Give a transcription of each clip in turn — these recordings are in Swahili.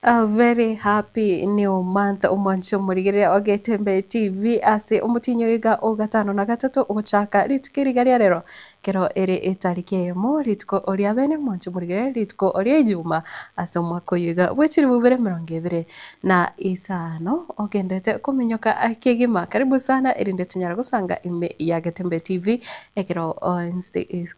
A very happy new month umwancho murigire Ogetembe TV ase umutinyo iga o gatano na gatatu uguchaka ritukiriga ria rero kero ere etariki emo rituko oria bene mwancho murigire rituko oria ijuma ase omwaka yiga bwechiri bubere 20 na isano ogendete kuminyoka akigima karibu sana irinde tunyara gusanga ime ya Getembe TV ekero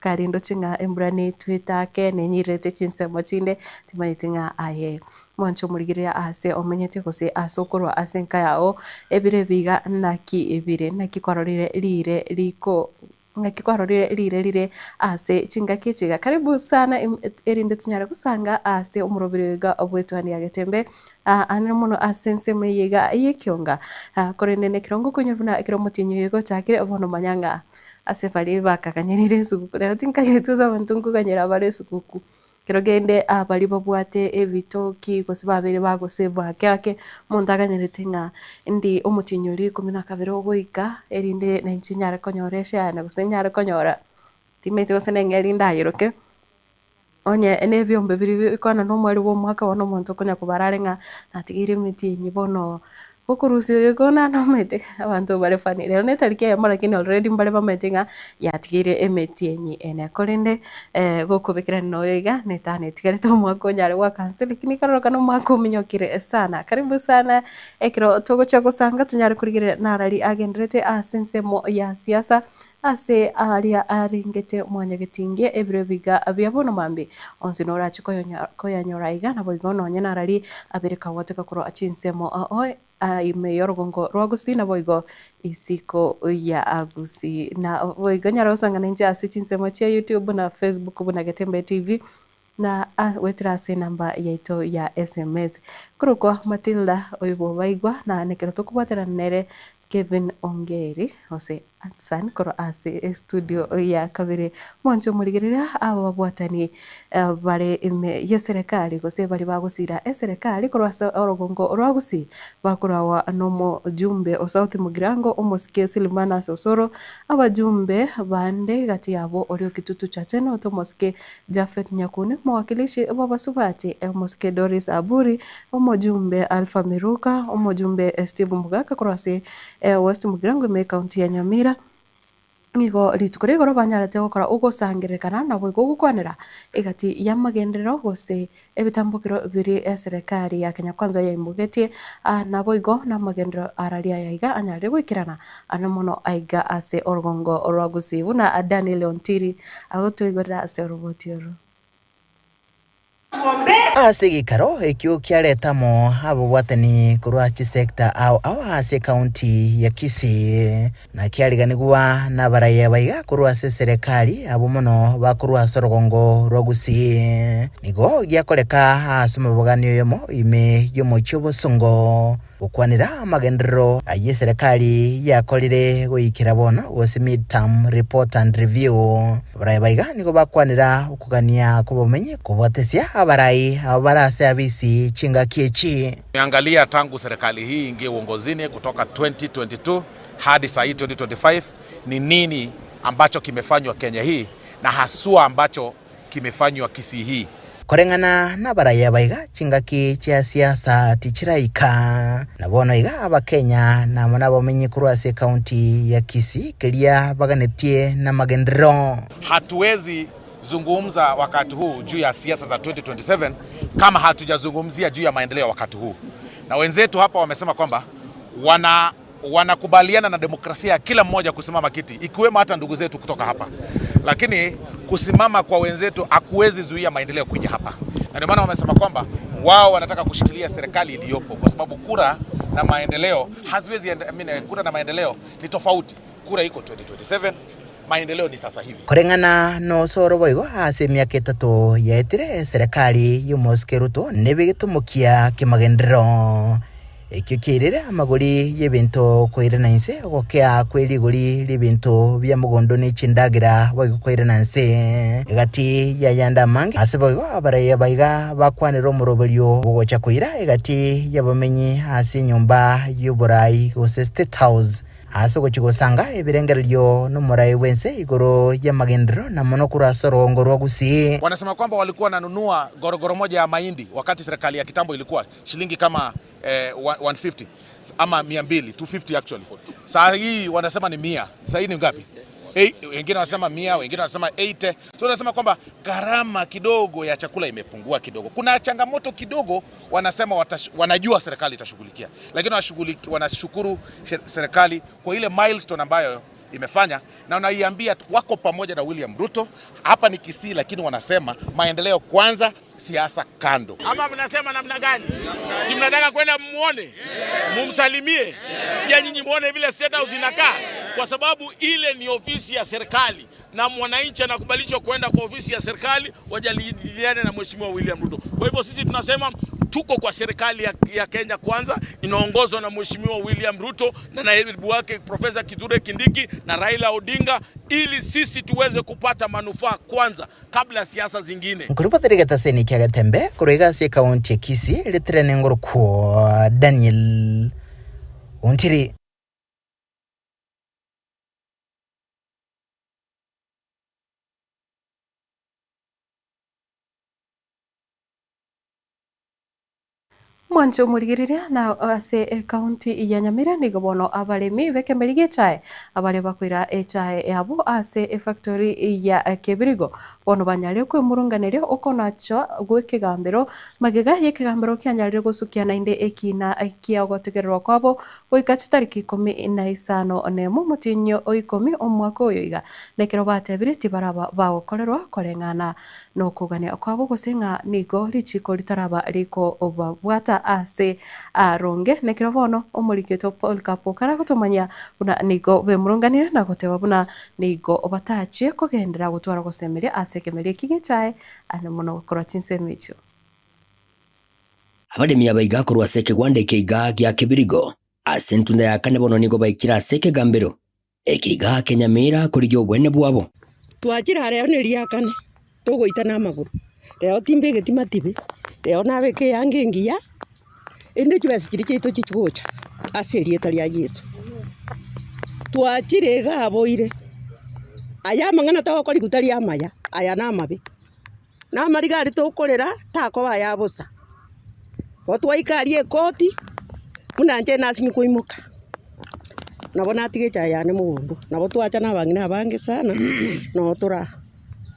karindo chinga embrani twitake nenyirete chinsemo chinde timaitinga aye mwancho murigirira ase omenyete gose asokorwa ase nka yao ebire biga naki ebire naki kwarorire lire liko ngaki kwarorire lire ase chinga kichiga karibu sana erinde tunyara gusanga ase umurobiriga obwetwani ya Getembe ane muno asense meyiga yekionga korene kirongo kunyuruna kiromotinyo yego chakire obono manyanga ase bali bakakanyirire suku rero tinkayetuza abantu nkuganyira bare suku kirogende abali babwate ebitoki gose babere bagoseva kyake mundaganyirete nga ndi omutinyuri 12 ogoika erinde na nchinyara konyoresha yana gusenyara konyora timete gose nengeri ndayiroke onye ene byombe biri ikona no mwari wo mwaka wono muntu konya kubarare nga natigire miti nyibono Bukurusio yegona no mete abantu bare fani rero netariki ya marakini already mbale bametinga yatigire emetienyi ene kolende gokobekera no yega netane tigere to mwako nyare wa cancel kini karoka no mwako minyokire sana karibu sana ekiro togocha gusanga tunyare kurigire narari agendrete asensemo ya siasa ase aria aringete mwanya getingie ebire biga abiabono mambe onsinora chikoyanyora iga na boigono nyanarari abirika wateka kuro achinsemo ime yorogongo rwagusi na boigo isiko ya agusi na boigo nyarosanga nje asichinsemo chia YouTube na Facebook buna Getembe TV na wetrase namba yaito ya SMS kuruko Matilda oibo baigwa na nekero tukubotera nere Kevin Ongeri ose atsan koro ase studio ya kabire mwancho murigirira abo babwatani bare ime yeserekali gose bari bagusira eserekali koro ase orogongo rwagusi bakurawa nomo jumbe osauti mugirango omosike Silmana Sosoro abajumbe bande gati yabo orio kitutu chacheno otomosike Jafet Nyakuni mwakilishi babasubati omosike Doris Aburi omojumbe Alpha Miruka omojumbe Steve Mugaka koro ase West Mugirango me county ya Nyamira Nigo ritukore goro banyarate gukora ugosangirekana na bwo gukwanira igati ya magendero gose ebitambukiro biri serikali ya Kenya Kwanza ya imbugetie na boigo na magendero araria yaiga anyare gwikirana ana muno aiga ase orgongo orwagusibu na Daniel Ontiri agotwigorera ase orobotiro ase gikaro ekio kiaretamo abo bwatani kurwa sector au ase county ya Kisii na kiariganigwa na baraya baiga kurwa ase serikali abo muno bakurwa sorogongo rwagusi nigo giakoreka asoma boganio yomo ime yomo chobosongo ukwanira magendero aye serikali yakorire goikira bono gose midterm report and review baraya baiga nigo bakwanira ukugania kubomenye kubotesia abarai abarase abisi chinga kiechi. Angalia tangu serikali hii ingie uongozini kutoka 2022 hadi saa hii 2025 ni nini ambacho kimefanywa Kenya hii na haswa ambacho kimefanywa Kisii hii. Korengana na baraya baiga chingaki chia siasa tichiraika na bono iga aba Kenya na mona bamenye kurwase county ya Kisii kelia baganetie na magendero. Hatuwezi zungumza wakati huu juu ya siasa za 2027 kama hatujazungumzia juu ya maendeleo wakati huu. Na wenzetu hapa wamesema kwamba wanakubaliana na demokrasia ya kila mmoja kusimama kiti, ikiwemo hata ndugu zetu kutoka hapa. Lakini kusimama kwa wenzetu hakuwezi zuia maendeleo kuja hapa. Na ndio maana wamesema kwamba wao wanataka kushikilia serikali iliyopo kwa sababu kura na maendeleo haziwezi kura na maendeleo ni tofauti. Kura iko 2027, maendeleo ni sasa hivi. Korengana no soro boigo ase miaka 3 yaetire serikali yomoskeruto nebigitumukia kimagendero ekyo kirire amagori y'ebintu koirana inse gokya kwerigori libintu bya mugondo ne chindagira bagikoirana inse egati ya yanda mange aseboigo abaraya baiga bakwanira omurobelyo bogocha koira egati yabamenyi ase nyumba y'oburai gose State House ase gochigosanga ebirengererio n'umurai wense igoro ya magendero na mono kurasoro ngorwa gusi. Wanasema kwamba walikuwa nanunua gorogoro moja ya mahindi wakati serikali ya kitambo ilikuwa shilingi kama 150 ama 200, 250 actually. Saa hii wanasema ni 100. Saa hii ni ngapi? Wengine wanasema 100, wengine wanasema 80. So wanasema kwamba gharama kidogo ya chakula imepungua kidogo. Kuna changamoto kidogo, wanasema wanajua serikali itashughulikia. Lakini wanashukuru serikali kwa ile milestone ambayo imefanya, na wanaiambia wako pamoja na William Ruto. Hapa ni Kisii, lakini wanasema maendeleo kwanza, siasa kando. Ama mnasema namna gani? Si mnataka kwenda muone, mumsalimie, ya nyinyi muone vile State House inakaa, kwa sababu ile ni ofisi ya serikali na mwananchi anakubalishwa kwenda kwa ofisi ya serikali wajadiliane na Mheshimiwa William Ruto. Kwa hivyo sisi tunasema tuko kwa serikali ya Kenya kwanza, inaongozwa na Mheshimiwa William Ruto na naibu wake Profesa Kithure Kindiki na Raila Odinga, ili sisi tuweze kupata manufaa kwanza kabla ya siasa zingine. Mkurupathirika taseni kia Gatembe kurega si kaunti ya Kisii litrene ngoroko Daniel Untiri. Mwancho murigiriria na ase kaunti ya Nyamira ni gobono abaremi bekemerigie chae abare bakwira chae yabo ase factory ya Kibirigo bono banyare kwe murunganirio ukonacho gwikigambiro magega yikigambiro kyanyarire gusukia na inde ekina kia gotegererwa kwabo goikachi tariki 15 nemo mutinyo oikomi omwaka oyoiga nekero batebiriti baraba bagokorerwa korengana no kugania kwabo gusenga nigo lichiko litaraba liko obabwata ase aronge nekero bono omuriketo Paul Kapokara gutomanya buna nigo bemurunganire na goteba buna nigo obatachi kugendera gutwara gusemeria ase kemeria kigichae ana muno gukora chinsemicho abaremi abaiga korwa seke gwande keiga gya Kibirigo ase ntunda ya kane bono nigo baikira seke gambero ekiga Kenyamira kurigyo obwene bwabo twachira rero ni ria kane tugoita na maguru rero timbe getimatibe rero nabe ke yange ngiya ende chibasi kiri chito chichugocha ase rieta ria Yesu twachire gaboire aya mangana tawakori gutari amaya aya na mabe na marigari tukorera tako baya busa otwaikarie koti munanje nasinyi kuimuka nabona tigecha ya ne mugundu nabo twacha na bangina bange sana no tura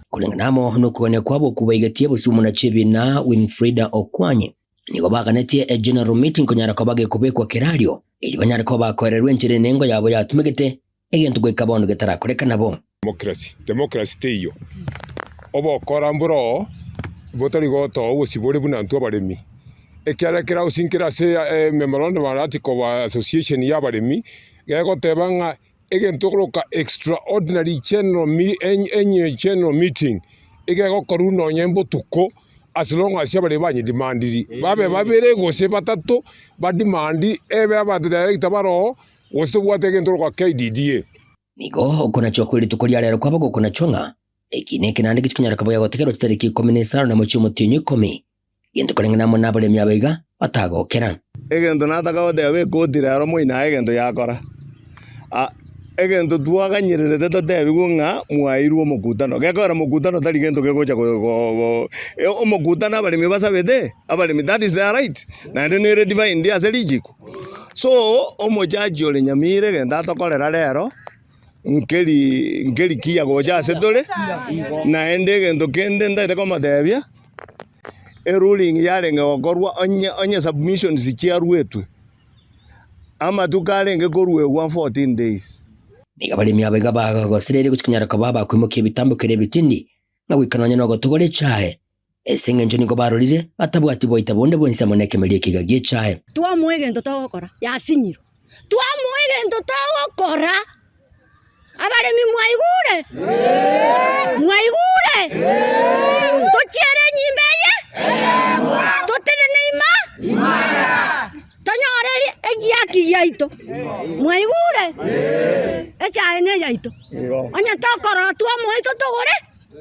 kulingana mo no kugane kwabo kubaigatie busumu na chibina Winfrida Okwanye nigo baganetie a general meeting kunyara ko bage kubekwa kirario ili banyara ko bakorerwe njire nengo yabo yatumegete egento gwekabondo getarakoreka nabo democracy teyo obo koramburo botari goto ubusibore bunantu abaremi ekiarekera usinkira se memorandum of article wa association y'abaremi gegotebanga egento koroka extraordinary general meeting egego koruno nyembo tuko as long as abare banyi demandiri babe babere gose batatu ba demandi ebe abatu director baro gose bwate egento kwa KDDA nigo okona chokwiri tukoria rero kwabo gukona chonga ekine kinande kichunyara kaboya gotekero tariki 15 na muchumo tinyo 10 gento korengana mo nabaremi abaiga batagokera egento nataka odewe kotira aro moina egento yakora egento twaganyirire totebi gunga mwairwo mukutano gekora mukutano tari gento gegocha go omukutano abaremi basabete abaremi that is their right na nere divine dia serijiko so omojaji ole Nyamire genda tokorera rero nkeli kia goja setole na ende gento kende ndete koma debia ruling yarenge okorwa onye submissions chiarwetwe ama tukarenge korwe 14 days niga baremi abaiga bagosirere gukinyara ko baba kwimukiye bitambukire bitindi na wikananya no gotugore chae esenge njo nigo barorire batabwati boita bonde bonse moneke merie kigagie chae twamwegento togokora yasinyiro twamwegento togokora abaremi mwaigure tuchiere nyimbeye tutere neima tanyoreri egiaki yaito mwaigure echae ne yaito onya tokora twamwito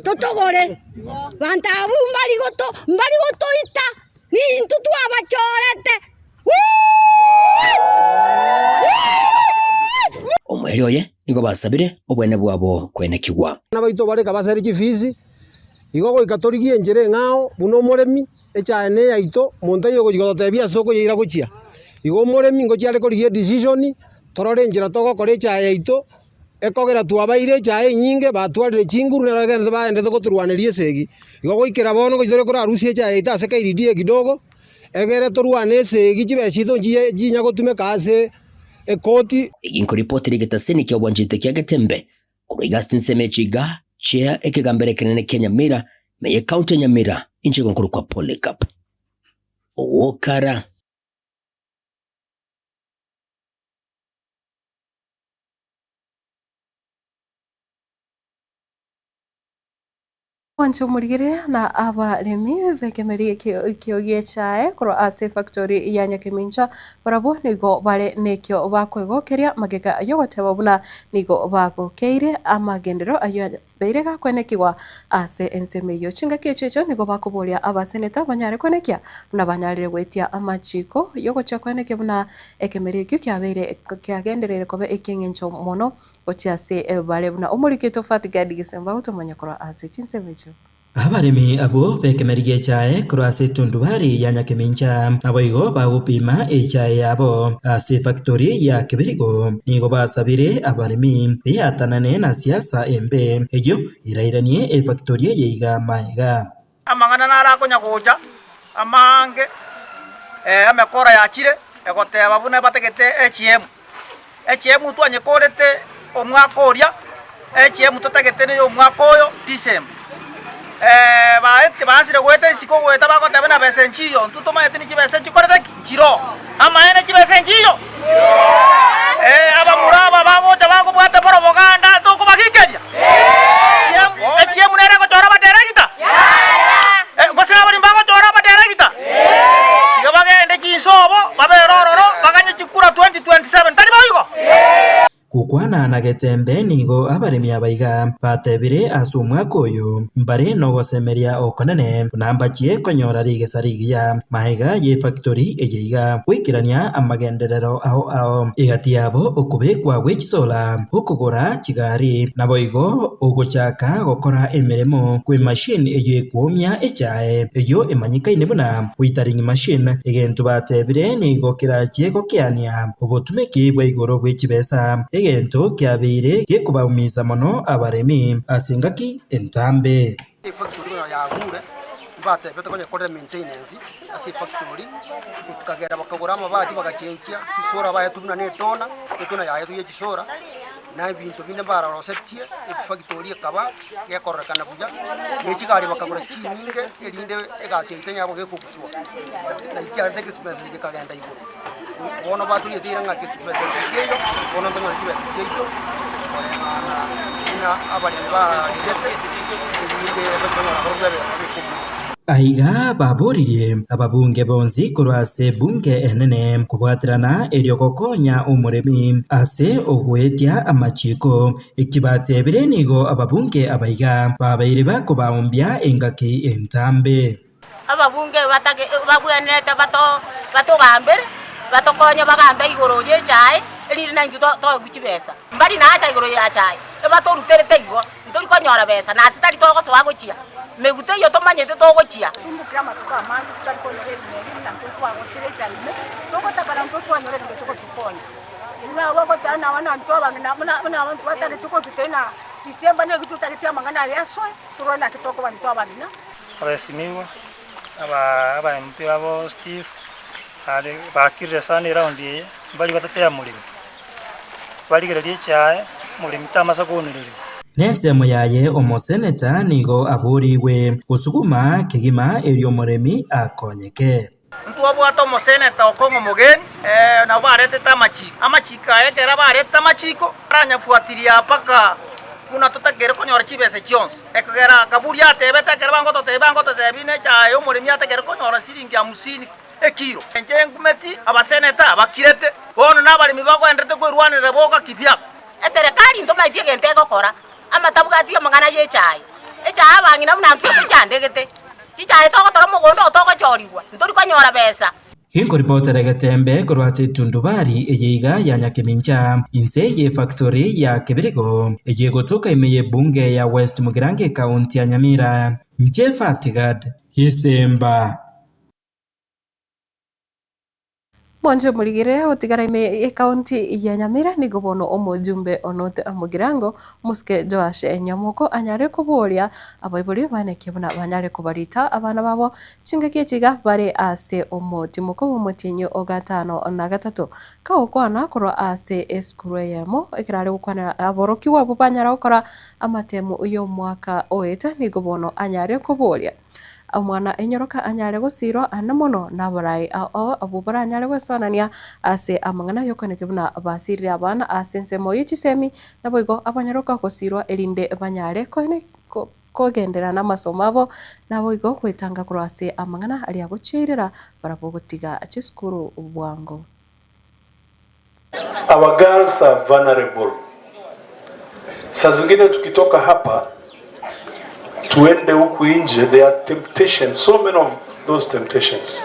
totogore bantabu mbari goto ita ni ntu twabachorete omweri oye nigo basabire obwene bwabo kwenekigwa nabaito bareka basariki fees igo goika torigie njere ngao buno moremi echaene yaito monta yo gotebia soko yira gochia igo moremi ngochiare korigie decision torore njira togo korecha yaito ekogera twabaire chae nyinge batwarire chinguru neragende baende goturwanerie segi igo goikera bono gochore kora arusi chae ita seka iridie kidogo egere torwane segi chibeshito jinya gotume kase ekoti inkoripotiri getaseni kya wanjite kya getembe kuri Augustine Semechiga chair ekigambere kinene Kenya Nyamira meye county Nyamira inche gonkuru kwa Polycarp Okara Wancho murigire na abaremi bekemerie kiogie chae koro ase factory ya Nyakimincha barabo nigo bare nekyo bakwegokeria magega yogoteba buna nigo bagokeire amagendero ayo beirega kwenekwa ase ensemeyo chinga kechecho nigo bakuboria abaseneta banyare kwenekia buna banyarire gwetia amachiko yogocha kwenekia buna ekemerie kyo kyabere kyagenderere kobe ekengencho mono ochiase bare buna omurikito fatigadi gisemba utomanyakora ase chinsemecho abaremi abo bekemerie chae kurase tundubari ya Nyakimincha naboigo bagupima echae yabo ase factory ya Kibirigo nigo basabire abaremi beyatanane na siasa embe ejo irairanie factory yeiga maiga amangana nara konya goja amange amekora ya chire egoteba bune bategete HM twanye korete omwakoria HM tutegete ne omwakoyo December baete basire gwete siko gweta bakotebe na besenchiyo ntutoma yete ni kibesenchi korete chiro ama ene kibesenchiyo aba muraba bagote bagobwate propaganda to kubagikeria HM nere ko chora baterekita ngosina bari mbago chora baterekita yo bagende chisobo baberororo baganye chikura 2027 tari bayigo kukwana na getembe nigo abaremi abaiga batebire asumwa koyo mbare no gosemeria okonene namba chie konyora rigesarigia mahiga ye factory ejeiga kwikirania amagenderero ao igati yabo okubekwa gwechisola okugora chigari naboigo ogochaka gokora emiremo kwe machine eyo ekwomya echae eyo emanyikaine buna witaring machine egento batebire nigo kirachie gokiania obotumeki bwa igoro gwechibesa egento kyabire gekubaumiza mono abaremi asingaki entambe factory ya gure bate bete kwenye kore maintenance asi factory ikagera bakagura amabati bagachenkia kisora baye tubuna ne tona etona yaye tuye kisora na bintu bine bara rosetie factory kaba gekorekana buja nechigari bakagura kiminge erinde egasi itenya abo gekukuswa na ikyarde expense gekagenda iguru wono batu yedira ngaki expense geyo wono tonyo expense geyo na abali ba sete erinde bakagura robere aiga baboririe ababunge bonzi kurwase bunge enene kubwatirana erio gokonya umuremi ase ogwetia amachiko ikibatebire nigo ababunge abaiga babaire bakubaumbia engaki entambe ababunge batage babwenete bato gambere batokonya bagambe igoro ye chai eri na njuto to guchibesa mbari na acha igoro ya chai bato ruterete igo ntori konyora besa na sitari to goso wagochia megute yo to manyete to gochia tumbukira matuka mangi tutari konyora eri na ntori kwa gochire chai to gota bara ntori konyora ndio to tukonya ina wagota na wana ntoba na watu watale tuko tutena Disemba ne gitu tari tia mangana ya so turona kitoko bali to abana abasimiwa aba MP abo Steve ale bakire sana round ye bali batatea mulimi bali gere chae mulimi tamasa kuniriri Nese moyaye omoseneta nigo aburiwe gusuguma kigima erio muremi akonyeke mtu abwata omoseneta okongo mugeni na barete tamachiko amachika egera barete tamachiko ranyafuatiria paka kuna tutakere konyora chibese chonse ekagera kaburi atebete kera bango tebine chae omurimi ategere konyora siringi 50 ekiro enje ngumeti abaseneta bakirete bono nabalimi bagwendete kwirwanire boka kivya serikali ntoma itie gente gokora amatabuga tie mangana ye chai echa abangina muna ntu kuchandegete chichai to gotora mugondo to gochorigwa ntori konyora besa Hinko reporter Gatembe korwase Tundubari eyeiga ya Nyakimincha inse ye factory ya Kibirigo eye gotoka imeye bunge ya West Mugirange County ya Nyamira Njefa Tigad Hisemba Mwanjo muligire utigara ime county ya Nyamira nigo bono omujumbe onote amugirango muske Joash Nyamoko anyare kuboria abaibuli baneke buna banyare kubarita abana babo cingake ciga bare ase omutimuko umutinyo ogatano na gatatu kawo kwana koro ase eskuru yamo ikirare gukwana aboroki wabo banyara gukora amatemu uyo mwaka oeta nigo bono anyare kuboria amwana enyoroka anyare gusiro anamono nabarai abubara anyare gwesonania ase amangana yokoneke buna basirira abana asense moyi cisemi naboigo abanyaroka gusirwa elinde banyare kogendera n'amasomo abo naboigo kwetanga kurase amangana ali agucirira barabo gutiga cisukuru ubwango. Our girls are vulnerable. Saa zingine tukitoka hapa tuende huku nje, there are temptations, so many of those temptations.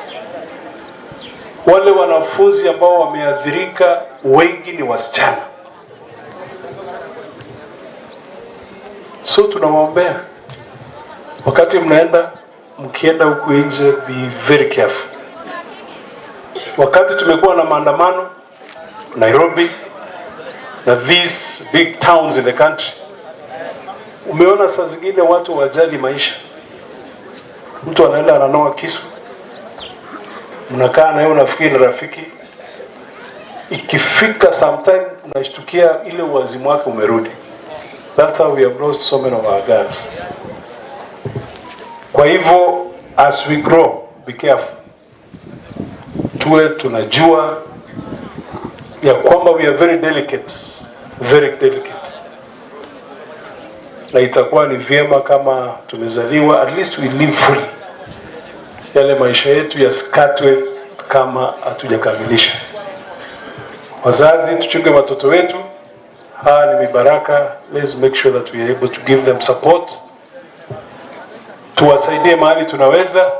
Wale wanafunzi ambao wameathirika wengi ni wasichana, so tunawaombea wakati mkienda huku nje, be very careful. Wakati tumekuwa na maandamano Nairobi na these big towns in the country, umeona saa zingine watu wajali maisha. Mtu anaenda ananoa kisu, mnakaa na yeye unafikiri ni rafiki, ikifika sometime unashtukia ile uwazimu wake umerudi. That's how we have lost so many of our girls. Kwa hivyo as we grow, be careful. Tuwe tunajua ya kwamba we are very delicate, very delicate. Na itakuwa ni vyema kama tumezaliwa, at least we live fully. Yale maisha yetu yasikatwe kama hatujakamilisha. Wazazi tuchunge watoto wetu, haa ni mibaraka. Let's make sure that we are able to give them support. Tuwasaidie mahali tunaweza,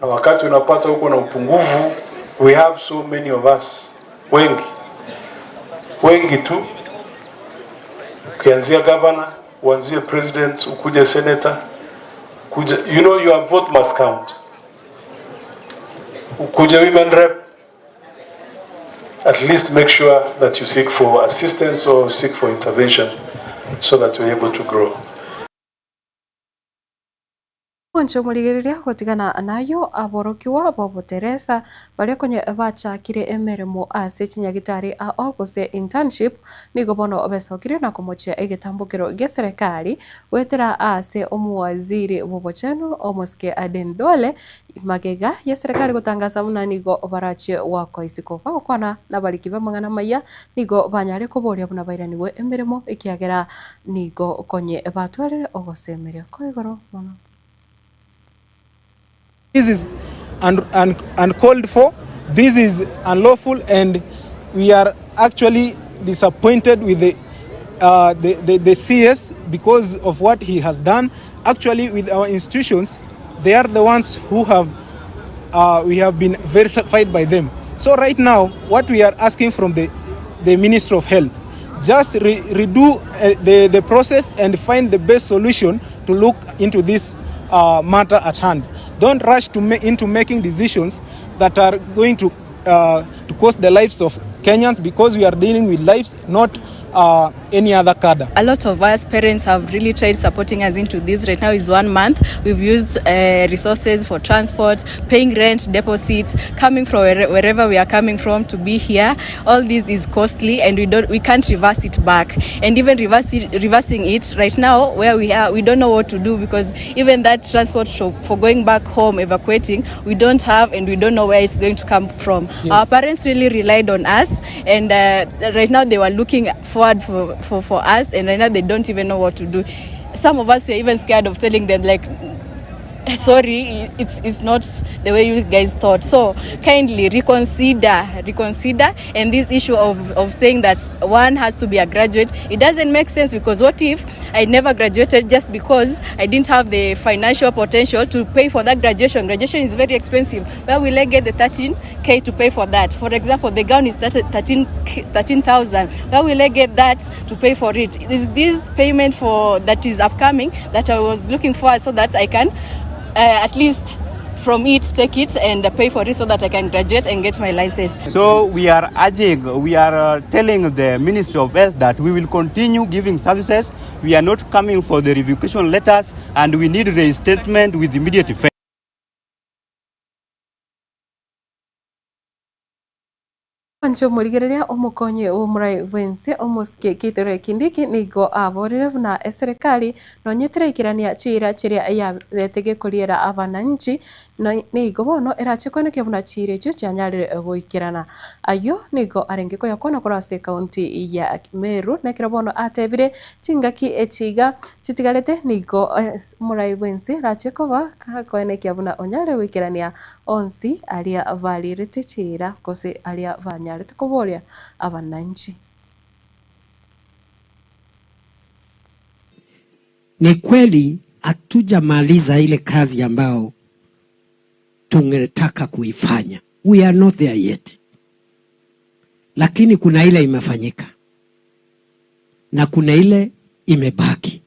na wakati unapata huko na upungufu, we have so many of us, wengi tu, ukianzia governor, uanzie president, ukuje senator, you know your vote must count. Ukuje women rep, at least make sure that you seek for assistance or seek for intervention so that you're able to grow. Mwancho muligiriria gutigana nayo aborokiwa Bobo Teresa bari konye bachakire emeremo ase chinyagitari a ogose internship nigo bono obesokire na kumochia egetambukiro ge serikali wetera ase omuwaziri Bobo Cheno omoske Aden Dole magega ya serikali gutangaza muna nigo barache wako isikofa okwana nabarikiba mangana maya nigo banyare kuboria buna bairaniwe emeremo ikiagera nigo konye batware ogose emeremo koigoro mono. This is uncalled for, this is unlawful, and we are actually disappointed with the CS because of what he has done. Actually, with our institutions, they are the ones who have, we have been verified by them. So right now, what we are asking from the Minister of Health, just redo the process and find the best solution to look into this matter at hand. Don't rush into making decisions that are going to cost the lives of Kenyans, because we are dealing with lives, not any other cadre. A lot of us parents have really tried supporting us into this. Right now is 1 month. We've used resources for transport, paying rent, deposits, coming from wherever we are coming from to be here. All this is costly, and we can't reverse it back. And even reversing it right now where we are, we don't know what to do, because even that transport for going back home, evacuating, we don't have, and we don't know where it's going to come from. Yes. Our parents really relied on us, and right now they were looking forward for us, and right now they don't even know what to do. Some of us are even scared of telling them, like, sorry, it's not the way you guys thought. So kindly reconsider. And this issue of saying that one has to be a graduate, it doesn't make sense, because what if I never graduated just because I didn't have the financial potential to pay for that graduation? Graduation is very expensive. Where will I get the 13K to pay for that? For example, the gown is 13,000. Where will I get that to pay for it? Is this payment for that is upcoming that I was looking for, so that I can at least from it take it and pay for it, so that I can graduate and get my license. So we are telling the Ministry of Health that we will continue giving services. We are not coming for the revocation letters, and we need reinstatement with immediate effect. Ancho murigereria omukonye umurai wense omuske kitore kindiki nigo aborire na serikali no nyetera ikirania chira chiria ya betege kuriera abananchi nigo bono erachikone kebuna chire cyo cyanyarire goikirana ayo nigo arenge ko yakona kurase county ya Meru nekira bono atebire tingaki echiga chitigarete nigo murai wense rachikoba kakoene kebuna onyare goikirania onsi aria valirite chira kose aria vanya kuboria abananchi. Ni kweli hatujamaliza ile kazi ambao tungetaka kuifanya. We are not there yet. Lakini kuna ile imefanyika na kuna ile imebaki.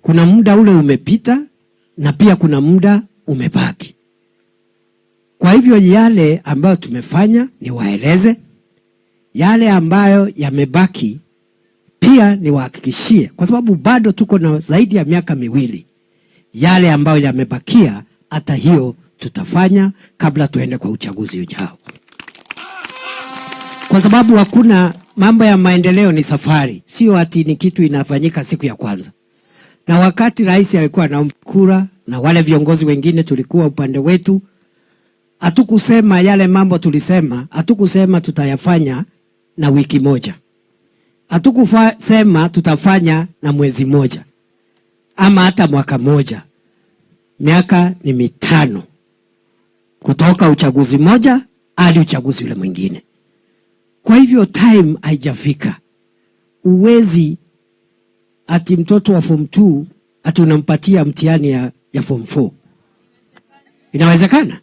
Kuna muda ule umepita na pia kuna muda umebaki. Kwa hivyo yale ambayo tumefanya ni waeleze, yale ambayo yamebaki pia ni wahakikishie, kwa sababu bado tuko na zaidi ya miaka miwili. Yale ambayo yamebakia hata hiyo tutafanya kabla tuende kwa uchaguzi ujao, kwa sababu hakuna mambo ya maendeleo, ni safari, sio ati ni kitu inafanyika siku ya kwanza. Na wakati rais alikuwa anaomba kura na wale viongozi wengine tulikuwa upande wetu, hatukusema yale mambo tulisema, hatukusema tutayafanya na wiki moja. Hatukusema tutafanya na mwezi moja ama hata mwaka moja. Miaka ni 5 kutoka uchaguzi moja hadi uchaguzi ule mwingine. Kwa hivyo time haijafika. Uwezi ati mtoto wa form 2 ati unampatia mtihani ya form 4. Inawezekana?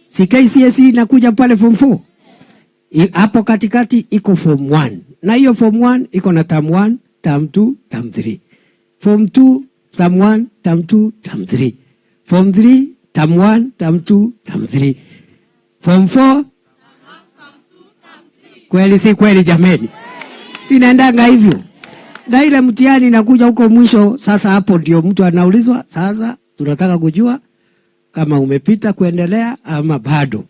Si KCSE inakuja pale form 4. Hapo katikati iko form 1. Na hiyo form 1 iko na term 1, term 2, term 3. Form 2, term 1, term 2, term 3. Form 3, term 1, term 2, term 3. Form 4, kweli si kweli jameni? Sinaendanga hivyo. Na ile mtihani inakuja huko mwisho, sasa hapo ndio mtu anaulizwa, sasa tunataka kujua kama umepita kuendelea ama bado.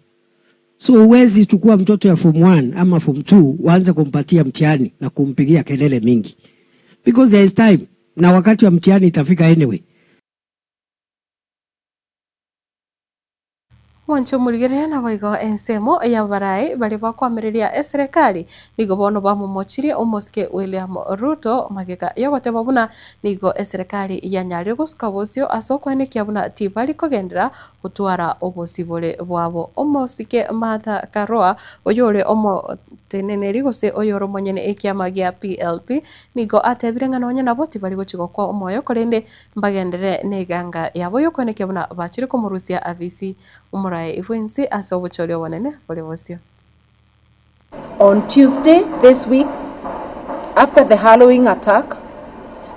So uwezi tukua mtoto ya form 1 ama form 2 uanze kumpatia mtihani na kumpigia kelele mingi, because there is time, na wakati wa mtihani itafika anyway. Wancho murigereria na boigo ensemo ya barai bali bakwamiriria serikali nigo bono bamumochirie omoske William Ruto mageka yogote babuna nigo serikali ya nyari guska bosio asoko ne kiabuna tibali kogendera gutwara obosibole bwabo omosike Martha Karua oyore omo teneneri gose oyoro monyene ekiama gia PLP nigo atebire ngano nya naboti bali gochigo kwa omoyo korende mbagendere neganga yabo yokone kiabuna bachire komurusia avisi umurai ifwensi asobochole wanene bole bosio. On Tuesday this week, after the Halloween attack,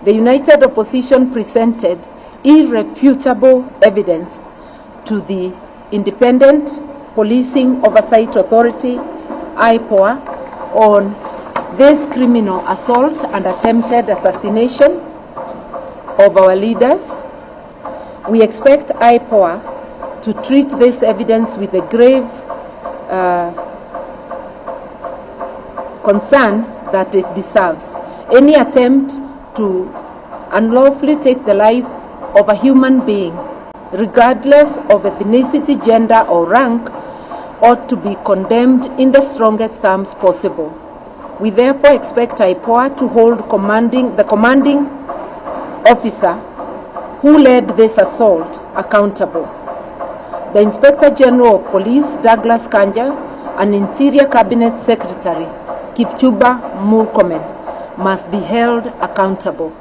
the United Opposition presented irrefutable evidence to the Independent Policing Oversight Authority, IPOA, on this criminal assault and attempted assassination of our leaders. We expect IPOA to treat this evidence with a grave concern that it deserves. Any attempt to unlawfully take the life of a human being, regardless of ethnicity, gender, or rank, ought to be condemned in the strongest terms possible. We therefore expect IPOA to hold the commanding officer who led this assault accountable. The Inspector General of Police, Douglas Kanja, and Interior Cabinet Secretary, Kipchumba Murkomen, must be held accountable.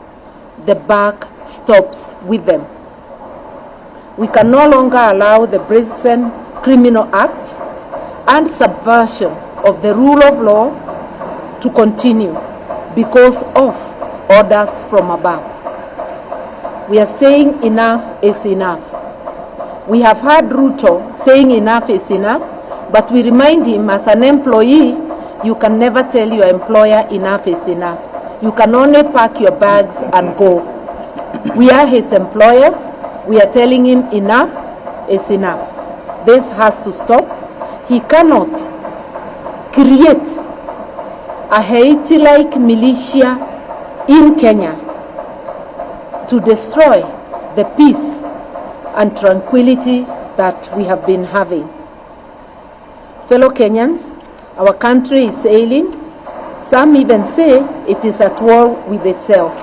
The buck stops with them. We can no longer allow the brazen criminal acts and subversion of the rule of law to continue because of orders from above. We are saying enough is enough. We have heard Ruto saying enough is enough, but we remind him as an employee, you can never tell your employer enough is enough. You can only pack your bags and go. We are his employers. We are telling him enough is enough. This has to stop. He cannot create a Haiti-like militia in Kenya to destroy the peace and tranquility that we have been having. Fellow Kenyans, our country is ailing. Some even say it is at war with itself,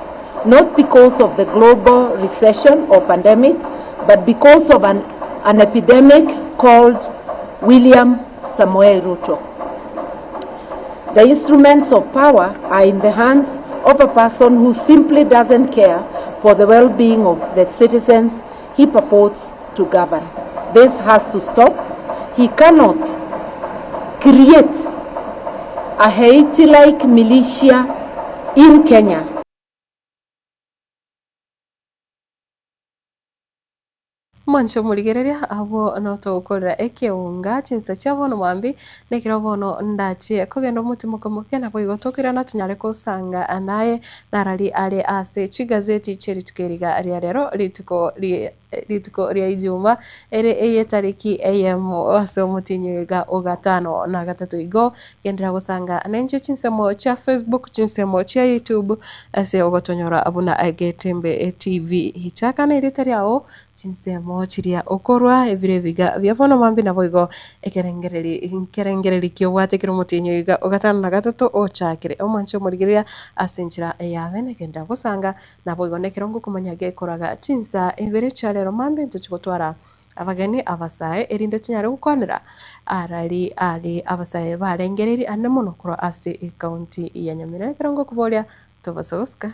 not because of the global recession or pandemic, but because of an epidemic called William Samoei Ruto. The instruments of power are in the hands of a person who simply doesn't care for the well-being of the citizens he purports to govern. This has to stop. He cannot create a Haiti-like militia in Kenya. Mwancho muligereria abo noto ukora ekeunga chinsa chabono mwambi nekira bono ndache kogendo mutima komoke na boigotokira na tunyare kusanga anaye narali ale ase chigazeti cheri tukeriga ari rero lituko ria ijuma ere eye tariki ase mutinyiga ogatano na gatatu igo gendera gusanga nenje chinsemo cha Facebook chinsemo cha YouTube ase ogotonyora abuna agetembe TV hichaka na iritariao chinsemo chiria okorwa evire viga viavono mambi na boigo ekerengereri kyo watekiro mutinyiga ogatano na gatatu ochakire omancho murigiria asenjira eyavene gendera gusanga na boigo nekirongo kumanyage koraga chinsa evire rero mambe tuchigotwara abageni abasaye erinde tunyare gukwanira ari abasaye barengereri ane muno kuro ase county ya Nyamira kirongo kubolia tobasoska.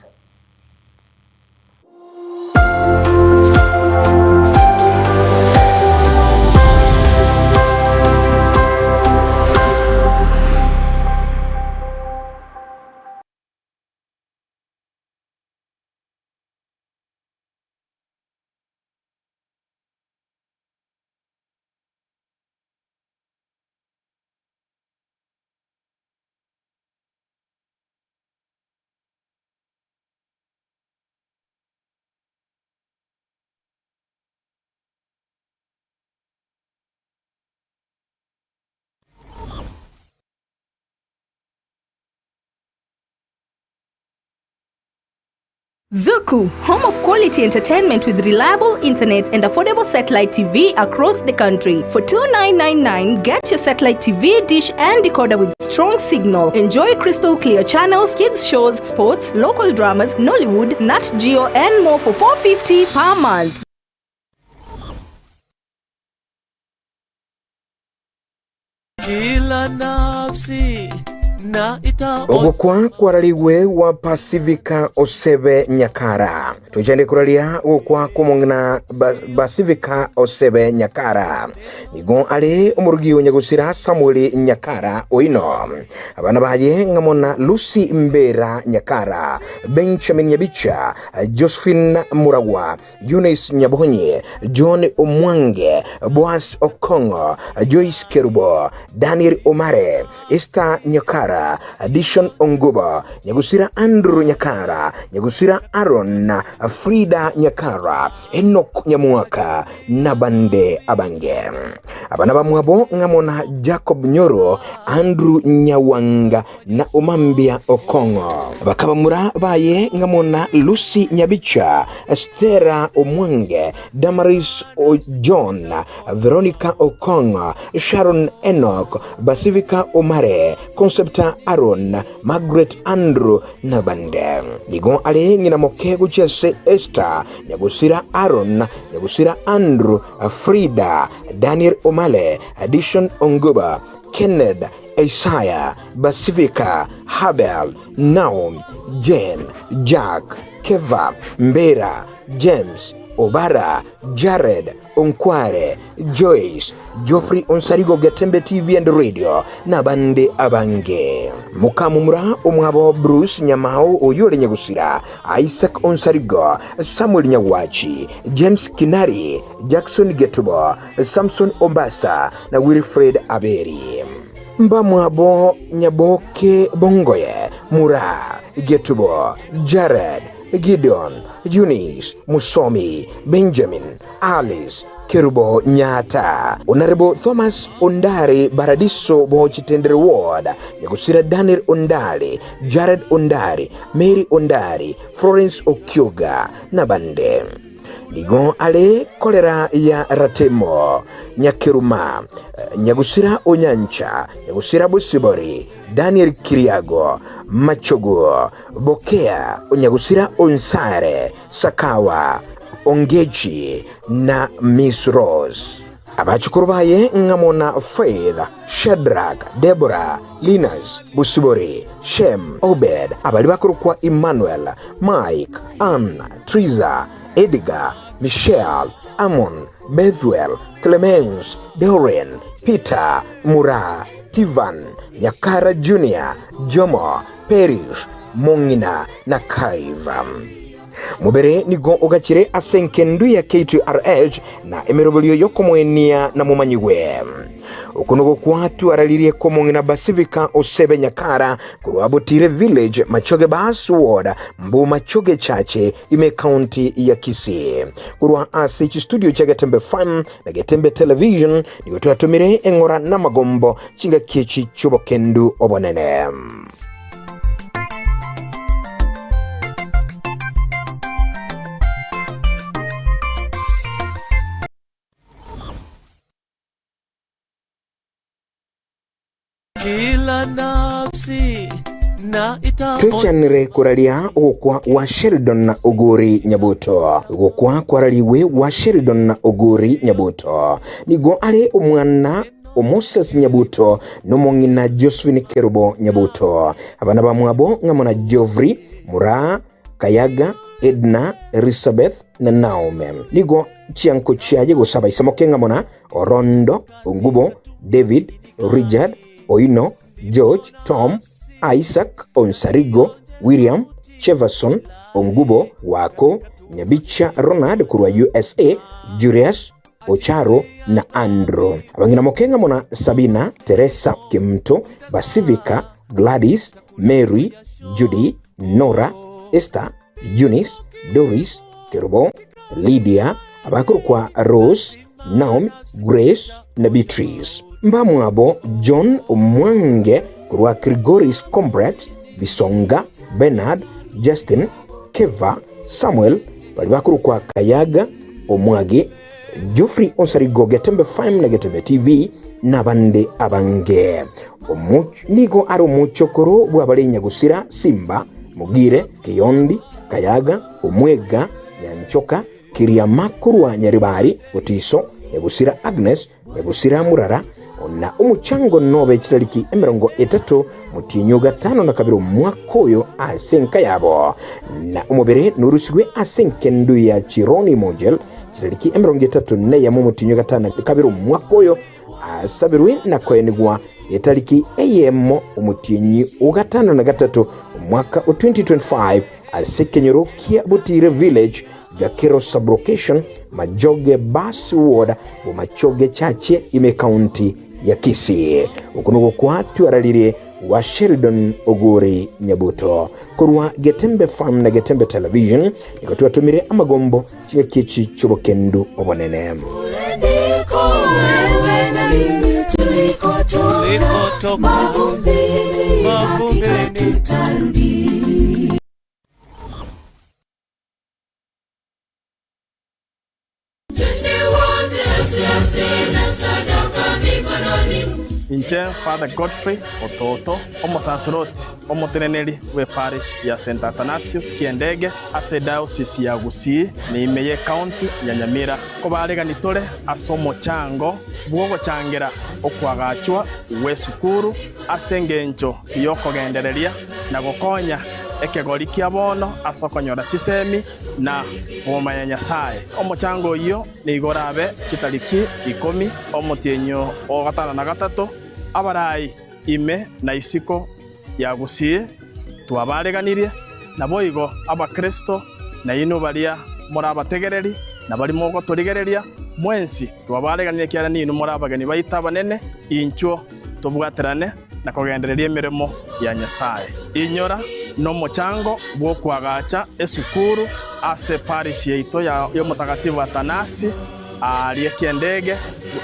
Zuku, home of quality entertainment with reliable internet and affordable satellite TV across the country. For $29.99, get your satellite TV dish and decoder with strong signal. Enjoy crystal clear channels, kids shows, sports, local dramas, Nollywood, Nat Geo, and more for $4.50 per month. Kila nafsi na ogukwa kwaraliwe wa Pacifica Osebe Nyakara tujende kuralia ogukwa kumungna Pacifica Osebe Nyakara nigo ale umurugio nyagusira Samuel Nyakara oino abana baye ngamona Lucy Mbera Nyakara, Benjamin Nyabicha, Josephine Muragwa, Eunice Nyabonye, John Omwange, Boas Okongo, Joyce Kerubo, Daniel Omare, Esther Nyakara, Addition Ongoba, Nyagusira Andrew Nyakara, Nyagusira Aaron, Frida Nyakara, Enoch Nyamuaka, Nabande Abange. Abana bamwabo ngamona Jacob Nyoro, Andrew Nyawanga na Omambia Okongo. Bakabamura baye ngamona Lucy Nyabicha, Estera Omwange, Damaris John, Veronica Okongo, Sharon Enoch, Pacifica Omare, Concept Peter Aaron, Margaret Andrew na bande. Nigo ale ngina mokego chese Esther, Nyagusira Aaron, Nyagusira Andrew, Frida, Daniel Omale, Addition Onguba, Kenneth, Isaiah, Pacifica, Habel, Naum, Jane, Jack, Keva, Mbera, James, Obara, Jared, Onkware, Joyce, Geoffrey Onsarigo Gatembe TV and Radio na bande abange. Mukamumura omwabo Bruce Nyamao Oyole Nyagusira, Isaac Onsarigo, Samuel Nyawachi, James Kinari, Jackson Getubo, Samson Ombasa na Wilfred Aberi. Mbamwabo Nyaboke Bongoye, Mura, Getubo, Jared, Gideon, Eunice, Musomi, Benjamin, Alice, Kerubo Nyata, Honorable Thomas Ondari Baradiso Bochitendere Ward, Nyagusira Daniel Ondari, Jared Ondari, Mary Ondari, Florence Okyoga na bande. Nigo ale kolera ya Ratemo, Nyakiruma, Nyagusira Onyancha, Nyagusira Busibori, Daniel Kiriago, Machogo, Bokea, Nyagusira Onsare, Sakawa, Ongechi na Miss Rose. Abachukurubaye ngamona Faith, Shadrach, Deborah, Linus, Busibori, Shem, Obed, abalibakurukwa Emmanuel, Mike, Anna, Triza, Edgar, Michelle, Amon, Bethuel, Clemens, Doreen, Peter, Mura, Tivan, Nyakara Junior, Jomo, Perish, Mongina na Kaiva. Mubere nigo ogachire asenkendu ya K2RH na emerobulio yokomwenia na mumanyiwe. Ukunugo kwatu aralirie komongina Pacifica Osebe Nyakara kuruabutire village Machoge Basu Ward Mbu Machoge Chache ime county ya Kisii. Kurua asichi studio cha Gatembe FM na Gatembe Television nigo tuatumire engora na magombo chinga kichi chubokendu obonene. Kila nafsi na Tuchanire kuralia ugukwa wa Sheridan na Oguri Nyabuto. Ugukwa kwaraliwe wa Sheridan na Oguri Nyabuto. Nigo ale umwana Moses Nyabuto n'umungina Josephine Kerubo Nyabuto. Abana bamwabo ngamona Geoffrey, Mura, Kayaga, Edna, Elizabeth na Naomi. Nigo chianko chiaje gusaba isamoke ngamona Orondo, Ongubo, David, Richard, Oino, George, Tom, Isaac, Onsarigo, William, Cheverson, Ongubo, Wako, Nyabicha, Ronald kurwa USA, Julius, Ocharo na Andrew. Abangina mokenga mona Sabina, Teresa, Kimto, Pacifica, Gladys, Mary, Judy, Nora, Esther, Eunice, Doris, Kerubo, Lydia, abakurukwa Rose, Naomi, Grace na Beatrice. Mbamwabo John Mwange kurwa Grigoris Complex, Bisonga, Bernard, Justin, Keva, Samuel, balibakurukwa Kayaga, Omwage, Geoffrey Onsarigo Gatembe FM na Gatembe TV na bande abange. Nigo aro muchokoro bwabale Nyagusira, Simba, Mugire, Kiyondi, Kayaga, Omwega, Nyanchoka, Kiriamakuru wa Nyaribari, Otiso, Nyagusira Agnes, Nyagusira Murara, na umuchango nobe chitaliki emerongo etatu mutinyuga 5 na kabiro mwakoyo asenka yabo. Na umubere nurusigwe asenkendu ya Chironi Mojel chitaliki emerongo etatu na ya mutinyuga 5 na kabiro mwakoyo asabirwe na kwenigwa etaliki eyemo umutinyi uga 5 na gatatu mwaka 2025 asekenyoro kia Butire Village Gakero Sublocation Majoge Basu Ward Machoge Chache ime county ya Kisii. Ukunugo kwa tuaralire wa Sheridan Oguri Nyabuto kurwa Gatembe FM na Gatembe Television nikotua tumire amagombo chinga kichi chubokendu obonene. Tulikotoka mavumbini tutarudi. inche Father Godfrey Ototo omosaceroti omoteneneri we parish ya St. Athanasius Kiendege ase diocese ya Gusii ni imeye county ya Nyamira kobaregani tore ase omochango bwogochangira okwagachwa wesukuru ase engencho yokogendereria na gokonya ekegori kia bono asokonyora chisemi na omanya Nyasaye omochango iyo ni igorabe chitariki 10 omotienyo o 5 abarai ime na isiko ya Gusii twabareganirie na boigo abakristo na ino baria morabategereri na bari mogo torigereria mwensi twabareganirie kiara nino morabagani baita banene incho tobwaterane na kugendereria emirimo ya Nyasaye inyora no mochango bwo kwagacha esukuru ase parish yaito ya mutagatifu Atanasi ali Kiendege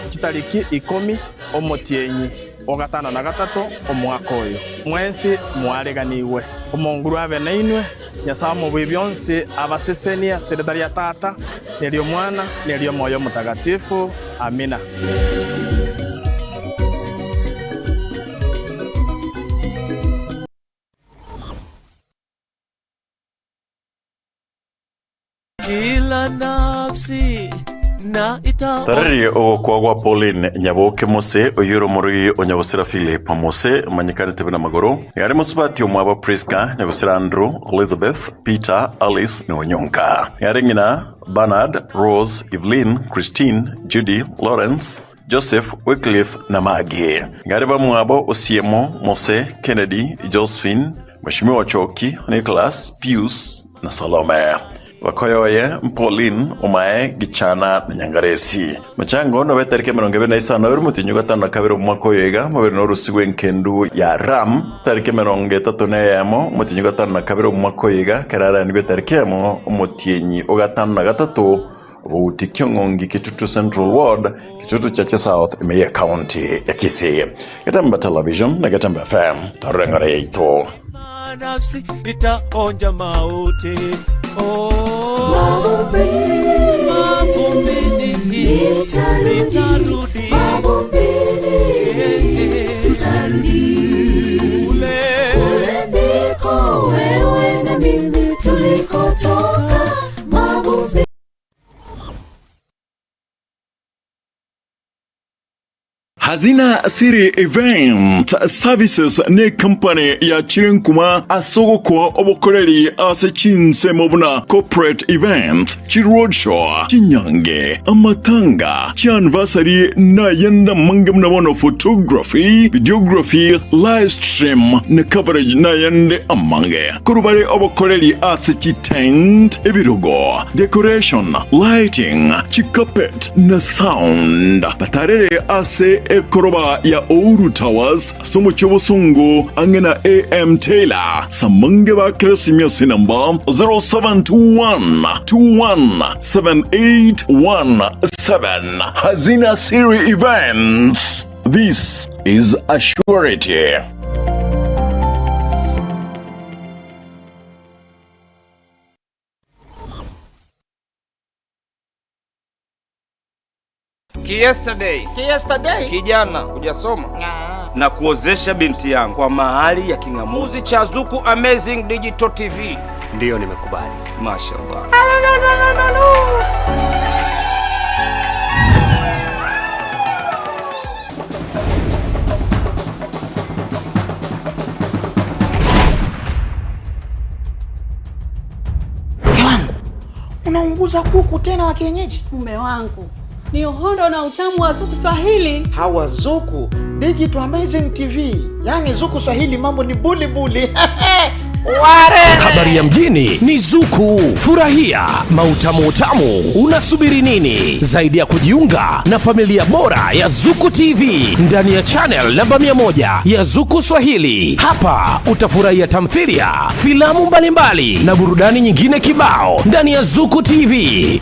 chitariki 10 omotienyi o 5 omwaka oyo mwensi mwareganiwe omonguru abe nainwe Nyasaye mu byonse abaseseni aseretari ya tata nelio mwana nelio moyo mutagatifu amina. Kila nafsi na ita tarari ogokwa gwa Pauline Nyaboke Mose oyuro muri onyabosera Philip Mose manyikane tebe na magoro yari musubati omwaba Priska Nyabosera Andrew Elizabeth Peter Alice Nonyonka yari ngina Bernard Rose Evelyn Christine Judy Lawrence Joseph Wycliffe na Maggie yari bamwabo Osiemo Mose Kennedy Josephine Mheshimiwa Choki Nicholas Pius na Salome wakoyoye Pauline umae gichana na Nyangaresi machango no beterike 25 uri mutinyu gatano kabiro mwako yega mabere no rusigwe nkendu ya Ram tarike 33 yamo mutinyu gatano kabiro mwako yega karara ni beterikemo umutienyi ogatano na 3 Butikiongongi Kitutu Central Ward Kitutu Chacha South Imeye County ya Kisii Gatamba Television na Gatamba FM tarengare ito nafsi itaonja mauti mavumbini nitarudi ule ndiko wewe na mimi tulikotoka mavumbini. Hazina Siri Event Services ne company ya Chirenkuma asogo kwa obokoreri ase chinse mobuna corporate event chiroadshow chinyange amatanga anniversary na yenda mangamna bono photography videography live stream na coverage na yende amange kurubare obokoreri ase tent ebirogo decoration lighting chikapet na sound batarere ase koroba ya Ouru Towers somo chobosungu angena AM Taylor samange ba kresimia number 0721217817 Hazina Siri Events. This is a surety. Yesterday kijana hujasoma na kuozesha binti yangu kwa mahali ya kingamuzi cha Zuku Amazing Digital TV. Ndiyo nimekubali. Mashaallah. Unaunguza kuku tena wa kienyeji? Mume wangu, ni uhondo na utamu wa Zuku Swahili. Hawa Zuku Digital Amazing TV. Yani Zuku Swahili mambo ni buli buli. Ware! Habari ya mjini ni Zuku. Furahia mautamu utamu. Unasubiri nini? Zaidi ya kujiunga na familia bora ya Zuku TV ndani ya channel namba 100 ya Zuku Swahili. Hapa utafurahia tamthilia, filamu mbalimbali na burudani nyingine kibao ndani ya Zuku TV.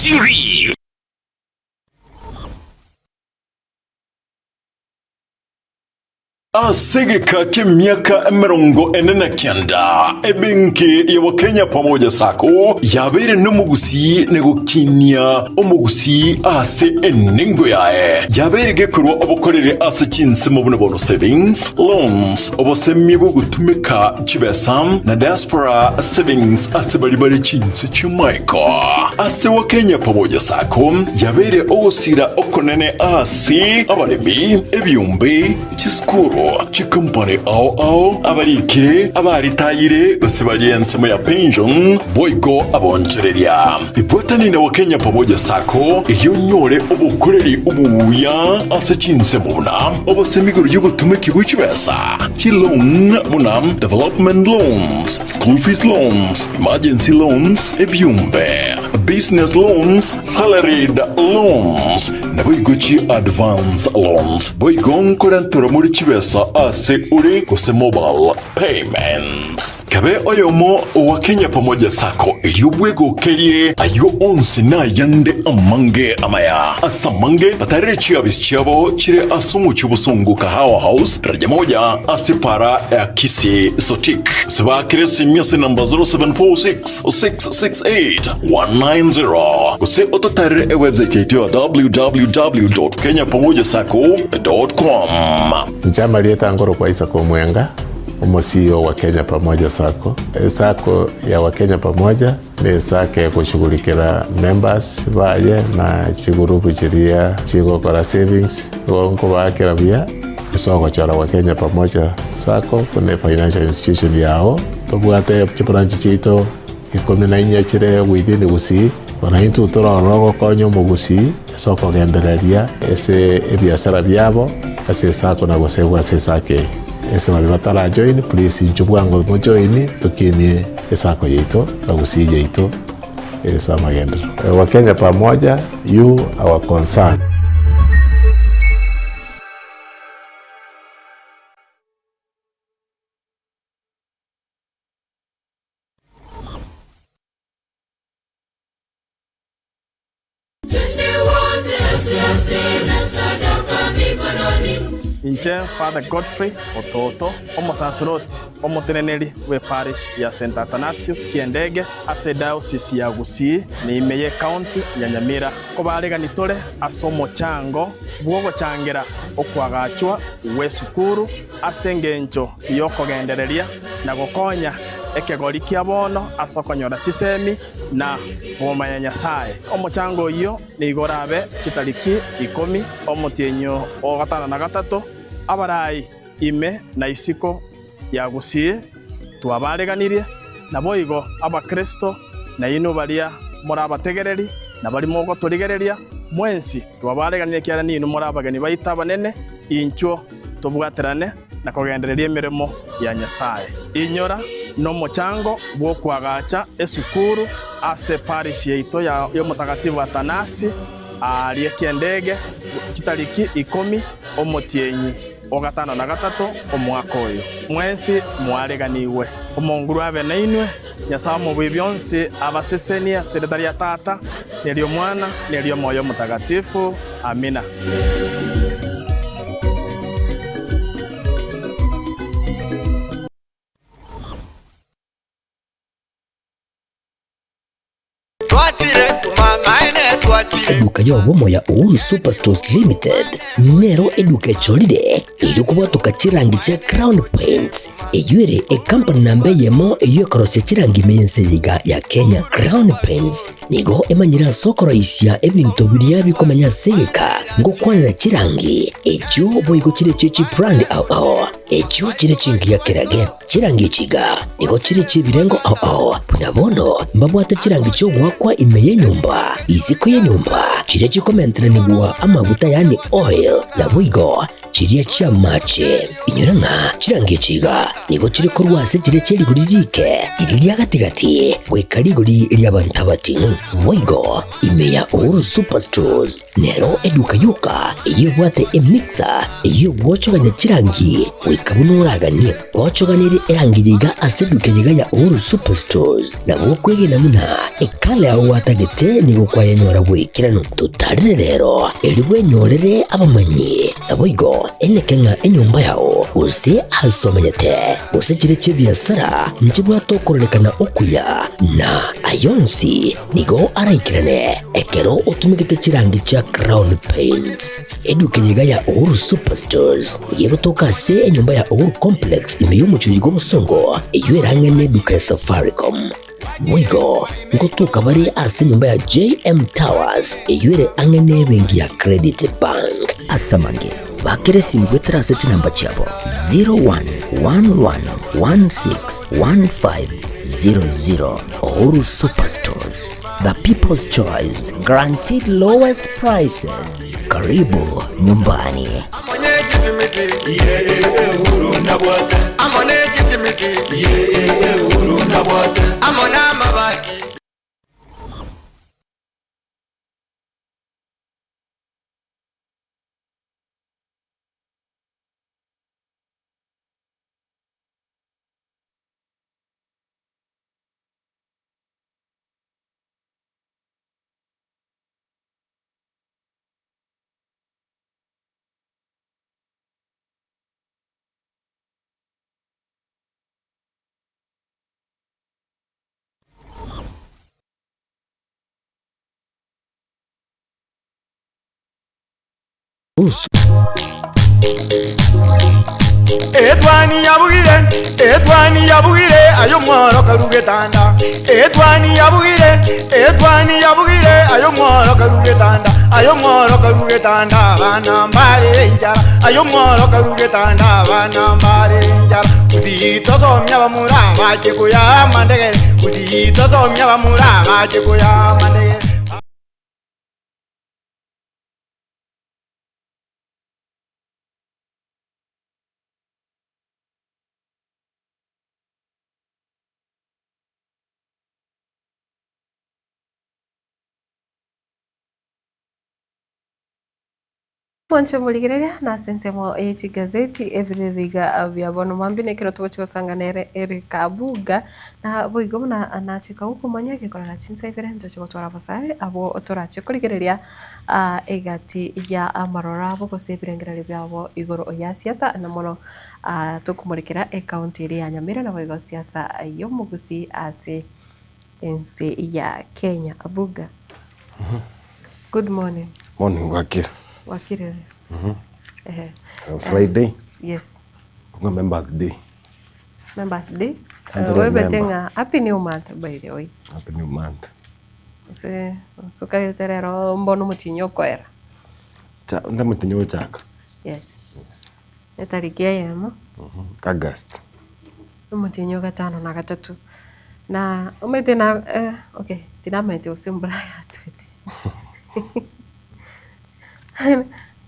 Asigika kimyaka mirongo ene na kenda ebenki ya Wakenya Pamoja Sacco yabere n'umugusi negukinia umugusi ase eningo yae yabere gekurwa obukorere ase chinse mu buno savings loans obosemi bwo gutumika chibesam na diaspora savings ase bari chinse chimaiko ase Wakenya Pamoja Sacco yabere ogusira okonene ase abaremi ebyumbe chiskuru chikampani ao abarikire abaritayire basibaliense mu ya pension boyko abonchereria ibotani na Wakenya Pamoja Sacco iyonyore obukoreri ubuya ase chinse muna obosemiguru y'ubutumiki bw'ikibesa chilon muna development loans, school fees loans, emergency loans, ebyumbe business loans, salaried loans na boygochi advance loans boygon korantura muri kibesa ase uri kuse mobile payments kabe oyomo Wakenya Pamoja Sacco iliyobwego kerie ayo onsi na yande amange amaya asamange patarire chiabis chiabo chire asumu chubusungu kahawa house raja moja asipara ya kisi sotik sibakire simyasi namba 0746-668-190 kuse ototarire website yetu www.kenyapamojasacco.com. Njama lieta ngoro kwa Isaac Omwenga CEO wa Kenya Pamoja Sacco. Sacco ya Wakenya Pamoja ni sacco ya kushughulikira members baye na chigurupu chiria chigokora savings wonko bakira bia isoko chara Wakenya Pamoja Sacco kuna financial institution yao tobwate chibranchi chito ikome na inya chire within gusi ona into toro konyo mugusi soko gendereria ese ebiasara byabo ase sacco na gosebwa ase sake ese bali batala join please njubwango mo join tukini esako yeito agusi yeito esa magendo Wakenya Pamoja you our concern. Inche Father Godfrey Ototo omusansiroti omuteneneri we parish ya St. Athanasius Kiendege ase diocese ya Gusii niimeye county ya Nyamira kobareganitore ase omochango bwogochangira okwagachwa w'esukuru ase engencho yokogendereria na gokonya ekegori kia bono ase okonyora chisemi na bwomanya Nyasaye omochango iyo nigorabe chitariki 10 omotienyo o 5 abarai ime na isiko ya Gusii twabareganirie na boigo abakristo na ino baria morabategereri na bari mogo turigereria mwensi twabareganirie kiara nino morabagani baita banene incho tobwaterane na kugendereria emirimo ya Nyasaye inyora no mochango bwo kwagacha esukuru ase parish yeito ya Mutagatifu Athanasi alie Kiendege chitariki 10 omotienyi o 5 omwaka oyo mwensi mwareganiwe omonguru abe nainwe Nyasaye mu byonse abasesenia seretari ya tata nelio mwana nelio moyo mutagatifu amina. Eduka yobomo ya Uhuru Superstores Limited nero eduka cholide ili kubotoka chirangi cha Crown Paints eyure company nambe yemo iyo karose chirangi mense yiga ya Kenya. Crown Paints nigo emanyira sokoro isya ebintu biriya bikomanya seka ngo kwanira chirangi ejo boyiko chire chichi brand ao ejo chire chingi ya kirage chirangi chiga nigo chire chibirengo ao punabono mbabwata chirangi cyo gwakwa imeye nyumba isiko ye nyumba chire chikomentera nigwa amavuta yani oil na boigo chiria chia mache inyuranga chirangi chiga nigo chire korwase chire cheri guririke iriya gatigati wekariguri iriya bantabatinu boigo imeya Uhuru Superstores nero eduka yuka iyo bwate emixer iyo bwochoganya chirangi wikabunuragani bwochoganire erangiriga aseduke yiga ya Uhuru Superstores na bokwege namuna ekale aho watagete nigo kwayanyora bwikirano tutarire rero eri bwenyorere abamanyi na boigo yao ene kenga enyumba yao use asomanyete use chireche biasara nchibwa tokorelekana okuya na ayonsi nigo araikirane ekero utumikite chirangi cha Crown Paints edukenyega ya Uhuru Superstores yego toka se enyumba ya Uhuru Complex imeyumucho yigo musongo eyuerangene duka ya Safaricom mwigo ngotuka bari ase nyumba ya JM Towers eyuere angene bengi ya Credit Bank asamange bakere simu gwetera seti namba chabo 0111161500 Uhuru Superstores, the people's choice, guaranteed lowest prices. Karibu nyumbani. Etwani yabugire ayo mworo karugetanda Etwani yabugire ayo mworo karugetanda bana mbale njara ayo mworo karugetanda bana mbale njara uzito somya bamura baje kuya mandegere uzito somya bamura baje kuya mandegere Mwancho muligereria na sensemo echi gazeti eviririga vya bono mambine kiro tuko sanganere Erika Buga na boigo na anachika huko manyake kola chinsa iferento chiko twara basae abo otorache kuligereria egati ya amarora boko sebirengereri byabo igoro ya siasa na mono tukumurikira county iri ya Nyamira na boigo siasa yo mugusi ase ense ya Kenya. Abuga. Good morning. Morning Wakir. Wakire. Friday. Yes. Kunga Members Day. Members Day. Wewe betenga happy new month by the way. Happy new month. Use suka yoterero mbono mutinyo kwera. Nda mutinyo chaka. Yes. Etarikia yemo. August. Mutinyo gatano na gatatu. Na umete na okay, tinamete usimbra ya twete.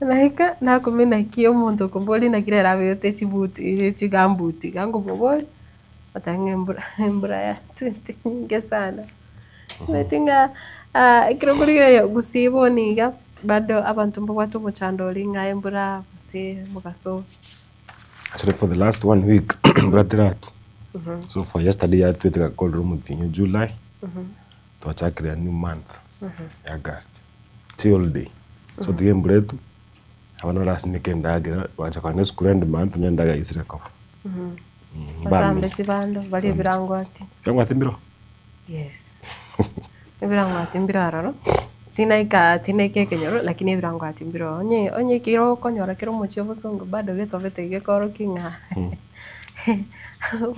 Naika na kumena kio muntu kumboli na kirera yote chibuti chigambuti gangu boboli atange mbura ya twete nge sana metinga ikirogurira gusibo niga bado abantu mbo watu muchandoli nga mbura se mugaso. Actually for the last 1 week brother so for yesterday I tweeted a call room in July to check a new month August till day so the game bread abana rasinike ndagira wacha kwa next grand month nyendaga isireko basambe chibando bali birango ati birango ati mbiro yes birango ati mbiro araro tinaika kenyoro lakini birango ati mbiro onye kiro konyora kiro muchio busongo bado getovete gekoro kinga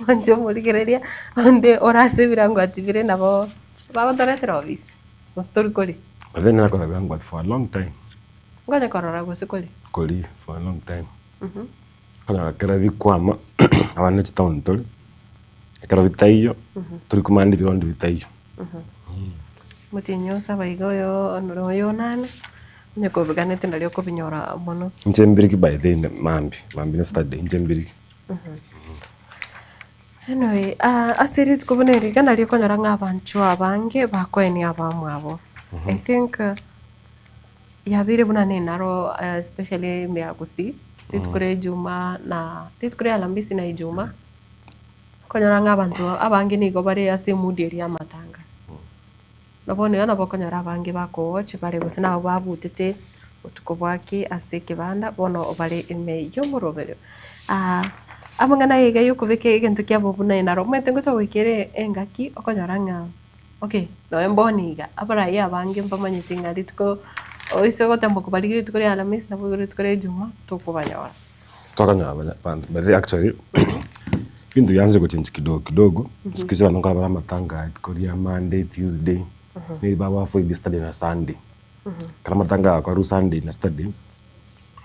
wanjo muligereria onde orase birango ati bire nabo bagotoretera office mustorikoli. But then I got a birango for a long time. Ngoja korora gusikoli. Koli for a long time. Kana kera bikwama abana chitown toli. Kera bitaiyo tuli kumandi birondi bitaiyo. Mutinyo sabaigo yo onoro nane. Nyoko biganete ndali ko binyora mono. Njembiriki by then mambi na study njembiriki. Anyway, asiri tukuboneri kana liko nyora ngabantu abange bakweni abamwabo. I think yabire bunane naro especially meagusi litukure juma na litukure alambisi na ijuma konyora ngabantu abange nigo bari ase muderi ya matanga nabone yana bakonyora abange bako watch bare gusina babutete utuko bwaki ase kibanda bono bari ime yomurobero amangana iga yukubike igintu kia bobuna naro mete ngocha gwikire engaki okonyora okay no emboniga abara ya bange mpamanyite ngari tuko oise gotambo kubaligire tukore Alhamisi na bugire tukore Juma tukubanyora tukanyaba but actually bintu yanze kuchange kidogo sikiza bantu kala matanga tukoria Monday Tuesday ni baba foi yesterday na Sunday kala matanga kwa Sunday na Saturday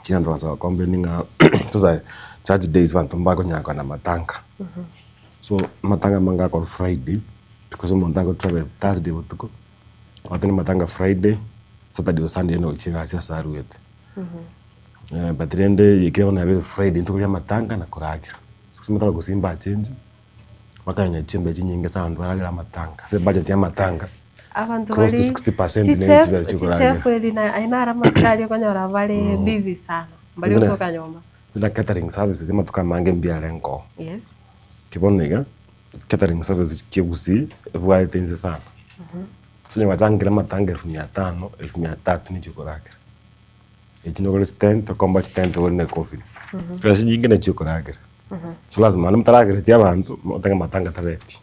kina ndo wasa complaining tuza church days bantu mbako nyako na matanga so matanga manga kwa Friday because matanga travel Thursday butuko watani matanga Friday Saturday or Sunday no chiga sia saruete but then yekeo na vile Friday ntukulia matanga na kuragira simataka kusimba change wakanya chimbe chinyinge sana ndwaragira matanga se budget ya matanga abantu bali 60% chef elina ainara matkali konyora bali busy sana bali kutoka nyomba na catering services zima tukamange mbia lengo yes kibonega catering services kigusi bwa tenze sana sio watangira matanga 1500 1300 ni chokolate echino gole stand to combat stand wone coffee kasi nyingine chokolate so lazima namtaragira tia abantu otanga matanga tareti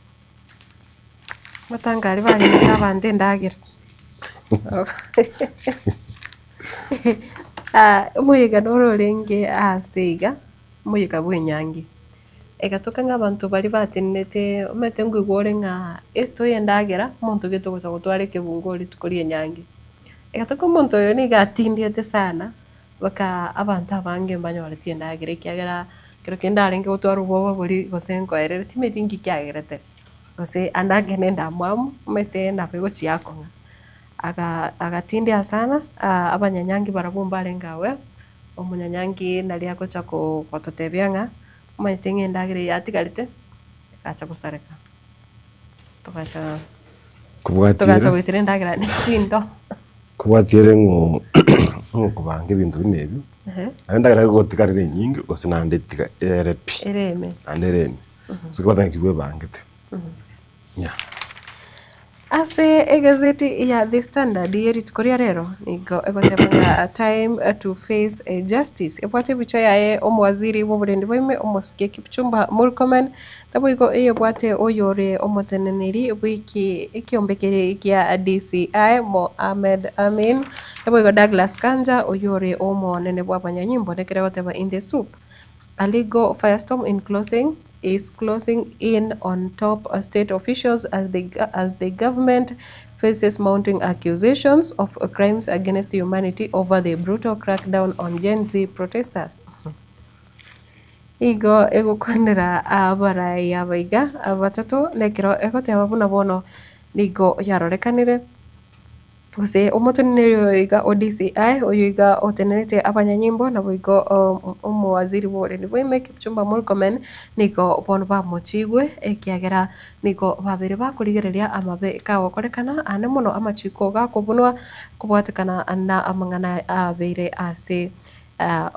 matanga ari bali n'abandi ndagira muyiga nororenge asiga muyiga bwenyangi egatoka ng'abantu bari batenete omete ngwigore nga esto yendagira muntu gitugoza gutware kebungori tukorie nyangi egatoka muntu yo ni gatindiete sana baka abantu abange mbanyore tiendagira ikiagera kero kendarenge gutwara ubobo buri gosenko erere timetingi kiagerete gose andage nenda mwamu mete na pego chiako agatindia sana abanyanyangi barabumba rengawe omunyanyangi nali akocha ko totebyanga maitenge ndagire yatigarite acha kusareka tukacha gwitire ndagira nchindo kubwatire ngo kubange bintu binebi ndagira gotikarire nyingi gose nandetika erepi ereme andereme so kwa thank you bangete yeah ase egazeti ya The Standard yeri tukoria rero nigo egotebanga time to face a justice ebwate bicho yae omwaziri w'oburendi bwime omosike Kipchumba Murkomen nabwigo iyo bwate oyore omoteneneri bwiki ikiombekere kia DCI Mohamed Amin nabwigo Douglas Kanja oyore omonene bw'abanyanyimbo nekere goteba in the soup a legal firestorm is closing in on top state officials as the government faces mounting accusations of crimes against humanity over the brutal crackdown on Gen Z protesters. Igo egukondera abarai abaiga abatatu nekero egoteba buna bono nigo yarorekanire gose omotenere iga ODCI oyiga otenete abanyanyimbo na boigo omwaziri w'oburendi bwime Kipchumba Murkomen nigo bono bamochigwe ekiagera nigo babere bakurigereria amabe kagokorekana ane muno amachiko gakobunwa kubwatekana na amangana abere ase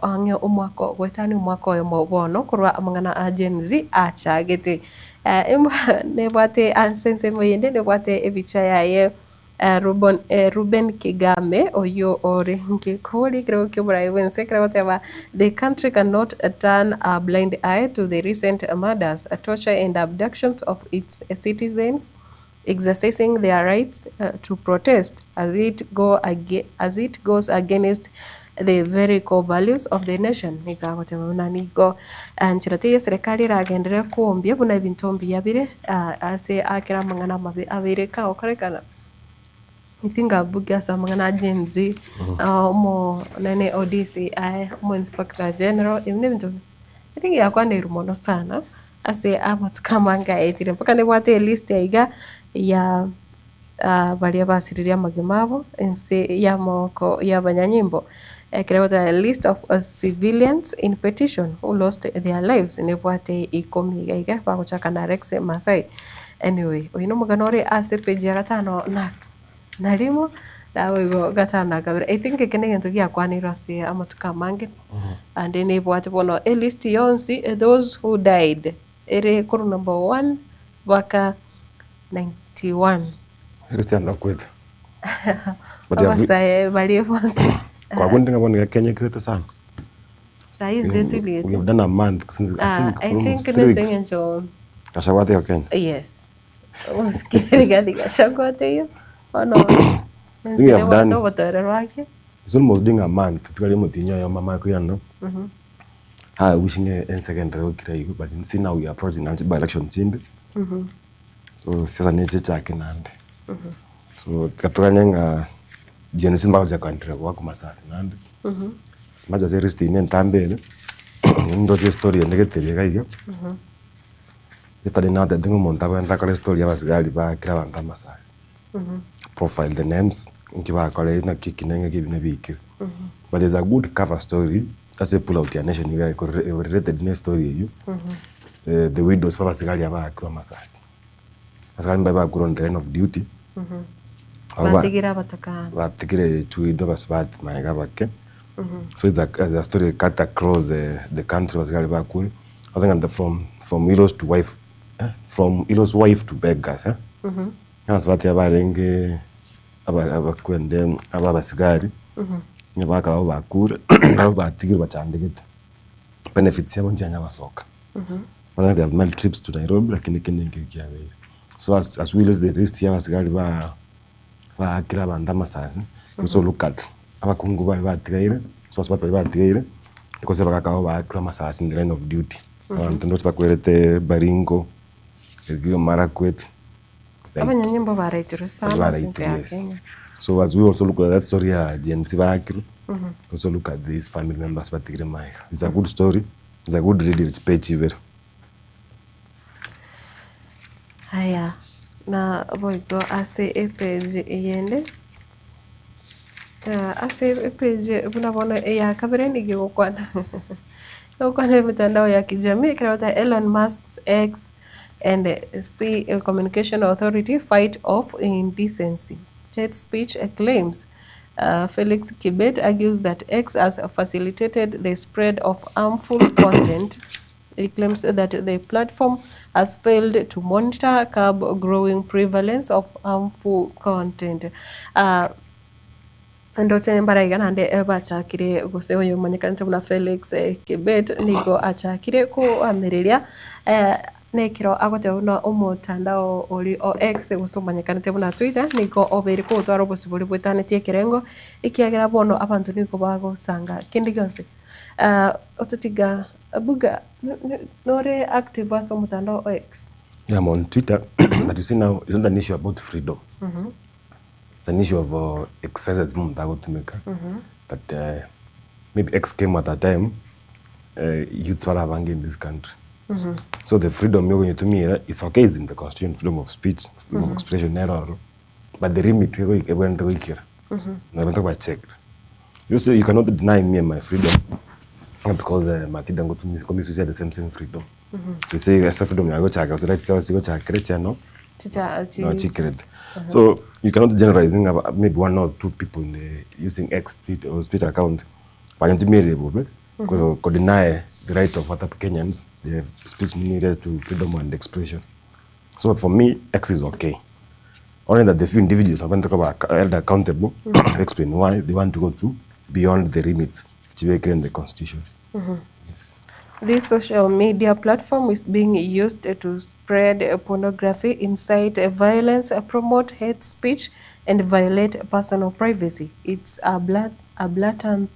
ange omwako gwetani omwako oyo mobono kurwa amangana a Gen Z achagete nebwate ansense moyende nebwate ebicha yaye Ruben Kigame oyo orengi kuri creo que brai wense creo teba the country cannot turn a blind eye to the recent murders, torture and abductions of its citizens exercising their rights to protest as it goes against the very core values of the nation. Nikagotema nanigo nchirate serikali ragendere kuombia buna bintombi yabire ase akira mangana mabe abire ka okorekana itinga buga samangana Gen Z mo nene ODCI mo Inspector General imne bintu itinga yakwa ne rumono sana ase abatu kamanga etire mpaka ne bwate list ya bali abasiriria magimabo ense ya moko ya banyanyimbo create a list of civilians in petition who lost their lives ne bwate ikomi iga bagochaka na Rex Masai anyway oyino muganore ase page ya gatano na rimo dawe go gatana kabira I think kene gento gya kwanira se amatuka mange and then bwate bono a list yonsi those who died ere kuru number 1 baka 91 Christian nakweta Abasa bali fonse Kwa kundi ngabona Kenya kirete sana. Sahi zetu liet. We have done a month since I almost think 3 ni weeks. sengenzo. Kashawate ya Kenya. Yes. Usikiri gadi kashagwate hiyo. Ono. We have done. It's almost doing a month. Tukali mutinyo ya mama ko yanno. Wishing in secondary okay, but see now we are approaching anti-by-election chinde. So sasa neche chake nande. So katukanyanga jenesi mbao ja country wako masasi nande. Smaja zeristi ine ntambele. Ndo je story ndeketele kaiyo. Yesterday now the dingo montaba ntakale story ya basigali ba kira banda masasi. Profile the names nkiba kale na kikinenge kibine bikira. But there's a good cover story. That's a pull out your nation. You guys related in story you. The widows papa sigali aba akwa masasi. Asali mbaba kuro on the line of duty. Batigira bataka. Batigire chuido basbat maiga bakke. So it's a story cut across the country basgali ba kuri. I think from Ilos to wife, from Ilos wife to beggars, Asbati aba renge aba kwende aba basigari. Nyabaka abo bakure abo batigire bacandegete benefits yabo njanya basoka. They have many trips to Nairobi lakini kenyenge kiawe. So as well as the rest ya basigari ba kira banda masasi. Also look at abakungu ba batigire so as ba batigire because bakaka abo ba kira masasi in the line of duty. Abantu ndo bakwelete Baringo Elgeyo Marakwet. Abanyanyimbo baraituru sana since ya yes. Kenya. So as we also look at that story ya Jensi Bakiru, also look at these family members batigire Mike. It's a good story. It's a good read. It's page even. Haya na boigo ase page yende. Ase page bunabona ya kabere nigikwana. Ukwana mitandao ya kijamii kirata Elon Musk's X and C Communication Authority fight off indecency. Hate speech claims. Felix Kibet argues that X has facilitated the spread of harmful content. He claims that the platform has failed to monitor, curb growing prevalence of harmful content. Ndote mbaraga nande bachakire guse uyu manyikanite buna Felix Kibet nigo achakire ko ameriria nekiro agote una umutandao uri o X gusumanyikanite buna Twitter nigo obere ko twaro busuburi bwitanetie kirengo ikiagira bono abantu niko bagusanga kindi gyonse otutiga buga nore active aso mutandao o X. Yeah, I'm on Twitter, but you see now it's not an issue about freedom. It's an issue of exercises to make. But maybe X came at a time youths were having in this country. So the freedom you're going to me it's okay, is in the constitution, freedom of speech, freedom of expression, error. But the limit you're going to here. No, talk about check. You say you cannot deny me my freedom because Matilda got to me the same freedom. They say as freedom I go check. I said let's go check no. No secret. So you cannot generalizing about maybe one or two people in the using X Twitter or Twitter account. But you could deny the right of other Kenyans, the speech needed to freedom and expression. So for me, X is okay. Only that the few individuals have been held accountable, explain why they want to go through beyond the limits which we create in the Constitution. Yes. This social media platform is being used to spread pornography, incite violence, promote hate speech, and violate personal privacy. It's a blatant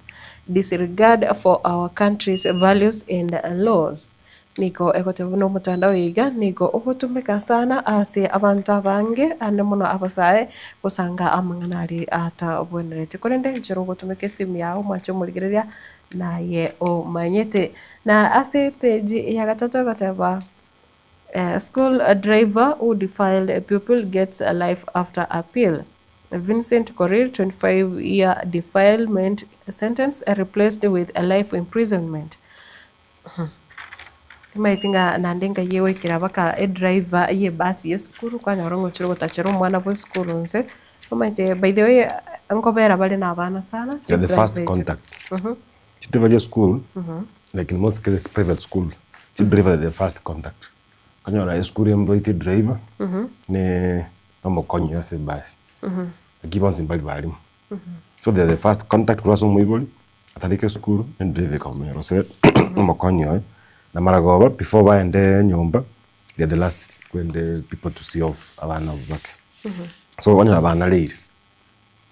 disregard for our country's values and laws. Niko ekote buno mutandao yiga niko uhutumika sana asi abantu abange anemuno abasae kusanga amanganari ata bwenerete kurende njero gutumike simu yawe mwacho murigereria naye o manyete na asi page ya gatatu gataba school driver who defiled a pupil gets a life after appeal. Vincent Korir 25-year defilement sentence replaced with a life imprisonment. Maitinga nandinga yewe kirabaka a driver ye basi yeskuru kwa nyarongo chiro tachero mwana bo skuru nse. Maite by the way ankobera bali na abana sana. Yeah, the first contact. Chidriver school, like in most cases private schools, chidriver the first contact. Kanyora school employee driver ne amo konyo yase basi. Akiba nsimbali balimu. So they're the first contact kwa somo iboli atalike skuru and drive kamera so makonyo na maragoba before baende nyumba they're the last when the people to see off abana back. So when abana lead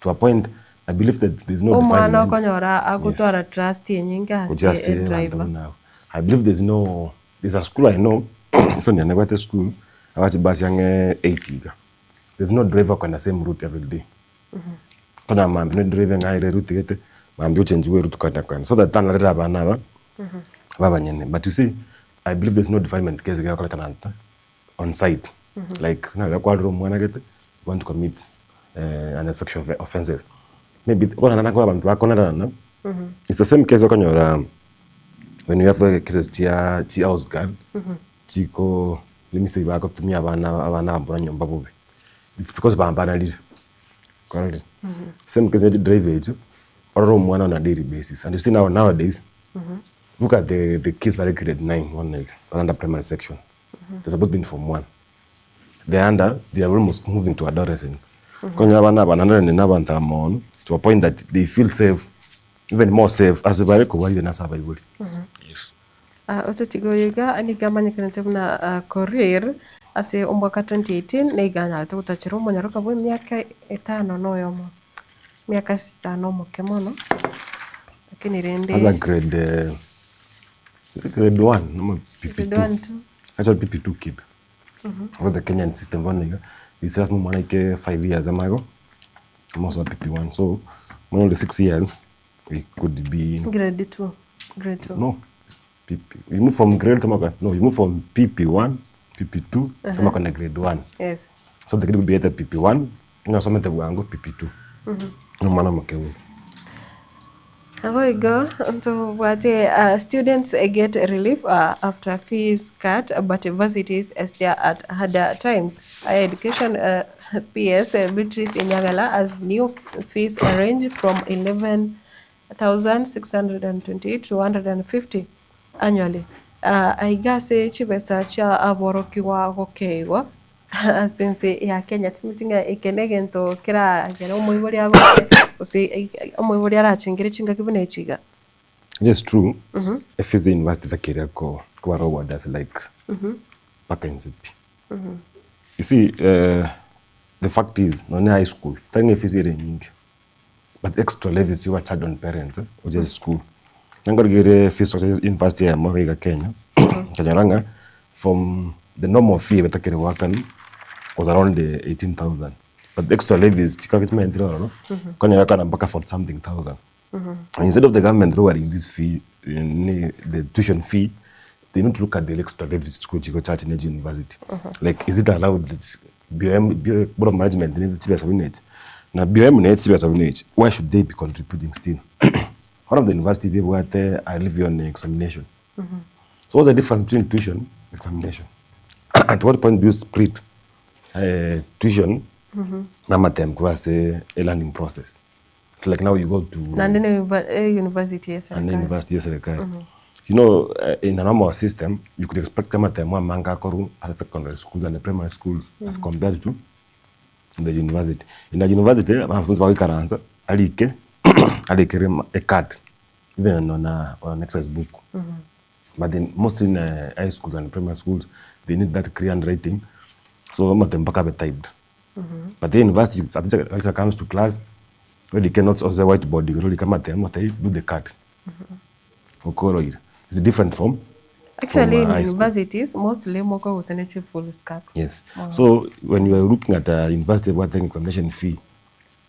to a point I believe that there's no umwana okonyora agutwara trust yenyinga as a driver. I believe there's a school I know from the school about bus young 80. There's no driver on the same route every day. Kuna mambo no driving aire route gete mambo change route kwa so that tana rera bana baba nyene. But you see I believe there's no defilement case ga kwa kananta on site. Like na kwa room mwana gete want to commit an sexual offenses. Maybe kwa nana kwa bantu bakona na it's the same case okonyora when you have cases tia house girl chiko let me say bako tumia abana ambura nyumba bube it's because bambana lead correct same case with drive or mwana on a daily basis and you see nowadays look at the kids by grade 9 one like under primary section they're supposed to be from 1 they are almost moving to adolescence konya abana banana ne nabanta mon to a point that they feel safe even more safe as bale ko bali na survival. Ototigo yoga anigamanya kanatebna career ase umwaka 2018 neigana tutachiro monyaruka bwe miaka 5 noyomo miaka 5 mokemono lakini rende as a grade 1 no PP2 actually PP2 kid for the Kenyan system one this has more like 5 years amago almost PP1 so more than 6 years we could be grade 2 no you move from grade to you move from PP1 PP2 to grade 1 yes so the kid will be at PP1 na some te wango PP2 no mana makewu. How we go into what students get relief after fees cut, but universities stare at harder times. Higher education PS Beatrice Inyagala as new fees range from 11,620 to 150 annually. Aigase chibesa cha aborokiwa gokeiwa since ya Kenya tumutinga ikenegento kira gero umuyibori ago usi umuyibori arachingire chinga kibune chiga. Yes, true. If the university takira ko kwa does like paka nzipi. You see the fact is no high school tani fees ire nyingi but extra levies you are charged on parents which is school nangorigire fees of university ya Moriga Kenya Kanyaranga from the normal fee betakire wakan was around 18,000 but the extra levies chikavitment no Kanya kana mpaka for something thousand instead of the government lowering this fee the tuition fee they need to look at the extra levies school chiko charge in university like is it allowed BOM board of management need to be now BOM need to be why should they be contributing still one of the universities where I live on examination so what's the difference between tuition and examination at what point do you split tuition na term kwa say a learning process it's like now you go to university yes and university yes you know in a normal system you could expect kama term wa manga koru at secondary schools and the primary schools as compared to the university in the university wanafunzi wa karanza alike a card even on an exercise book but then mostly in high schools and primary schools they need that clear handwriting so matem mpaka be typed but the university actually comes to class where they cannot also whiteboard really kama tem what they do the card okoro it's different from actually in universities mostly moko useneche full scope yes so when you are looking at a university what the examination fee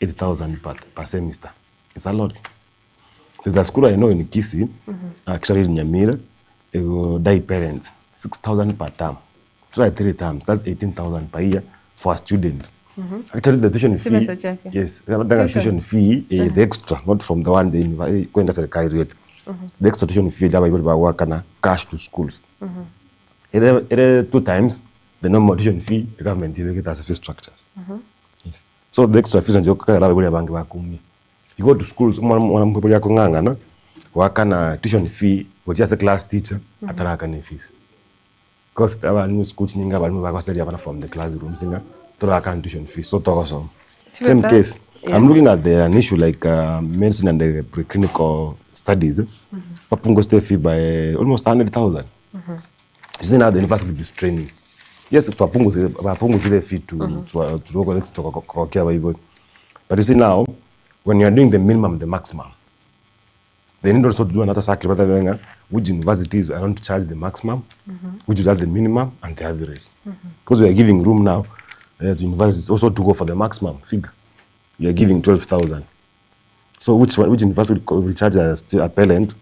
8,000 per semester it's a lot. There's a school I know in Kisii actually in Nyamira die parents 6,000 per term so like 3 terms that's 18,000 per year for a student. Actually the tuition fee yes the tuition fee the extra not from the one the kwenda serikali rate the extra tuition fee jaba ibo work na cash to schools it 2 times the normal tuition fee the government will get as fee structures yes so the extra fees ndio kala ibo bangi bakumi you go to schools mwanamkopoli yako ngangana waka na tuition fee which as a class teacher ataraka ne fees because abanu school nyinga abanu bakwaselia bana from the classroom singa turaka tuition fee so toko so same case I'm looking at an issue like medicine and the preclinical studies. Papungo stay fee by almost 100,000. You see now the university is training. Yes, papungo stay fee to care about. But you see now, when you are doing the minimum, the maximum, they need also to do another circle. Which universities are going to charge the maximum, which is at the minimum and the average. Because we are giving room now to universities also to go for the maximum figure. We are giving 12,000. So which university will charge a appellant?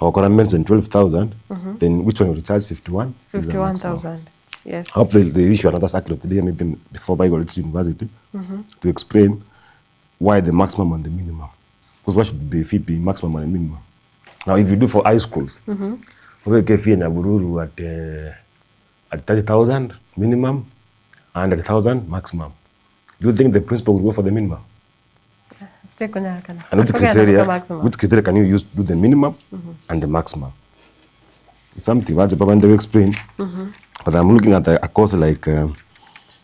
Our government mentioned 12,000. Then which one will charge 51? 51,000. Yes. I hope they issue another circular today, maybe before I go to university, to explain why the maximum and the minimum. Because what should the fee be maximum and the minimum? Now, if you do for high schools, we get fee in Abururu at 30,000 minimum, 100,000 maximum. Do you think the principal will go for the minimum? And which criteria can you use to do the minimum and the maximum? It's something what the Papa explain. But I'm looking at a course like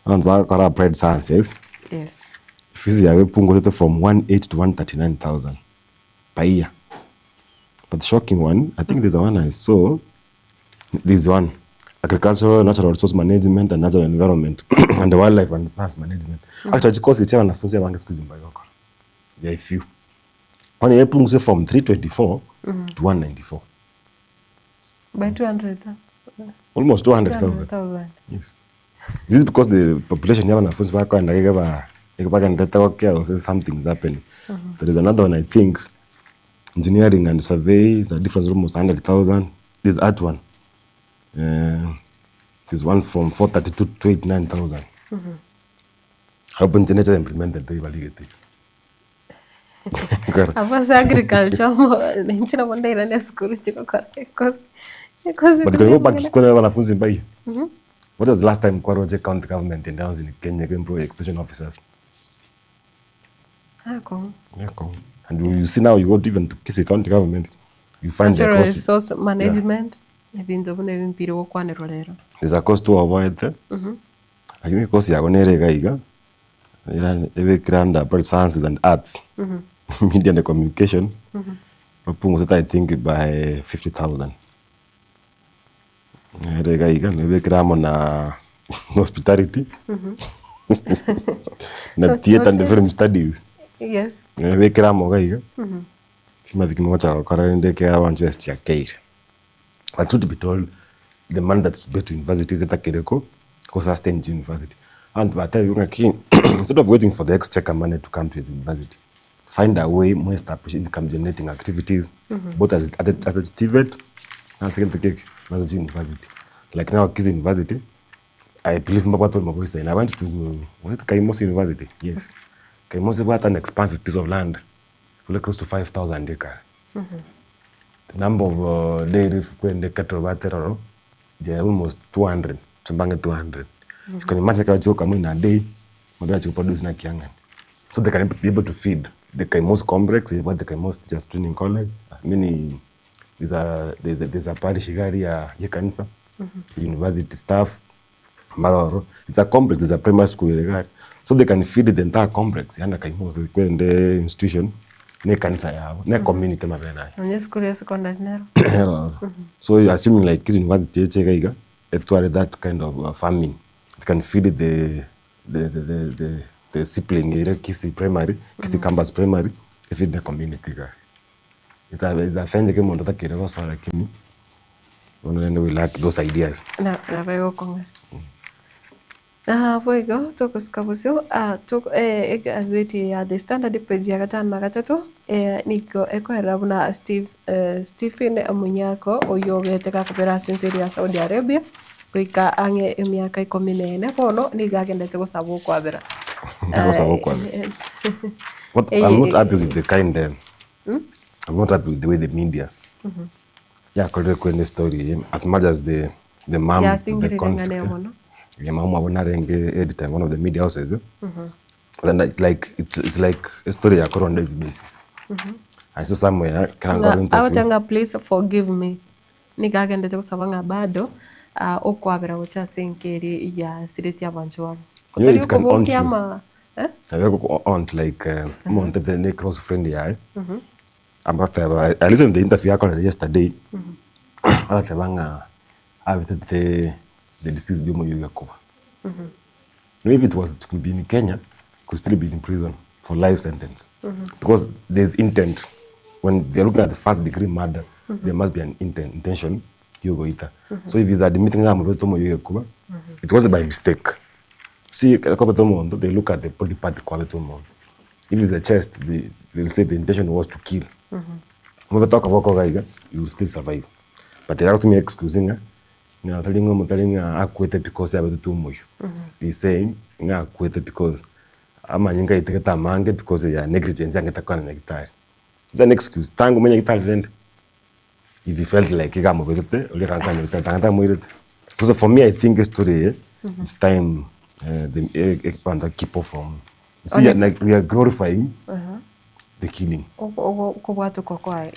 applied sciences. Yes. Physics from 18 to 139,000 per year. But the shocking one, I think there's one I saw. This one, agricultural, natural resource management, and natural environment, and the wildlife and science management. Actually, course the chairman of wange squeezing by local. There are few. When you put from 324 to 194. By 200,000. Almost 200,000. Yes. This is because the population here na funds back and something is happening. There is another one, I think. Engineering and survey is a difference of almost 100,000. There's art one. There's one from 432 to 89,000. How can Genetica implemented the evaluate? Avas agriculture, nchina wanda irani school chiko correct. But can you go back to school when wanafunzi mbai? What was the last time Kwaroje County Government in Kenya to employ extension officers? And you see now, you go even to Kisii County Government, you find the cost. Resource management, there's a cost to avoid that. I think because you are going to applied sciences and arts, media and communication, I think by 50,000. Hospitality, theatre and the film studies. Yes. But truth to be told, the man that's better to university is at Kereko, because I stay in university. And by the time instead of waiting for the exchequer money to come to the university, find a way more established income generating activities, both as a TVET and second as university. Like now, Kisii University, I believe Mbaba told my boys, and I went to Kaimosi University. Yes. Kaimosi bought an expansive piece of land, close to 5,000 acres. The number of dairies when the cattle were they are almost 200, 200. You can imagine how you come in a day, what you produce na kiangan. So they can be able to feed the Kaimosi complex, what the Kaimosi Teachers Training College. There's a parish area, Yekanisa, university staff, Maroro. It's a complex, there's a primary school. So they can feed the entire complex. Yana Kaimosi, the institution, ne kanisa yao, ne community mabena. Onye school ya secondary nero. So you're assuming like Kisii University chekaiga, actually that kind of farming. It can feed the discipline area, Kisii primary, Kisii campus primary, feed the community guy. It's a fancy game on the Kireko so lakini. We lack those ideas. Na vayo konga. Voigo toko skabusio toko gazeti ya The Standard page ya gatano na gatatu niko erabuna Stephen Munyako oyogete kupera senseri ya Saudi Arabia kuika ange emyaka 14 bono nigagendete gusaba kwabera. What I'm not happy with the kind I'm not happy with the way the media. Yeah, because the story as much as the mom the conflict. Mama editor, one of the media houses. And it's like a story I on a daily basis. I saw somewhere awatanga please forgive me. Nigagendete gusaba bado okwabera gucha senkeri ya siriti abantu wabo. It can haunt you. I go on like wanted the close friend yeah. I'm not I listened to the interview yesterday. I visited the deceased Bimo Yugakuba. If it was to be in Kenya, could still be in prison for life sentence. Because there's intent. When they're looking at the first degree murder, there must be an intention. So if he's admitting it wasn't by mistake. See, they look at the body part quality. If it's a chest, they'll say the intention was to kill. When we talk about Koga, you will still survive. But they have to make excusing. Telling I quit because I was too much. He's saying I quit because I'm a young guy because they are negligence and get a kind of guitar. It's an excuse. Tango many guitar rent. If you felt like you got more with it, only time with it. Because for me, I think it's today. It's time the keep off from. See, like we are glorifying the killing.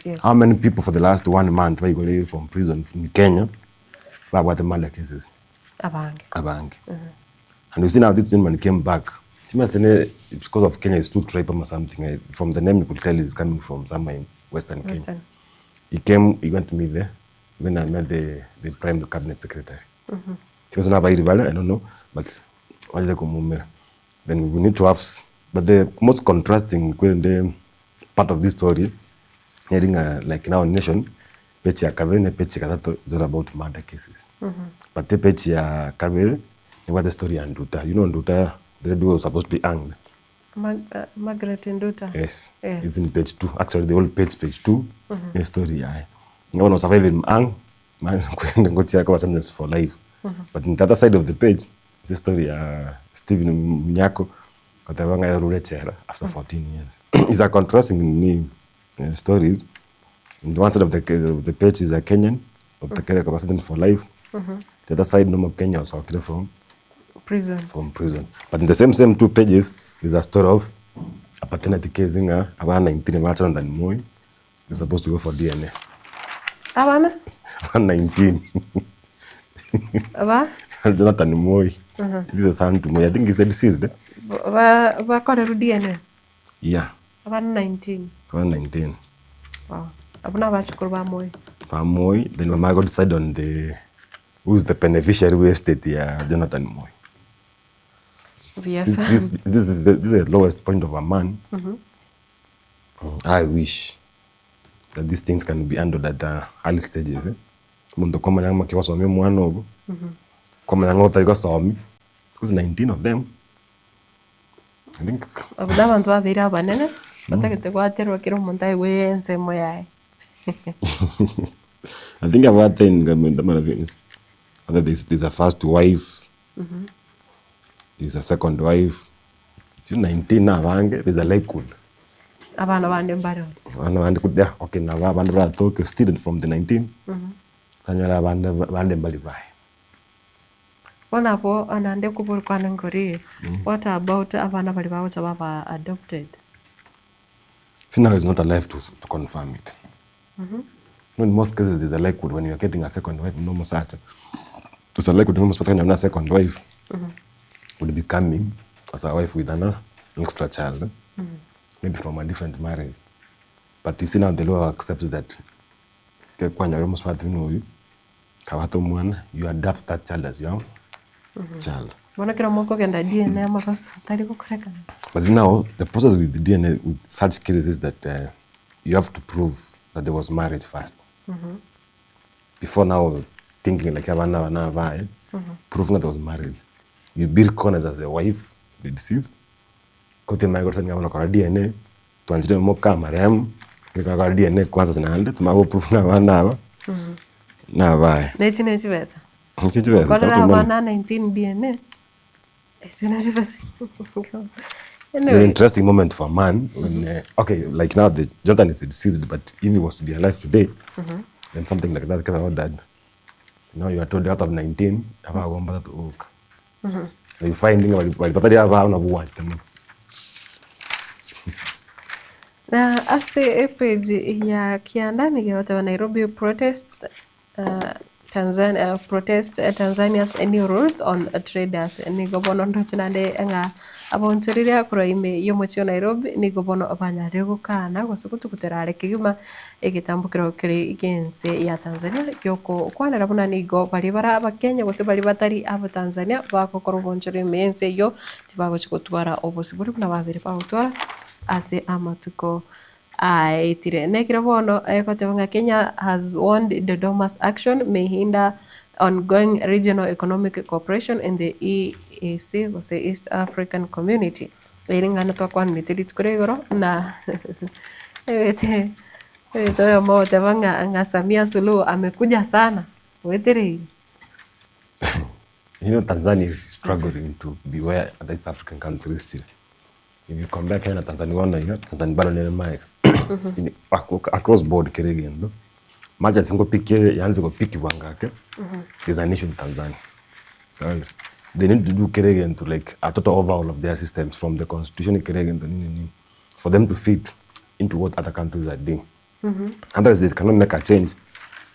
Yes. How many people for the last 1 month were going from prison from Kenya? About the murder cases. Abang. And you see now this gentleman came back. It's because of Kenya, it's too tribal or something. From the name you could tell it's coming from somewhere in Western Kenya. He went to meet there when I met the Prime Cabinet Secretary. He was not I don't know, but then we need to have, but the most contrasting part of this story, hearing like in our nation, Pechi ya Kavere na Pechi Katato is all about murder cases. But the Pechi ya Kavere, what the story and Nduta. You know Nduta, the duo was supposed to be hanged. Margaret Nduta. Yes. It's in page 2. Actually, the whole page 2, the story. No one was surviving hang, man, was sentenced for life. But in the other side of the page, it's the story Stephen Mnyako got a rule after 14 years. It's a contrasting stories. On the one side of the page is a Kenyan, of the Kenya was sentenced for life. The other side, no more Kenya was from prison. But in the same 2 pages, there's a story of a paternity case in about 19 and than Moi. They're supposed to go for DNA. Abana? 19. Aba? Jonathan Moi. This is a son to Moi. I think he's the deceased. Ba kore DNA? Yeah. About 19. About 19. Wow. Abuna bachukuru ba Moi. Ba Moi. Then Mama got decide on who's the beneficiary of estate, Jonathan Moi. Yes. This is the lowest point of a man. I wish that these things can be handled at the early stages. Mundo kama nyama kiwa somi mwanogo. Kama nyama utaiga somi. Because 19 of them. I think. Abuda bantu abira banene. Batakete kwa tero kiro montai we ensemo yae. I think about there's a first wife. There's a second wife. 19 na bange. There's a likelihood. Abana bande mbaro. Abana bande kudia. Okay, na bande bra talk student from the 19. Kanyala bande mbali bai. Wana po anande kubur kwa ngori. What about abana bali bawo baba adopted? See, now is not alive to confirm it. No, in most cases, there's a likelihood when you're getting a second wife, no more such. There's a likelihood almost when a second wife would be coming as a wife with an extra child, maybe from a different marriage. But you see now the law accepts that when you're almost part you adapt that child as your child. But now, the process with the DNA, with such cases, is that you have to prove that there was marriage first. Before now, thinking like proving that there was marriage. You build corners as a wife, the deceased. Kote my God, DNA, to anjile moka marehemu, kwa DNA kwanza zinaande, tumago proof na wana na bye. Nechi besa. Nechi besa. Kwa wana 19 DNA. Anyway. An interesting moment for a man when, okay, like now the Jonathan is deceased, but if he was to be alive today, then something like that came about that. You know, you are told out of 19, you finding na ase page ya kiandani ya Nairobi protests Tanzania protests Tanzania's any rules on traders ni gobono ndo chinande nga aboncheriria kuraime yo mochio Nairobi ni gobono abanyare gukana gosukutu kuterare kigima egitambukiro kiri igense ya Tanzania kyoko kwanera buna nigo bari bara abakenya gose bari batari aba Tanzania bakokoro boncheri mense yo tibagochikotwara obosiburi buna babere bagotwara ase amatuko aitire nekira bono ekotebanga Kenya has warned Dodoma's action may hinder ongoing regional economic cooperation in the EAC gose East African Community iringana twakwanite ritukuregoro na ete toyo mote banga Samia Suluhu amekuja sana wetere. You know, Tanzania is struggling to be where the East African countries still. If you compare Kenya and Tanzania, Tanzania bado ni mai across board kiregen maja singo piki yanze go piki wangake is a nation Tanzania. They need to do kiregen to like a total overhaul of their systems from the constitution kiregen to for them to fit into what other countries are doing. Otherwise they cannot make a change,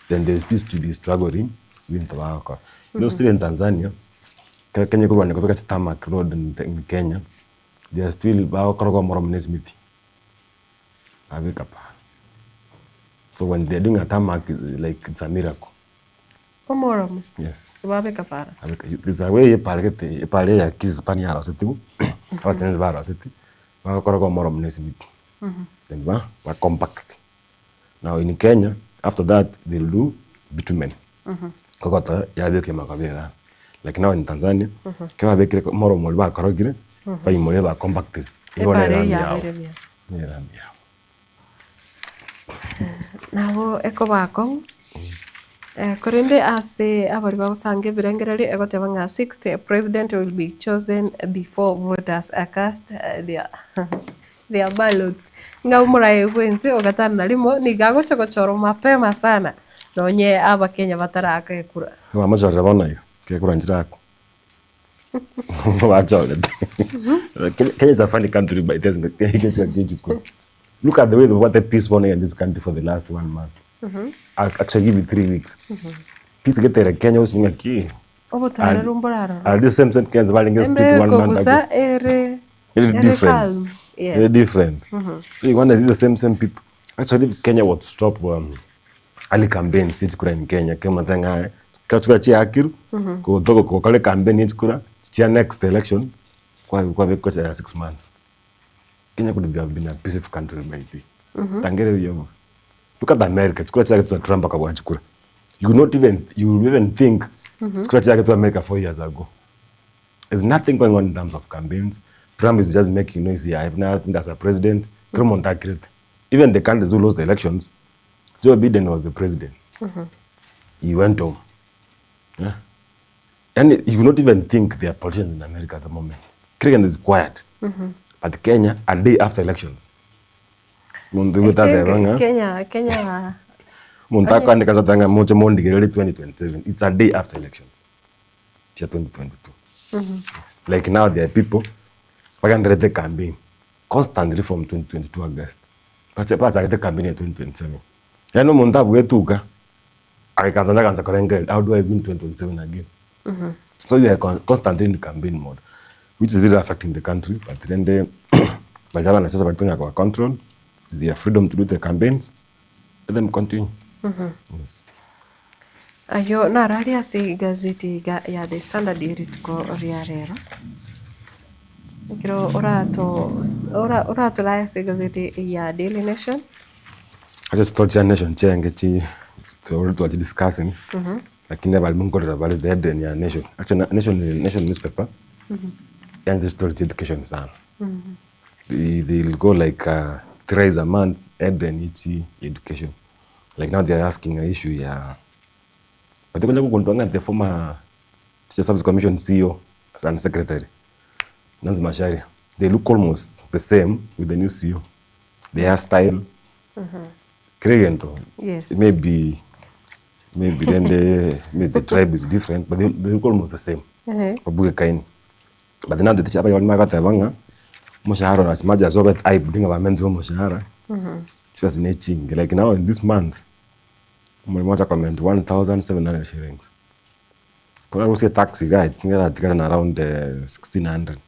then there's peace to be struggling with the work. You know, still in Tanzania, Kenya kwa nikopeka tarmac road in Kenya, they are still bakorogo moromnes miti. So when they're doing a tarmac, like it's a miracle. Omorom. Yes. Babe kapara. There's a way pale ya kizipani ya roseti. Aba tenez ba roseti. Bakorogo moromnes miti. Then ba compact. Now in Kenya, after that they'll do bitumen. Kokota ya beke makabera. Like now in Tanzania, kama beke moro molba karogire, ba imole ba compacted. Epare ya berebia. Nabo eko bako. Korende ase abari basange birengereri egotebanga 6th president will be chosen before voters are cast their ballots. Ngaumura evense ogatana nalimo ni gago chokochoro mapema sana. Nonye aba Kenya bataraka ekura. Mama jara bona yo. Ke kura njirako. Wajole. Kenya is a funny country but it doesn't. Look at the way what the peace warning in this country for the last 1 month. I'll actually give you 3 weeks. Peace get there Kenya was being a key. Obotara rumborara. Are this same Kenyans fighting against split 1 month ago? It's different. Yes. Very different. So you want to see the same people. Actually, if Kenya would stop early campaigns stage kura in Kenya, kama tanga kachukua chia akiru, kutoka kwa kale campaign yetu kura, chia next election, kwa 6 months. Kenya could have been a peaceful country by the. Tangere yomo. Look at America. Chukua chia kitu Trump akawa chukura. You will even think chukua chia kitu America 4 years ago. There's nothing going on in terms of campaigns. Trump is just making noise here. I have nothing as a president. Even the countries who lost the elections, Joe Biden was the president. He went home. Yeah? And you would not even think there are politicians in America at the moment. Kenya is quiet. But Kenya, a day after elections. Kenya. Muntaka ndikaza tanga moja mondi gereli 2027. It's a day after elections. It's 2022. Like now there are people who the campaign constantly from 2022 August. But the campaign in 2027. Yano monta buetuka. Akazanda kanza korengel. How do I win 2027 again? So you are constantly in the campaign mode, which is really affecting the country. But then the Bajala necessary to control is their freedom to do the campaigns. Let them continue. Yes. Ayo nararia si gazeti ya The Standard irituko riarero. Kiro orato la si gazeti ya Daily Nation. I just thought your nation change to discussing. Lakini balmungo rabali the head ya nation. Actually nation newspaper. And just told education sana. They'll go like thrice a month head and each education. Like now they're asking an issue yeah. But the former Teacher Service Commission CEO and Secretary, Nancy Macharia, they look almost the same with the new CEO. The hairstyle, yes. Maybe then the tribe is different, but they look almost the same. But now the teacher Magata Moshahara as much as Robert I bring about mental Moshahara. It's fascinating. Like now in this month, Mwacha comment 1,700 shillings. Because I was a taxi guy, I think around 1,600.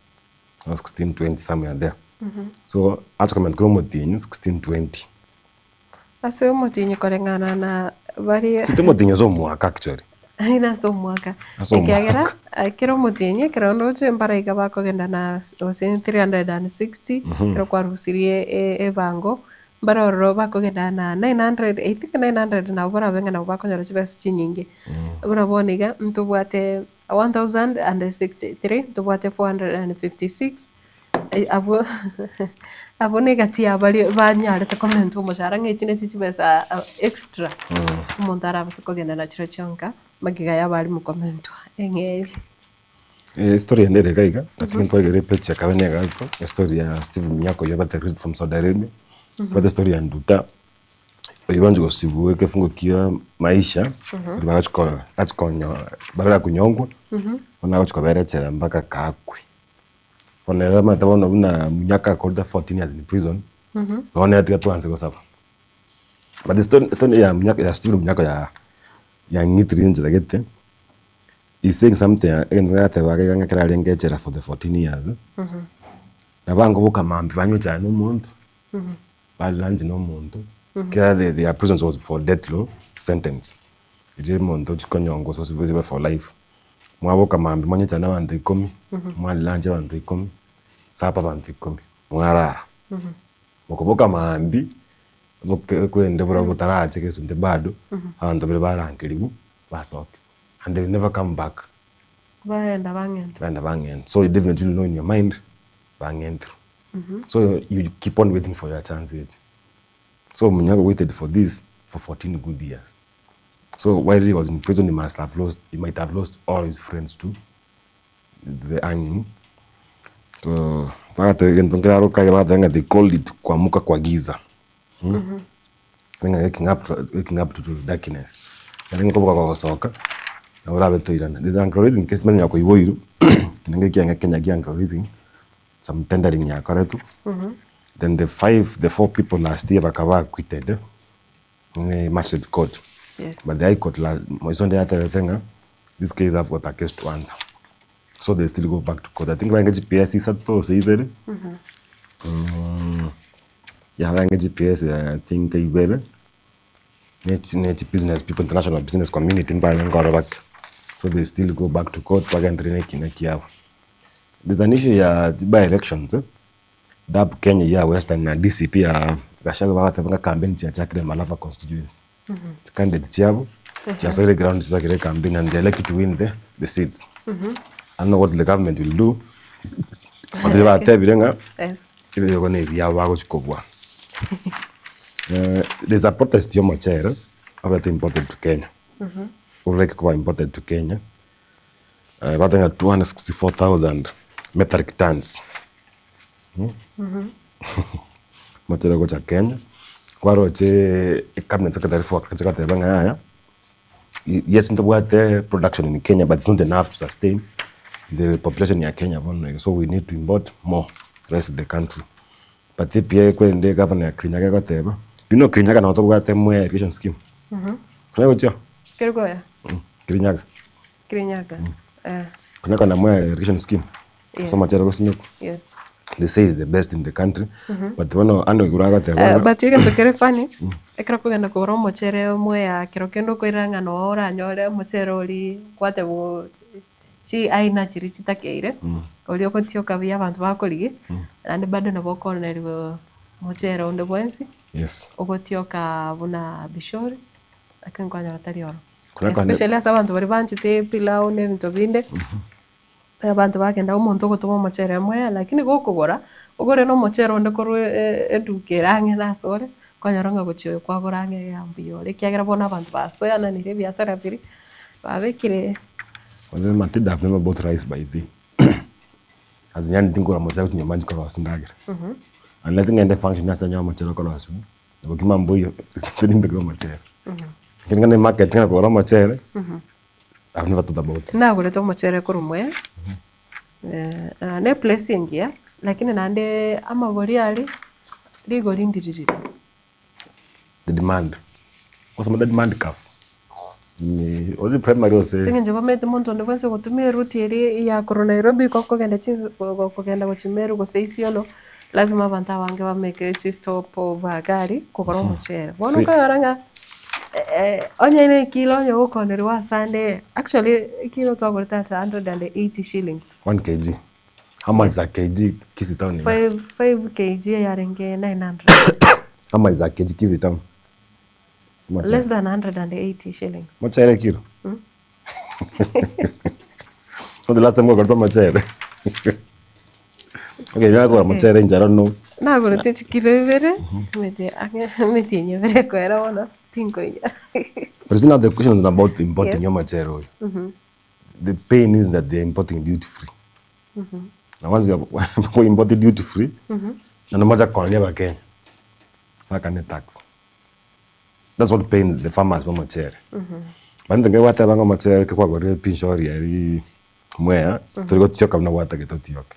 or 1620 somewhere there. So hata kama ndiko motinyo 1620. Ase motinyo kolengana na bari Sito motinyo zo mwaka actually. Ina so mwaka. Ekiagera kiro motinyo kiro noche mbara ikaba kogenda na 360 kiro kwa rusirie bango mbara oro bakogenda na 900 I think 900 na bora benga na bakonyora chibesi chinyingi. Bora boniga mtubwate 1063 tubwate 456 abo negatia bali banyarete comment umushara ng'ekine chibesa extra umuntu arabase kogenda na chiro chonka magiga yabali mu comment engeri story ndere kaiga lakini kwa ile page kawenye gato story ya Steve Mnyako yabata read from Saudi Arabia kwa the story ya nduta ibanje gosibu ke fungo kia maisha barachukonyo barara kunyongwa ona kuchikobera chera mpaka kakwe ona rama tabona una Mnyaka called 14 years in prison ona yatika tuanze kwa sababu but the story ya Mnyaka ya Steve Mnyako ya ngitri nje gete is saying something again that baganga kira lengechera for the 14 years na bango buka mambi banyo cyane umuntu balanje no muntu kira the prison was for death law sentence ije muntu chikonyongo so sibuze for life mwaboka mambi manye cyane abantu 10 mwalanje abantu 10 sapa abantu 10 mwarara mukoboka mambi kwende bura butaraje kesunde bado abantu bere barangiribu basoke and they will never come back. Baenda bangent. So you definitely know in your mind, bangent. So you keep on waiting for your chance. So Mnyaka waited for this for 14 good years. So while he was in prison, he might have lost all his friends too. The hanging. So they called it kuamuka kwa giza. Waking up to darkness. There's anchorizing case many yako iwoiru kinenge Kenya anchorizing some tendering ya karetu then the 4 people last year bakaba acquitted in magistrate court. Yes. But the high court moisonde yata thenga this case have got a case to answer, so they still go back to court. I think bange GPS is at to say very ya bange GPS I think ibere net business people, international business community back. So they still go back to court kiao. There's an issue ya by elections dab Kenya ya Western na DCP ya gashaga bakatanga campaign ya Chakre Malava constituency. Candidate chabo chasere ground chakre campaign and they elect to win the seats. I know what the government will do. But they are birenga yes ile yoko ne bya bago chikobwa. There's a protest yomo chere about imported to Kenya. Already quite imported to Kenya. About 264,000 metric tons. Material go to Kenya. Kwaro che cabinet secretary for Secretary Bangaya. Yes, into what production in Kenya, but it's not enough to sustain the population in Kenya. So we need to import more rest of the country. But the PA kwende governor Kirinyaga gateba. You know Kirinyaga na otobuga temu irrigation scheme. Kuna gocho? Kirugoya. Kirinyaga. Kirinyaga na mwa irrigation scheme. Yes. So material gosimiko. Yes. They say it's the best in the country. But wano ando iguraga teba. But you can to kere funny. Ekra kugenda kugura muchere mwe ya kiro kendo kwiranga no ora nyore muchere uri kwate bo chi aina chiri chitakeire. Oli okotio kabia abantu bakorige. And bado na boko na riwo muchere onde bwensi. Yes. Okotio ka buna bishori. Akankwanya ratari oro. Especially as abantu bari banchite pilau ne bintu binde. Abantu bagenda umuntu gutuma muchere mwe lakini gokugura ugore no muchere onde koru edukerange nasore kwanyaronga guchio kwa gorange yambio lekiagira bona abantu basoya na nire biasara biri babekire. Well, Matilda have never bought rice by the as nyani tingo muchere kunyamanji kwa wasindagira. Unless ngende function asa nyama muchere kwa wasu. Bokima mboyo tindimbe kwa muchere. Kingane market kana kwa muchere. I've never thought about it. Na gure to muchere kurumwe. Ne place ingia lakini nande amagori ali rigori ndiriri. The demand. What's the demand curve? Ni ozi primary ose. Tinge nje bamete muntu ndibase gutumia route eri ya kuru Nairobi kogenda chinzi kogenda guchimeru guseisiolo lazima abantu abange bameke stop over gari kugora omuchere bono kayaranga onye kilo onye ukoneri wa Sunday actually kilo twagurita 180 shillings 1 kg. How much is a kg Kisii Town? 5 kg yarenge 900. How much is a kg Kisii Town? Less than 180 shillings. Machere kilo. So the last time we got machere. Okay, you are machere in Jarano. Na go to kilo vere. Meti nyevere ko era ona. Tinko ya. But it's not the question is about importing your machere. The pain is that they're importing duty free. Now once we import duty free, na no matter kwa leba Kenya. Hakane tax. That's what pains the farmers for machere. But the water bango machere kwa gore pinshori ari mwea tuligo tioka na water geto tioka.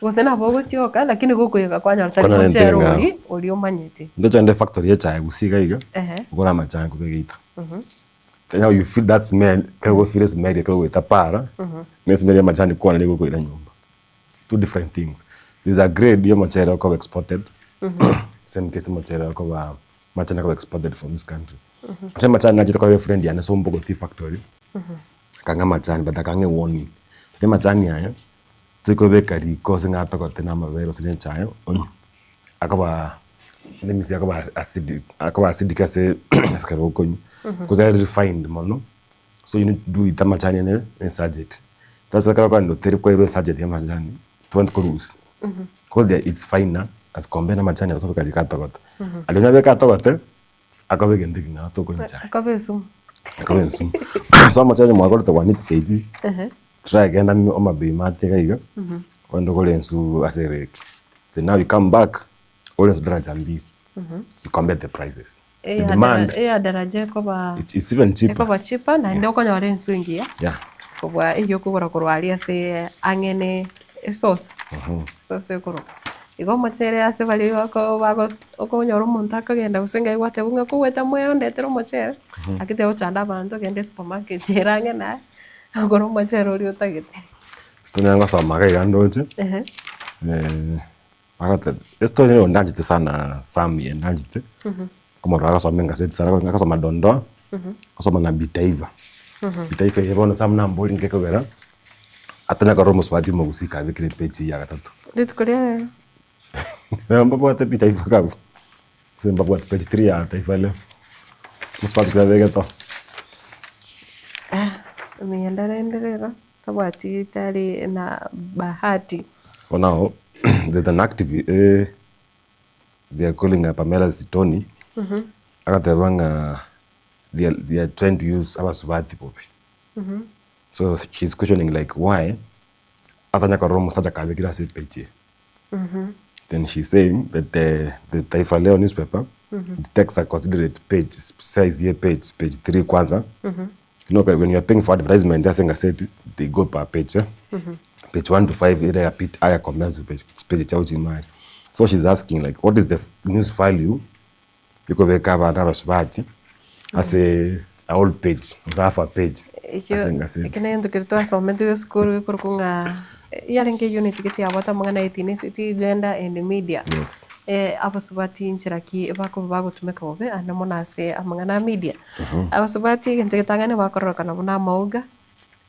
Gosena bogo tioka lakini guko yeka kwanya altari machere uri omanyete. Ndo chande factory ya chai gusiga iga. Gora machere kugegita. Now you feel that smell, kago feel smell kago itapara. Ne smell ya machere kwa na guko ila nyumba. Two different things. These are grade ya machere kwa exported. Same case machere kwa machana kwa exported from this country. Machana machana najita kwa friend ya naso mbogo tea factory. Kanga machana but kange warning. Te machana ya tiko bekari ko singa to ko tena mavero sine chayo. Akaba let me say akaba acidic ase askaro ko. Because I refined mono. So you need to do it machana ne saject. That's why kwa ndo teri kwa saject ya machana 20 cruise. Because it's finer as compared na machana kwa kali katokota. Aliona beka tokote akabe gendiki na to ko ncha. Akabe sum. So machana mwa ko to 1 kg. Try again na mi oma be mate kaiga. Kwando ko lensu asereki. Then now you come back always daraja mbi. You compare the prices. The demand daraja ko ba it's even cheaper. Ko ba cheaper na ndio ko nyore nsu ingia. Yeah. Ko ba iyo ko gora kurwalia se angene sauce. Sauce ko. Igo machere ase bali wako bago okonyoro umuntu akagenda gusenga igwate bunga kuweta mwe ndetero machere akite ochanda abantu gende supermarket irange na agoro machere uri utagete tunanga soma ga ndoje akata esto ni ondajite sana sami ndajite kama raga soma ngase sana ngakasoma dondo kasoma na bitaiva bitaiva yebona samna mboli ngeko gara atana ka romo swati mo gusika bikire page ya gatatu nditukoria Mbabo ate bitaiva kabu. Semba kwa page 3 ya taifa leo. Mspati kwa vegeto. Miendara endelea. Tabati tari na bahati. For now, there's an active they are calling Pamela Sitoni. Akatebanga they are trying to use abasubati popi. So she's questioning like why atanya ka romo saja ka bekira se page. Then she's saying that the Taifa Leo newspaper, the texts are considered page size here page 3 kwanza. You know, when you're paying for advertisement, just like I said, they go per page. Page 1 to 5, either a bit higher comments to page chauchi mind. So she's asking like, what is the news value? Because we cover another spot as a old page, half a page. Ikene ndo kirito asomento yo skuru kurkunga yarenke unit kiti abata mangana ethnicity gender and media. Yes. Abasubati nchiraki bako bago tumeka bobe anamona se amangana media. Abasubati gente tangane bakoroka na buna mauga.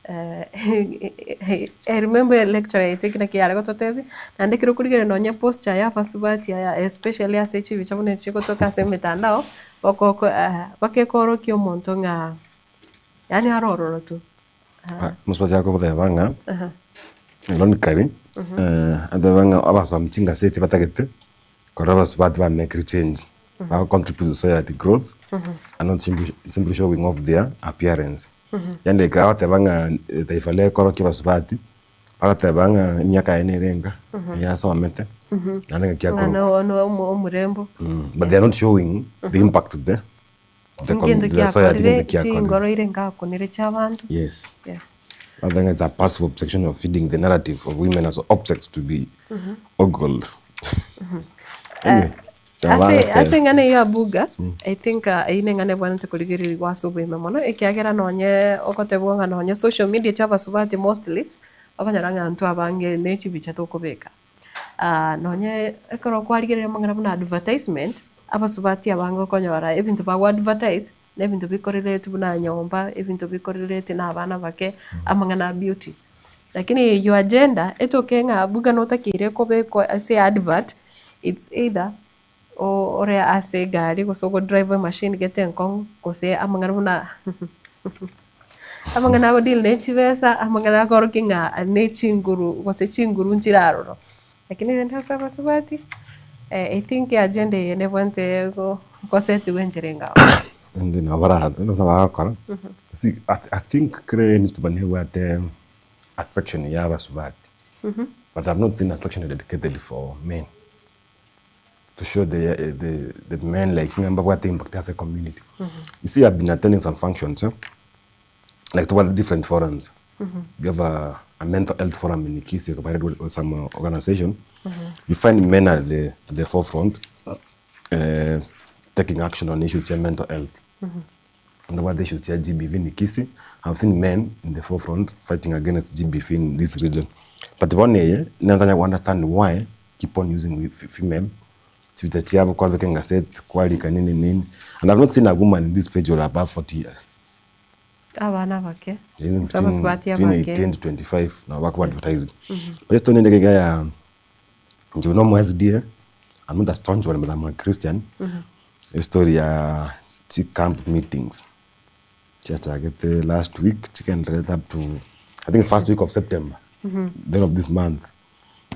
I remember lecture taking a kiara got tevi and the kurugere no nya post ya abasubati ya especially as chibi chabune chiko toka se mitandao bako bakekoro kyo monto nga yani aroro tu. Mspati yako bode banga. Lon kari. Adavanga abasamchinga seti batagete. Koraba sbat va make change. Ba contribute to society growth. And not simply showing off their appearance. Yande ka atavanga Taifa Leo koro kiba subati. Atavanga miaka enerenga. Ya so amete. Nanga kia koro. No murembo. But they are not showing the impact of the society. Yes. Yes. I think it's a passive section of feeding the narrative of women as objects to be ogled. Anyway. ase ngane ya buga I think ine ngane bwana tukuligiri wa subu imemono ikiagera nonye okotebwa ngana nonye social media chaba subati mostly okanyaranga antu abange nechi bicha tokobeka nonye ekoro kwaligere mangana buna advertisement abasubati abange okonyora ebintu ba advertise nebintu bikorelete buna nyomba ebintu bikorelete na abana bake amangana beauty lakini your agenda etokenga buga notakire kobeko ase advert it's either ore ase gari gosogo driver machine geten kon kose amangana buna amangana go deal nechi besa amangana go rokinga nechi nguru gose chinguru nchiraro lakini nenda saba subati I think agenda yene wante go koseti wenjerenga and then avara no vakora see I think needs to be at a section ya basubati but I've not seen a section dedicated for men to show the men like remember what they impact as a community. You see, I've been attending some functions, like to what different forums. We have a mental health forum in Nikisi, cooperated with some organization. You find men at the forefront, taking action on issues like mental health. And what they should say GBV in Nikisi, I've seen men in the forefront fighting against GBV in this region. But one day, now I understand why keep on using female. And I've not seen a woman in this page or above 40 years. Abana bake. Between 18 to 25 na wako advertising. But to nende kaya njono mwezi dia I'm not a staunch one but I'm a Christian. A story ya camp meetings. Church I get last week chicken right up to I think first week of September. The end of this month.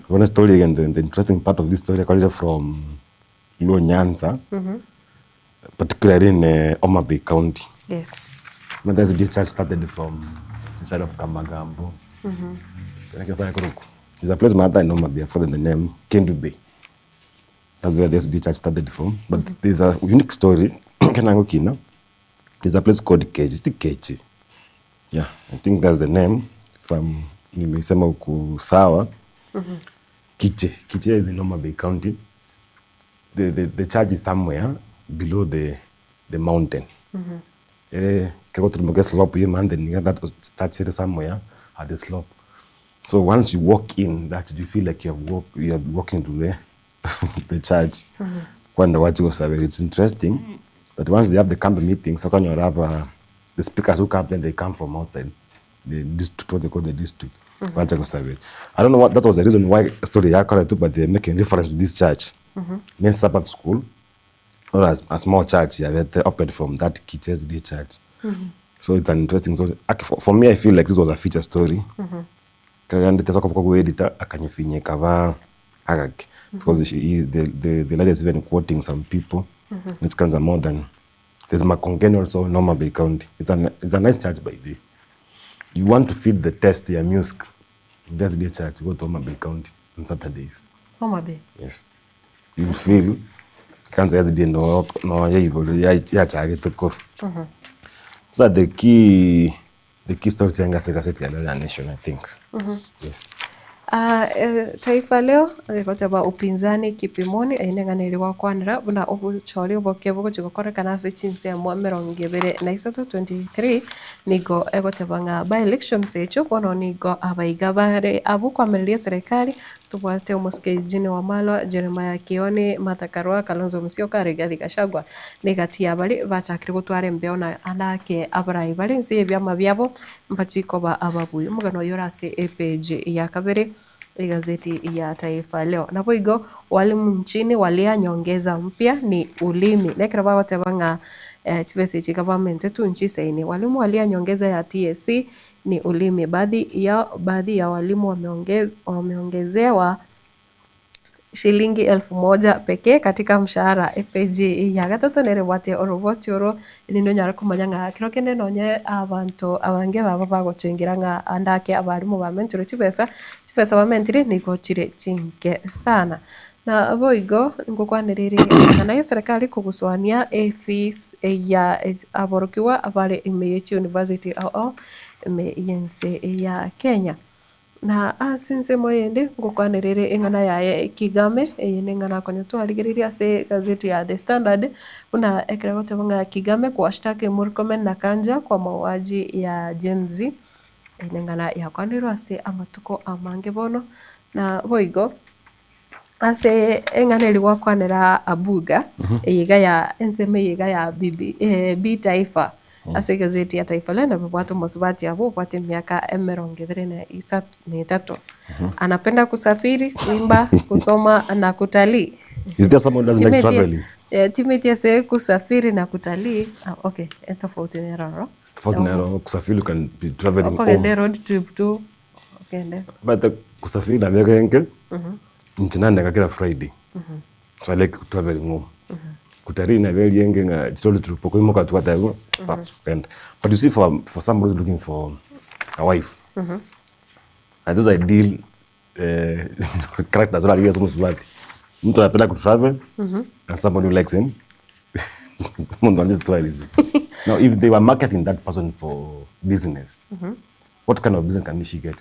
One story again the interesting part of this story I call it from Luo Nyanza, particularly in Homa Bay County. Yes. But the church started from the side of Kamagambo. There's a place matter in Homa Bay, I forgot the name, Kendu Bay. That's where the church started from. But there's a unique story. There's a place called Keji. It's the Keji. Yeah, I think that's the name. From nimesema uko sawa. Kiche is in Homa Bay County. The church is somewhere below the mountain. Go to the slope, you man, then that was church somewhere at the slope. So once you walk in, that you feel like you are walking to the church. It's interesting that once they have the camp meeting, so can you have the speakers who come, then they come from outside the district, what they call the district. I don't know what that was the reason why story but they're making reference to this church. Men's Sabbath school, or a small church, they opened from that KTSD church. So it's an interesting story. For me, I feel like this was a feature story. Because the lady is even quoting some people. It's kind of more than there's Makongeni also in Homa Bay County. It's a nice church by the way. You want to feel the taste, your music. Just the church, go to Homa Bay County on Saturdays. Homa Bay? Yes. You feel can't say no so the key story tenga sekaseti ya nation I think. Yes. Taifa leo goteba upinzani kipimoni ainenganiriwa kwanira buna obuchori obokebugo chigokorekana ase chinse ya 2023 nigo egotebanga by elections echo bono nigo abaigabare abukwamiriria serikali tubwate omusikejini wa Malwa Jeremiah Kioni Martha Karua Kalonzo Musyoka Rigathi Gachagua negatia bali bachakire gutwara mbeo na anake abarai bali nsi ebyama byabo mpachikoba ababuyu mugano yorase page ya kabere gazeti ya Taifa Leo. Na boigo walimu nchini walia nyongeza mpya ni ulimi. Nekira bagote banga chibese chikabamente tu nchi saini. Walimu walia nyongeza ya TSC ni ulimi. Baadhi ya walimu wameongezewa shilingi 1,000 pekee katika mshahara FPG ya gatoto nerebwate oroboti oro nindo nyara kumanyanga kirokende nonye abantu abange baba bagochengiranga andake abarimu ba mentore chibesa ba niko chire chinke sana na boigo ngokwaniriri na serikali kuguswania fees ya aborokiwa abare Imeyechi University yense ya Kenya na since moyende ngukwanirire ingana ya Kigame ningana kwenye twarigiriria ase gazeti ya The Standard una ekera gotebanga Kigame kuwashtaki Murkomen na Kanja kwa mauaji ya Gen Z ningana ya kwanirwa ase amatuko amange bono na boigo ase engane ligwa kwanira abuga yiga ya enseme yiga ya B Taifa ase gazeti ya Taifa Leo na bwatu Musubati abo bwate miaka 23 anapenda kusafiri, kuimba, kusoma na kutalii. Is there someone who doesn't like traveling? Timothy ase kusafiri na kutalii. Okay, tofauti ni raro. Tofauti ni raro, kusafiri you can be traveling. Okay, the road trip too. Okay, but kusafiri na miaka yenge ntinanda kakira Friday. So I like traveling home. Kutalii na very yenge nga jitolo trip ko imoka tu atago. But you see for somebody looking for a wife. And those ideal characters wala aliye somo subati. Mtu anapenda ku travel and somebody who likes him. Mundu anje tourism. Now if they were marketing that person for business, what kind of business can she get?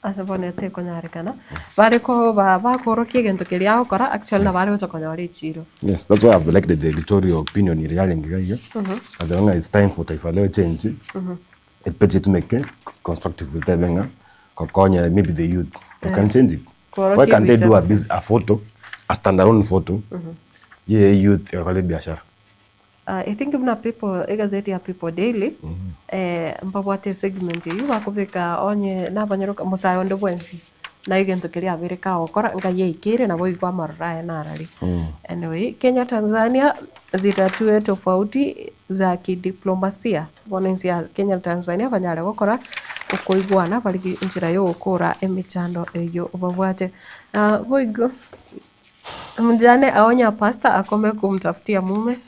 Asabone te konyarekana. Bari ko ba korokie gento kelia okora actually na bari go konyari chiro. Yes, that's why I've elected the editorial opinion in reality here. And the longer it's time for Taifa Leo change. It better to make it constructive with them. Kokonya maybe the youth. You can change it. Why can't they do a photo, a standalone photo? Yeah, youth yakale biashara. I think mna people gazeti ya People Daily mbabwate segment yu bakubika onye nabanyeruka musayo ndo bwensi na igento kiria Amerika okora ngaye ikire na boyi kwa maraya narari. Anyway, Kenya Tanzania zitatue tofauti za kidiplomasia. Bonensi ya Kenya Tanzania banyare gukora ukoigwana bari injira yo gukura emichando eyo babwate boigo mjane aonya pasta akome kumtafutia mume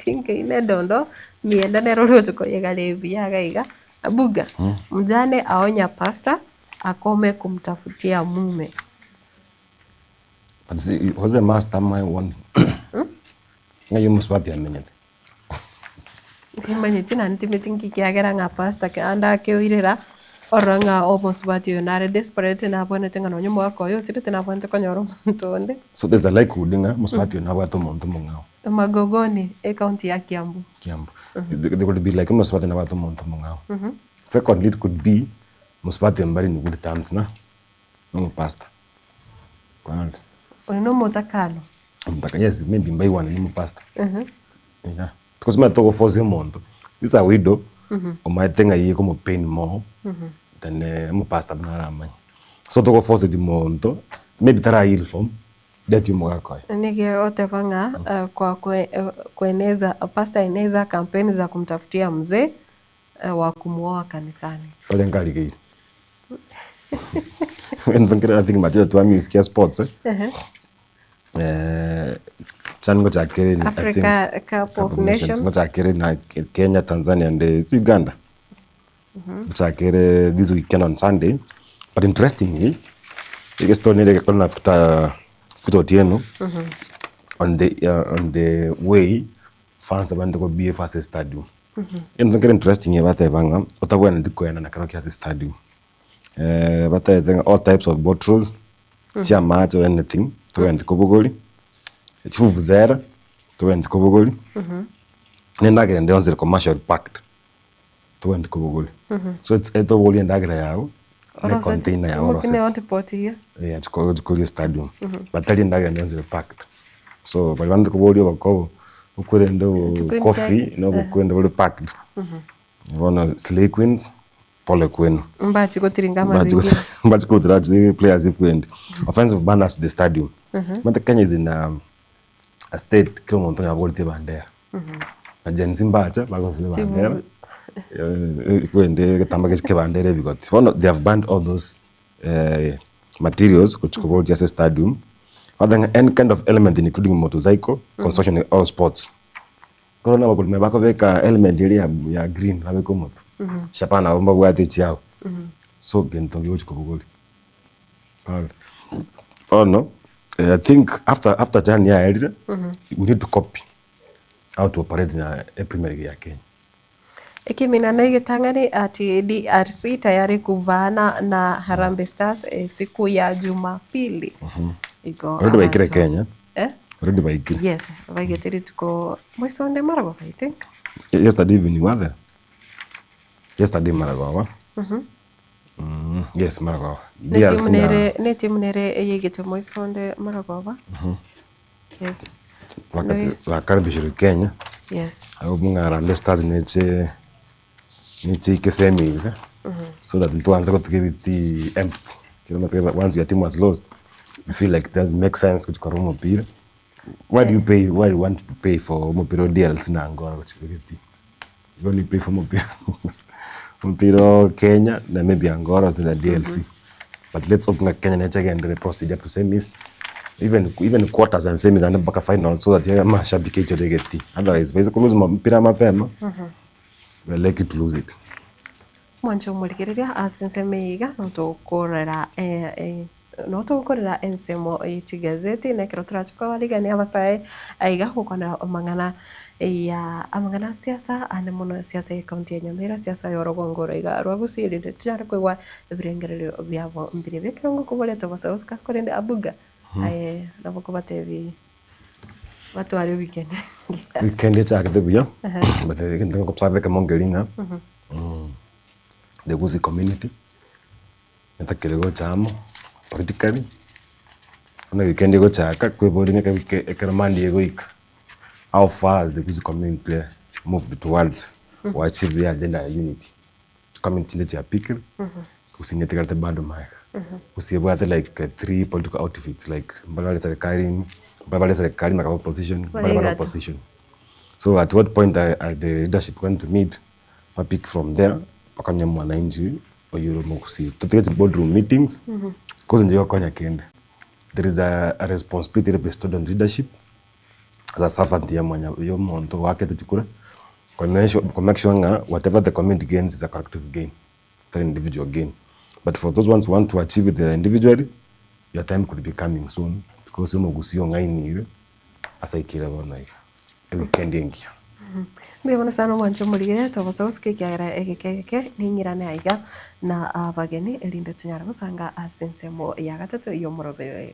tinke ine dondo mienda neroro tuko yegale biyaga iga abuga mjane aonya pasta akome kumtafutia mume. But see, was the master my one? Ngayo Musubati amenyete. Imanyete na ntimetinki kiagera nga pasta ke anda ke oirera oranga Musubati yonare desperate na abone tenga no nyumo ako yo sirite na abone konyoro mtonde. So there's a like udinga Musubati yonaba to monto mongao. Magogoni county ya Kiambu. They could be like Musubati na bato monto mongao. Secondly, it could be Musubati mbari ni good terms na no pasta. Kwanza. Ono motakano. Yes, maybe mbai wana ni pasta. Yeah. Because my talk for the monto. This a widow. O my thing I como pain more than mo pasta bana mãe. So talk for the monto. Maybe tara il form. That you moga koi. Nige otepanga kwa kueneza pasta eneza kampeni za kumtafutia mzee wa kumuoa kanisani. Pale ngali gei. I think Matia tu ami iskia sports. Chango cha kere ni Africa Cup of Nations. Ngo cha kere na Kenya, Tanzania and Uganda. Cha kere this weekend on Sunday. But interestingly, I story ile kwa nafuta Otieno on the way fans abandi ko BFS stadium. Something interesting about Banga. Otawa na diko yana na Karakia stadium. But I think all types of bottles, chia match or anything, to end Kobogoli. Chifu zera, to end Kobogoli. Nenda gere ndio nzire commercial packed. To end Kobogoli. So it's eto boli ndagra yao. Na container ya oro. Mukine wanti poti hiyo. Yeah, chukoli stadium. But tali ndagra ndio nzire packed. So balibanda Kobogoli bako ukure ndo coffee no bukwenda boli packed. Wana Slay Queens. Pole kwenu. Mbachi kotiringa mazingira. Mbachi kotiringa players ikwend. Offensive banners to the stadium. But Kenya is in a state kilo monto ya boli te bandera. Na jenzi mbacha bako zile bandera. Kwende katamba ke bandera because they have banned all those materials kuchukua just stadium. Other any kind of element including motorcycle, construction and all sports. Corona bako mebako veka element ile ya green na beko moto. Shapana omba bwate chiao. So gentongi uchi Kobogoli. Oh no. I think after January we need to copy how to operate in a Premier League ya Kenya. Ikiminano igitangani ati DRC tayari kuvana na Harambee Stars siku ya Jumapili. Iko Already baikire Kenya. Already baikire. Yes, baigitiri tuko Moisonde Marago, I think. Yesterday evening was there. Yesterday Marago. Yes, Marago. Ne timu nere yigite Moisonde Marago. Yes. Wakaribishira Kenya. Yes. Abo bunga Harambee Stars niche semis. So that tuanze kutikibiti empty. Once your team was lost, you feel like that makes sense kuchukua mpira. Why do you pay? Why do you want to pay for mpira DLC na Angola kuchukua? You only pay for mpira Kenya na maybe Angola as the DLC. But let's open Kenya next again the procedure to semis. Even quarters and semis and mpaka final so that mashabiki yote get. Otherwise, basically lose mpira mapema. We're likely to lose it. Mwancho murikiria asinsemeiga notukorera ensemo y'ikigazeti nekero turachukwa warigani abasaye aiga hukona amangana siasa ane muno siasa ya kaunti ya Nyamira siasa yorogongoro iga rwagusirire tuyari kwigwa ibirengerero byabo mbere bekirongo kuboleta basaoska korende abuga nabo kubatevi watu wali weekend ya kadhibuya but ndio kupsave kama ngelinga the Guzi community natakirego chamo politically ona weekend go chaka kweboringa ka economy ego ik how far has the Guzi community moved towards to achieve the agenda ya unity community leche ya pikir usinyetikarte bado maika usiyebwate like three political outfits like mbali serikali na opposition opposition. So at what point the leadership going to meet pick from there pakanya mwananchi oyuro mokusi to get boardroom meetings because ndio konya kende there is a responsibility bestowed on leadership as a servant ya mwanya yo monto wake tuchukura connection whatever the community gains is a collective gain, not an individual gain. But for those ones who want to achieve it individually, your time could be coming soon because mogusio ngaini asaikira bona weekend yengi. Mbona sana mwancho murigire tobasoske kyara ekeke ninyirane aiga na abageni elinde tunyara busanga asensemo ya gatatu yo murobero.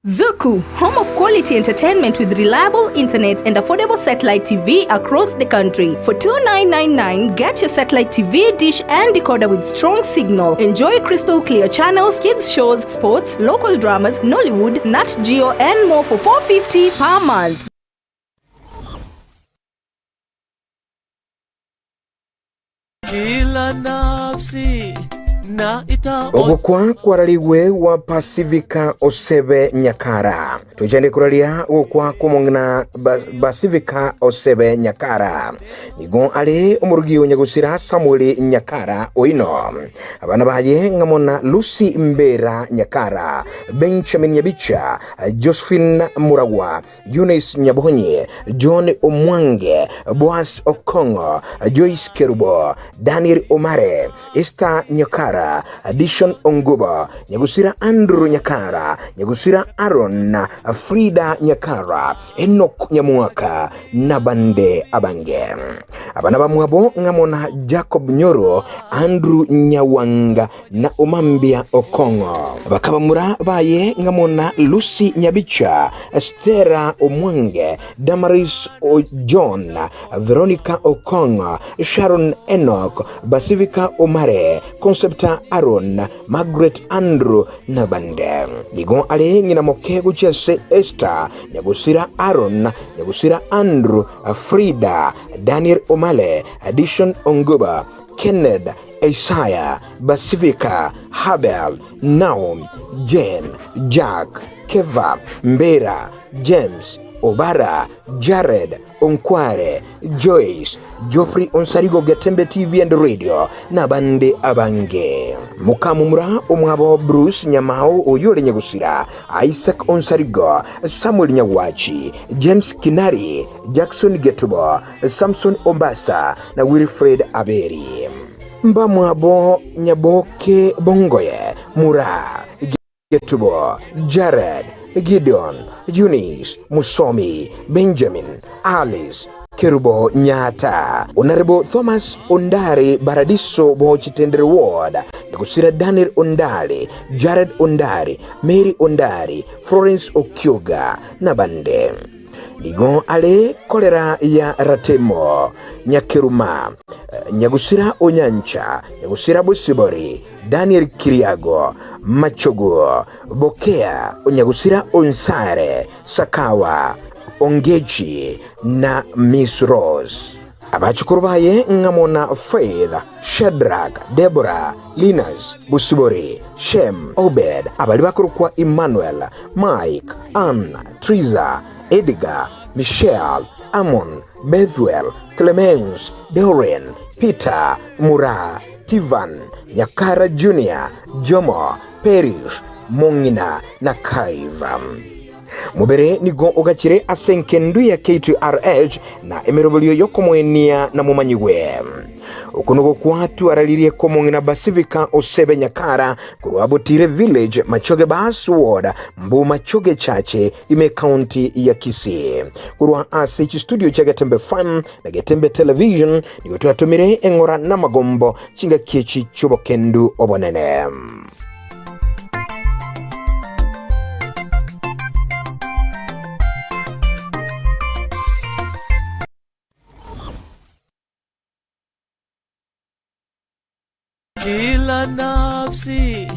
Zuku, home of quality entertainment with reliable internet and affordable satellite TV across the country. For $29.99, get your satellite TV dish and decoder with strong signal. Enjoy crystal clear channels, kids shows, sports, local dramas, Nollywood, Nat Geo and more for $4.50 per month. Kila nafsi na ogukwa kwaraliwe wa Pacifica Osebe Nyakara tujende kuralia ogukwa kumongna Pacifica Osebe Nyakara nigo ali umurugi onyagusira Samuel Nyakara oino abana baye ngamona Lucy Mbera Nyakara, Benjamin Nyabicha, Josephine Muragwa, Eunice Nyabonye, John Omwange, Boas Okongo, Joyce Kerubo, Daniel Omare, Esther Nyakara, Addition Ongoba, Nyagusira Andrew Nyakara, Nyagusira Aaron, Frida Nyakara, Enoch Nyamuaka, Nabande Abange. Abana bamwabo ngamona Jacob Nyoro, Andrew Nyawanga na Omambia Okongo. bakabamura baye ngamona Lucy Nyabicha, Estera Omwange, Damaris John, Veronica Okonga, Sharon Enoch, Basivika Omare, Concepta Aaron, Margaret Andrew Nabande. Nigo ale ngina mokego chese Esther, Nyagusira Aaron, Nyagusira Andrew, Frida, Daniel Omale, Addition Onguba, Kenneth, Isaiah, Basivika, Habel, Naum, Jane, Jack, Keva, Mbera, James, Obara, Jared, Onkware, Joyce, Geoffrey Onsarigo Gatembe TV and Radio, Nabande Abange. Mukamumura omwabo Bruce Nyamao Oyole Nyagusira, Isaac Onsarigo, Samuel Nyawachi, James Kinari, Jackson Getubo, Samson Ombasa na Wilfred Aberi. Mbamwabo Nyaboke Bongoye, Mura, Getubo, Jared, Gideon, Eunice, Musomi, Benjamin, Alice, Kerubo Nyata, Honorable Thomas Ondari Baradiso Bochitendere Ward, Nyagusira Daniel Ondari, Jared Ondari, Mary Ondari, Florence Okyoga, Nabande. Ligon ale kolera ya Ratemo, Nyakiruma, Nyagusira Onyancha, Nyagusira Busibori, Daniel Kiriago, Machogo, Bokea, Nyagusira Onsare, Sakawa, Ongechi na Miss Rose. Abachukurubaye ngamona Faith, Shadrach, Deborah, Linus, Busibori, Shem, Obed, abalibakurukwa Emmanuel, Mike, Anna, Triza, Edgar, Michelle, Amon, Bethuel, Clemens, Doreen, Peter, Mura, Tivan, Nyakara Junior, Jomo, Perish, Mongina na Kaiva. Mubere nigo ogachire asenkendu ya K2RH na emerobulio yokomwenia na mumanyiwe. Ukunugo kwatu aralirie komongina Basivika Osebe Nyakara kuruabotire village Machoge Bas Ward Mbu Machoge Chache ime county ya Kisii. Kurua ASH studio cha Gatembe FM na Gatembe Television nigo tuatumire engora na magombo chinga kiechi chubokendu obonene. Kila nafsi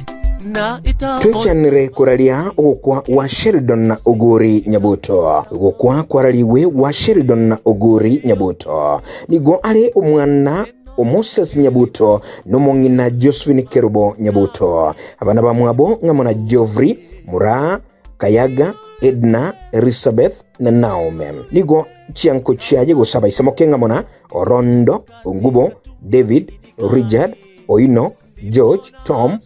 na Twechanire kuralia ugukwa wa Sheridan na Oguri Nyabuto. Ugukwa kwaraliwe wa Sheridan na Oguri Nyabuto. Nigo ale omwana Moses Nyabuto nomongina Josephine Kerubo Nyabuto. Abana bamwabo ngamona Geoffrey, Mura, Kayaga, Edna, Elizabeth na Naomi. Nigo chianko chiaje gusaba isamoke ngamona Orondo, Ongubo, David, Richard, Oino, George, Tom,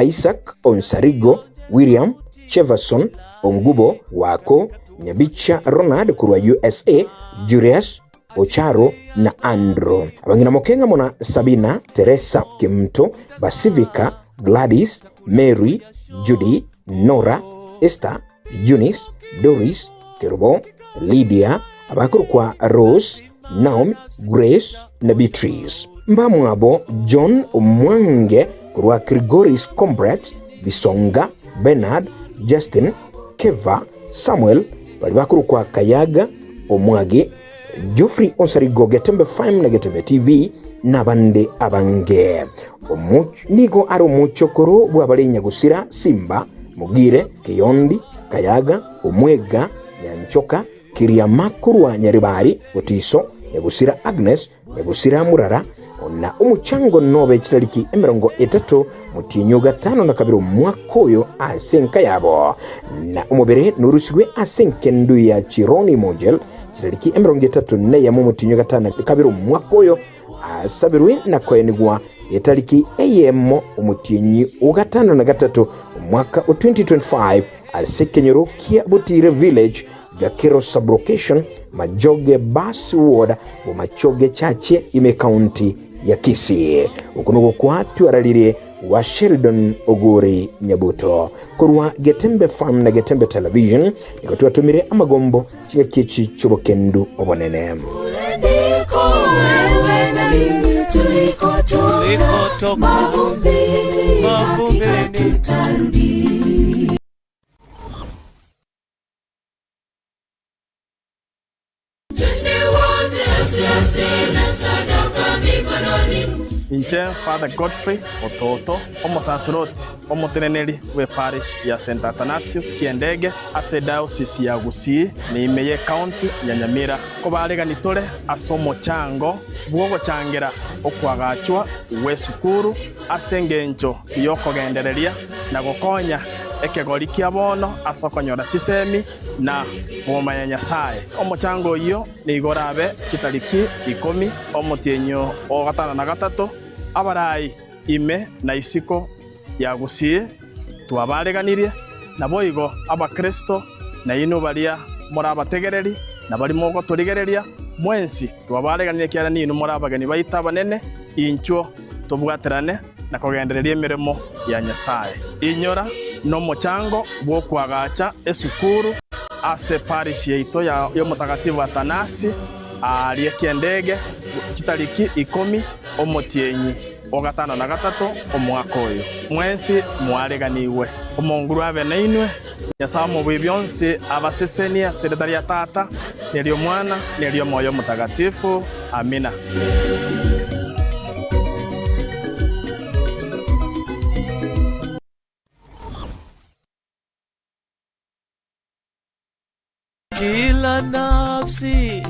Isaac, Onsarigo, William, Cheverson, Ongubo, Wako, Nyabicha, Ronald kurwa USA, Julius, Ocharo na Andrew. Abangina mokenga mona Sabina, Teresa, Kimto, Basivika, Gladys, Mary, Judy, Nora, Esther, Eunice, Doris, Kerubo, Lydia, abakurukwa Rose, Naomi, Grace na Beatrice. Mbamwabo John Omwange kurwa Grigoris Complex, Bisonga, Bernard, Justin, Keva, Samuel, balibakurukwa Kayaga, Omwage, Geoffrey Onsarigo Gatembe FM na Gatembe TV nabande abange. Nigo ari umuchokoro bwabale Nyagusira, Simba, Mugire, Kiyondi, Kayaga, Omwega, Nyanchoka, Kiriamakuru wa Nyaribari, Otiso, Nyagusira Agnes, Nyagusira Murara, na umuchango nobe chitaliki emerongo etatu mutinyo gatano na kabiru mwakoyo asenka yabo. Na umubere nurusigwe asenkendu ya Chironi Mojel chitaliki emerongo etatu ne ya mutinyo gatano kabiru mwakoyo asabirwe na kwenigwa etaliki eyemo umutinyi ugatano na gatatu mwaka 2025 asekenyoro kia Butire Village Gakero Sublocation Majoge Bas Ward Machoge Chache ime county ya Kisii. Ukunugo kwa tuaralire wa Sheridan Oguri Nyabuto kurwa Gatembe FM na Gatembe Television nikotua tumire amagombo chinga kichi chubokendu obonene. Tulikotoka mavumbini tutarudi. inche Father Godfrey Ototo omosaceroti omoteneneri we parish ya St. Athanasius Kiendege ase diocese ya Gusii niimeye county ya Nyamira ko baregani tore ase omochango bwogochangera okwagachwa we sukuru ase engencho yokogendereria na gokonya ekegori kia bono asokonyora chisemi na boma ya Nyasaye. Omochango iyo ni igorabe chitariki 10 omotienyo o gatano na gatatu abarai ime na isiko ya Gusii twabareganirie na boigo abakristo na ino baria morabategereri na bari mogo turigereria mwensi twabareganirie kiara ni ino morabagani baita banene incho tubwaterane na kugendereria emirimo ya Nyasaye. Inyora no mochango bwo kwagacha esukuru ase parish yeito ya mutagatifu Athanasi arie Kiendege chitariki 10 omotienyi o gatano na gatatu omwaka oyo mwensi mwareganiwe omonguru abe nainwe Nyasaye mu byonse abasesenia sekretari ya tata neryo mwana neryo moyo mutagatifu amina. Kila nafsi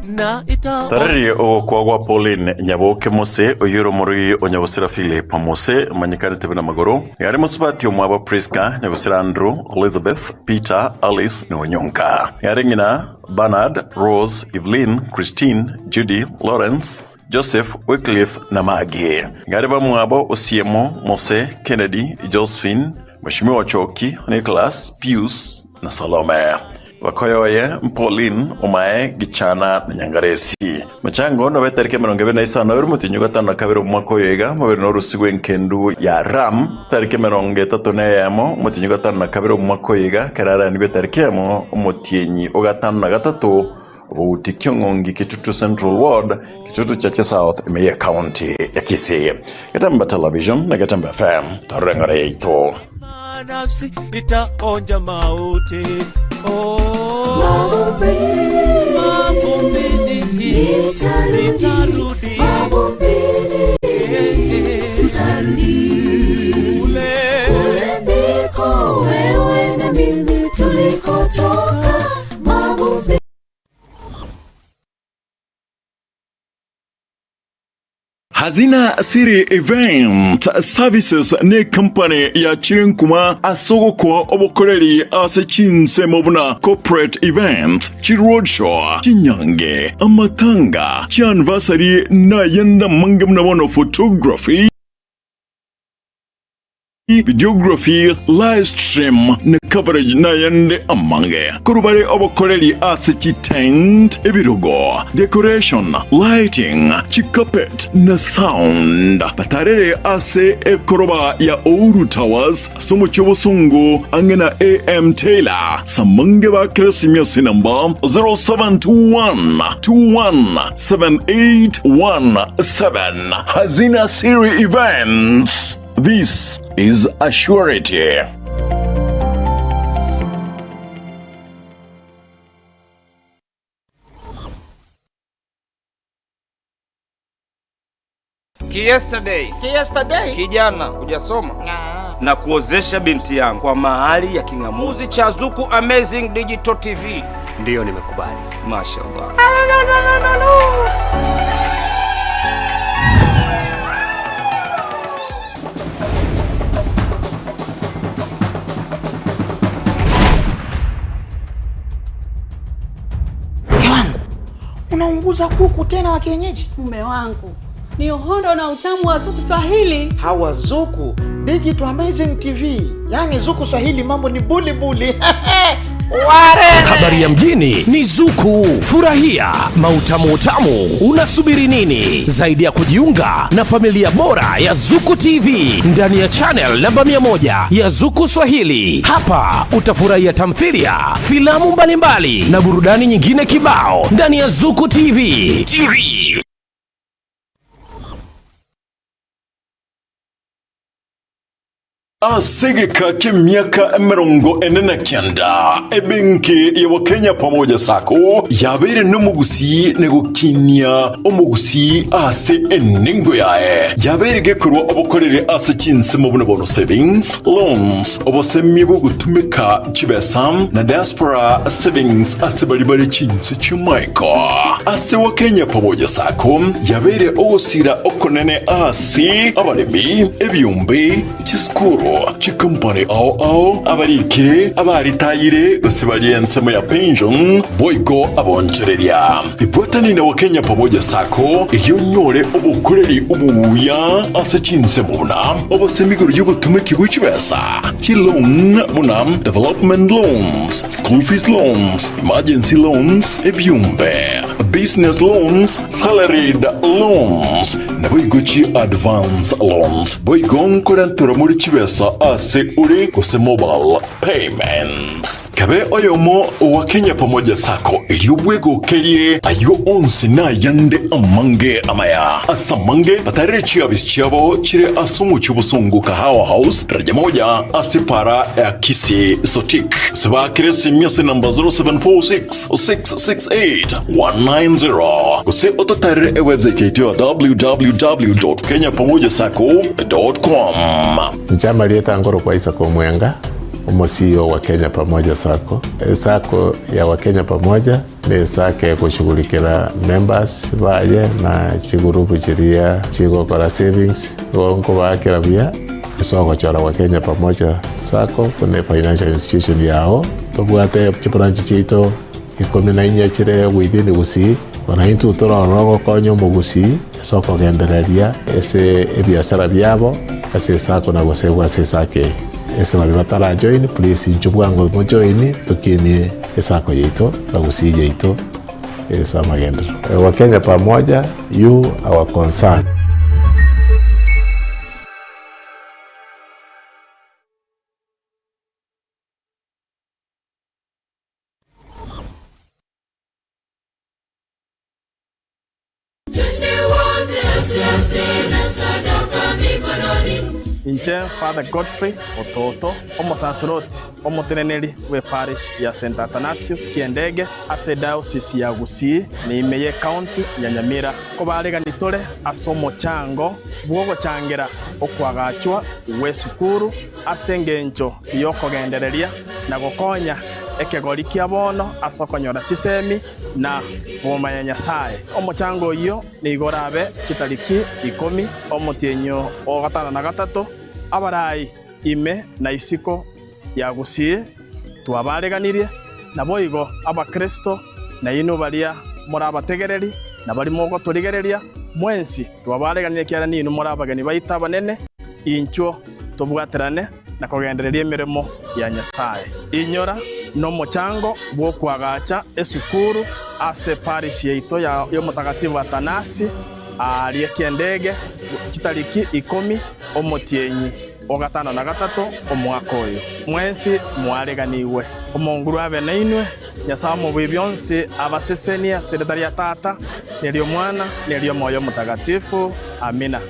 na ita tarari okwagwa Pauline Nyaboke Mose oyuro muri onyabusira Philip Mose manyikane tebena magoro yari musubati omwaba Priska Nyabusira Andrew Elizabeth Peter Alice Nonyonka yari ngina Bernard Rose Evelyn Christine Judy Lawrence Joseph Wycliffe na Maggie yari bamwabo Osiemo Mose Kennedy Josephine Mheshimiwa Choki Nicholas Pius na Salome wakoyoye Pauline umae gichana na Nyangaresi machango no betarike 29 uri mutinyu gatano kabiri umwaka oyega mubiri no rusigwe nkendu ya Ram tarike 33 yamo mutinyu gatano kabiri umwaka oyega karara ni betarike mo umutienyi ogatano na gatatu ubutikyo ngongi Kitutu Central Ward Kitutu Chache South Imeye County ya Kisii Gatamba Television na Gatamba FM tarengare ito nafsi itaonja mauti. Mavumbini nitarudi. Ule ndiko wewe na mimi tulikotoka. Mavumbini Hazina Siri Event Services ne company ya Chirinkuma asogoko obokoreri ase chinse mobuna corporate event chiroadshow chinyange amatanga chianniversary na yenda mangemna bono photography videography live stream na coverage na yende amange kurubare obokoreri ase chi tent ebirogo decoration lighting chi carpet na sound batarere ase ekoroba ya Ouru Towers somo chobosungu angena AM Taylor samange ba Christmas number 0721217817 Hazina Siri Events. This is a surety. Yesterday kijana hujasoma na kuozesha binti yangu kwa mahali ya kingamuzi cha Zuku Amazing Digital TV. Ndiyo nimekubali. Mashallah. Unaunguza kuku tena wa kienyeji? Mume wangu, ni uhondo na utamu wa Zuku Swahili. Hawa Zuku Digital Amazing TV. Yani Zuku Swahili mambo ni buli buli. Habari ya mjini ni Zuku. Furahia mautamu utamu. Unasubiri nini? Zaidi ya kujiunga na familia bora ya Zuku TV ndani ya channel namba 100 ya Zuku Swahili. Hapa utafurahia tamthilia, filamu mbalimbali na burudani nyingine kibao ndani ya Zuku TV. Asegeka k'emyaka 49 ebenki ya Kenya Pamoja Sacco yabere n'umugusi negukinia umugusi ase eningo yae yabere gekurwa obukorere ase kinse mu buno savings loans obosemi bwo gutumika chibesam na diaspora savings ase bali kinse chimaiko ase wa Kenya Pamoja Sacco yabere osira okonene ase abalemi ebyumbe chiskuru chikampani ao abarikire abaritayire basibali ensemo ya pension boygo abonchereria ibotani na Kenya Pamoja Sacco iyo nyore obukoreri ubuya ase kinse muna obosemiguru y'ubutumiki bw'ikibesa chilon muna development loans, school fees loans, emergency loans, ebyumbe business loans, salaried loans na boygochi advance loans boygo nkorantura muri kibesa ase uri kuse mobile payments kabe oyomo wa Kenya Pamoja Sacco iliyobwego kerie ayo onsi na yande amange amaya asamange batarechi abisichabo chire asumu chubusungu kahawa house raja moja asipara ya kisi sotik siba kiresi miasi namba 0746-668-190 kuse ototare website yetu www.kenyapamojasacco.com. Njama lieta ngoro kwa Isaac Omwenga, CEO wa Kenya Pamoja Sacco. Sacco ya Wakenya Pamoja ni sake kushughulikira members baye na chigurupu chiria chigokora savings wonko bakira bia isoko chora Wakenya Pamoja Sacco kune financial institution yao tobwate branch chito ikome na inya chire within gusi wanaintu torono konyo mugusi soko gendereria ese ebiashara byabo ase Sacco na gosebwa ase sake ese mabibatara join please njubwango mo join tukini Sacco yeito na gusi yeito esa magendo Wakenya Pamoja you our concern. Inche Father Godfrey Ototo omusaceroti omuteneneri we parish ya St. Athanasius Kiendege ase diocese ya Gusii ni imeye county ya Nyamira ko baleganitore ase omochango bwogochangira okwagachwa we sukuru ase engencho yokogendereria na gokonya ekegori kia bono asokonyora chisemi na boma ya Nyasaye omochango iyo ni igorabe chitariki 10 omotienyo o 5 abarai ime na isiko ya Gusii twabaleganirie na boigo abakristo na ino baria murabategereri na bari mogo turigereria mwensi twabaleganirie kiara nino murabagani baita banene incho tobwaterane na kugendereria emirimo ya Nyasaye inyora no mochango bwo kwagacha esukuru ase parish yeito ya mutagatifu Athanasi ali Kiendege chitariki 10 omotienyi o 5 omwaka oyo mwensi mwaleganiwe omonguru abe nainwe Nyasaye mu byonse abasesenia sekretari ya tata nelio mwana nelio moyo mutagatifu amina.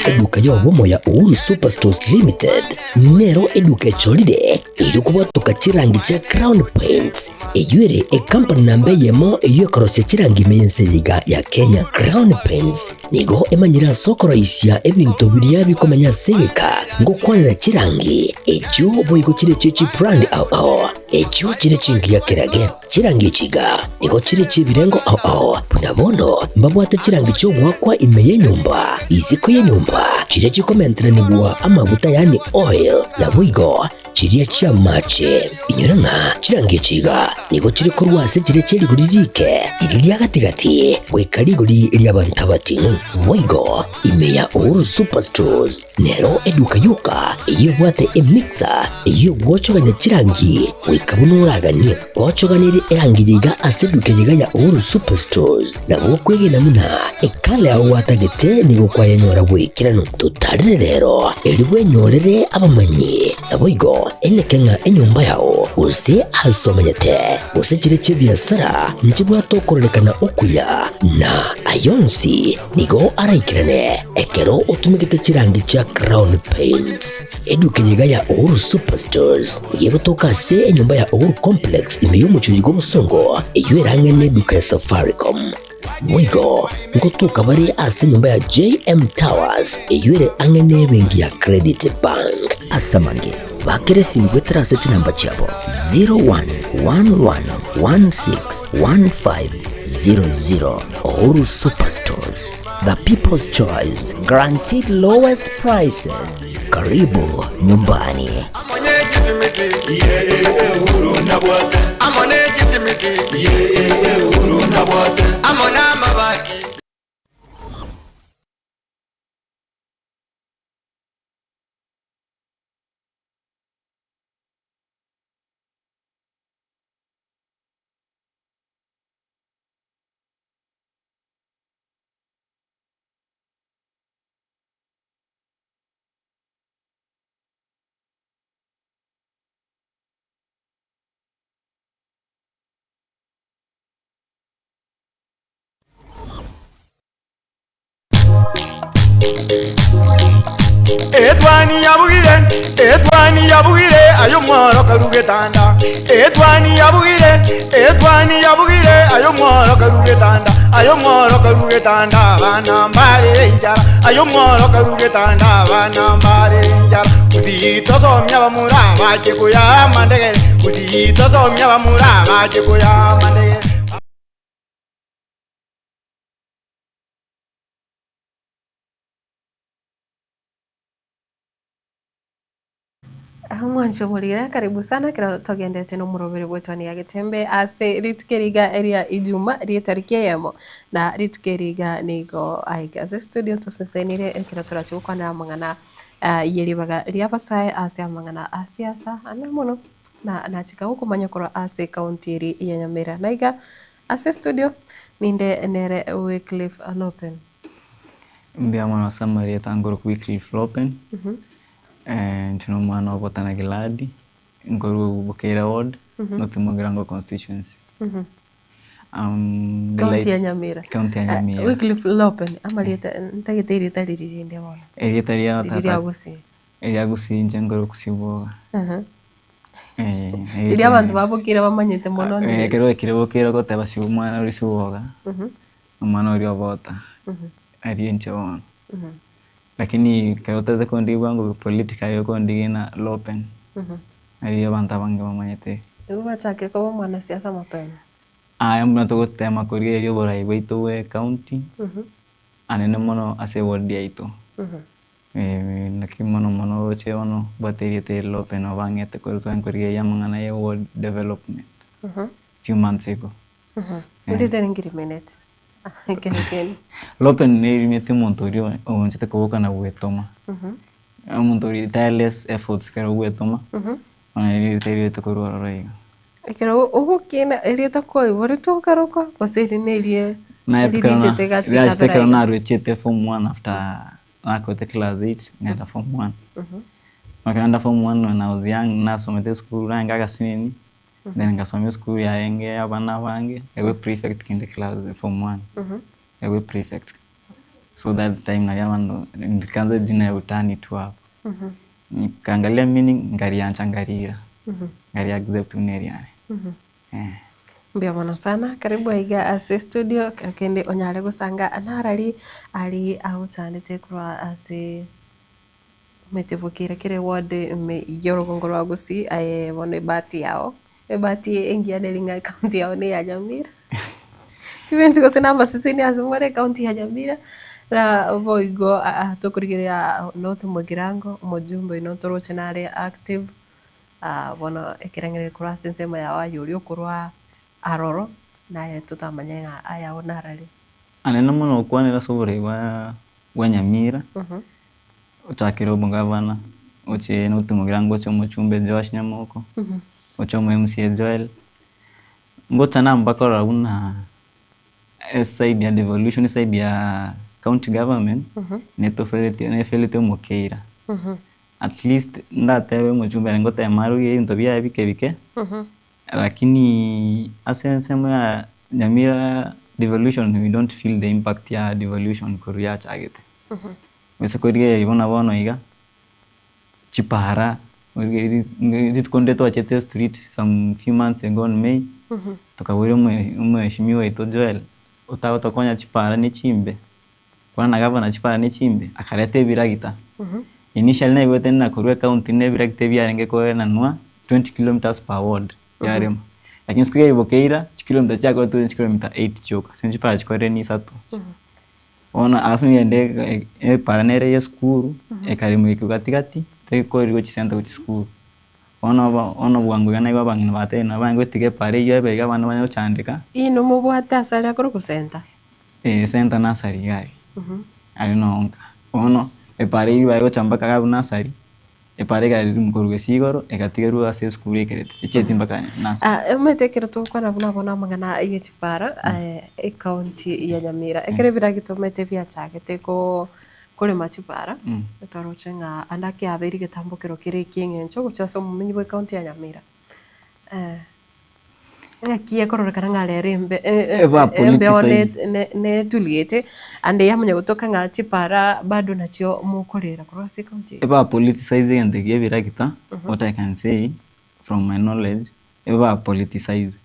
Eduka yobomo ya Uhuru Superstores Limited nero eduka cholide ilikuwa toka chirangi cha Crown Paints eyuere company nambe yemo eyokorose chirangi meyenseliga ya Kenya. Crown Paints nigo emanyira sokoro isia ebintu biria bikomenya segeka ngokwanira chirangi echo boigo chire chechi brand ao echo chire chingia kerage chirangi chiga nigo chire chibirengo ao nabondo mbabwate chirangi cyo gwakwa imeye nyumba isiko ye nyumba chire chikomentra nigwa amavuta yani oil na boigo chiria chia mache inyoranga chirangi chiga nigo chire korwase chire chiri guririke iriya gatigati wekariguri iri abantabati boigo imeya Uhuru Superstores nero eduka yuka iyo bwate emixer iyo gwochoganya chirangi wikabunuragani gwochoganire erangiyiga aseduke yiga ya Uhuru Superstores na gwokwege namuna ekale aho watagete nigo kwa yenyora bwikirano tutarire rero eri bwenyorere abamanyi na boigo muno ene kenga enyumba yao use asomanyete use chiriche biasara njibwa tokorelekana ukuya na ayonsi nigo araikirane ekero utumikite chirangi cha Crown Paints edukenyega ya Uhuru Superstores yegotoka se enyumba ya Uhuru Complex imeyumucho yigo musongo eywerangene duka ya Safaricom Mwigo ngotuka bari ase nyumba ya JM Towers eyure angene bengi ya Credit Bank asamange bakere simbwetera seti namba chabo 0111161500 Uhuru Superstores, the people's choice, guaranteed lowest prices. Karibu nyumbani. Etwani yabugire ayo mwaro karugetanda Etwani yabugire ayo mwaro karugetanda bana mbale njara ayo mwaro karugetanda bana mbale njara uzito somya bamura baje kuya mandegere uzito somya bamura baje kuya mandegere Mwancho mulira karibu sana kira togendete no murobere bwetwani ya Getembe ase ritukeriga area ijuma rietariki yemo na ritukeriga nigo aigaze studio tusesenire kira turachukwana mangana yeribaga riabasae ase amangana asiasa anamono na chika huko manyakoro ase county ri ya Nyamira naiga ase studio ninde nere Wycliffe Lopen mbia mwana samari tangoro Wycliffe Lopen ntino mwana obotana Giladi ngoru Bukera ward Notimogirango constituency county ya Nyamira Wycliffe Lopen amalieta ntagiteri tariri ndi mwana eritaria tata eria gusi njengoro kusiboga iria abantu babukira bamanyite mono ndi kero kiribukira gote basibu mwana uri siboga mwana uri obota ari ncho lakini kayote kondi wangu politika yoko ndigina Lopen ari abantu bange bamanyite uba chake ko mwana siasa mapema aya mna to tema korie yo borai weito we county anene mono ase ward yaito nakimono che ono bateria te Lopen obangete ko twan korie yamangana ye ward development few months ago ndite ngiri minute Ken Lopen ne mete montorio onchete koboka na wetoma montorio tireless efforts kero wetoma ana tere to kororo kero ubu kina erita koi bore to karoko poseri nerie na kero na rechete form 1 after akote class 8 ngenda form 1 makanda form 1 when I was young na somete school ranga kasinini then ngasomea school ya enge abana bange ewe prefect in the class form 1 ewe prefect so that time na yamano ndikanza jina ya utani tu hapo nikaangalia meaning ngariancha ngarira ngari accept uneriane mbia mwana sana karibu aiga ase studio kakende onyale gusanga anarari ali auchanete kwa ase metevukira kire ward me yorogongoro agusi aye bone bati yao ebati engia delinga county ya one ya Nyamira tibentu ko senamba sisini azumore county ya Nyamira ra boigo atokurigira Notimogirango umujumbe inotoroche nare active bona ekirangire kura sensema ya wayuri okurwa aroro naye tutamanya aya onarari anena mono kwanira sobre wa Nyamira utakiro bungavana uche Notimogirango chomo chumbe Josh Nyamoko ochomo MCA Joel ngota namba kora una side ya devolution side ya county government neto felite Mokeira at least ndatewe mujumbe ngote maru ye into bya bike lakini asensemo ya Nyamira devolution we don't feel the impact ya devolution kuria chagete wese kodige ibona bono iga chipara dit konde to achete street some few months ago in May tukawire mheshimiwa ito Joel utakonya chipara ni chimbe kwa na gavana chipara ni chimbe akarete biragita initially na iwete na Kurwe county ne biragite byarenge ko na nwa 20 kilometers per ward yarema lakini siku ya Bokeira kilomita chako 20 kilomita 8 choka sinji para chikore ni satu ona afu niende para nere ya skuru karimu ikukatikati teko rio chisenta ku skuru ona bwangu yana iba bangina bate na bangu tike pare yo bega bana banyo chandika ino mubwata asali akoro ku center center nasari gai ari nonka ono pare iba yo chambaka ga nasari pare ga mkoruge sigoro ekatigeru ase skuru ekerete echeti mbaka nasa metekero to kwa nabuna bona mangana iye chipara county ya Nyamira ekere biragito mete bya chagete ko kore machipara twarochenga andake aberi getambukiro kire kingencho guchaso mumenyi bwe county ya Nyamira kie korora ngale rembe ne tuliete ande yamanya gutoka nga chipara bado nacho mukorera cross county eba politicize and the biragita what I can say from my knowledge eba politicize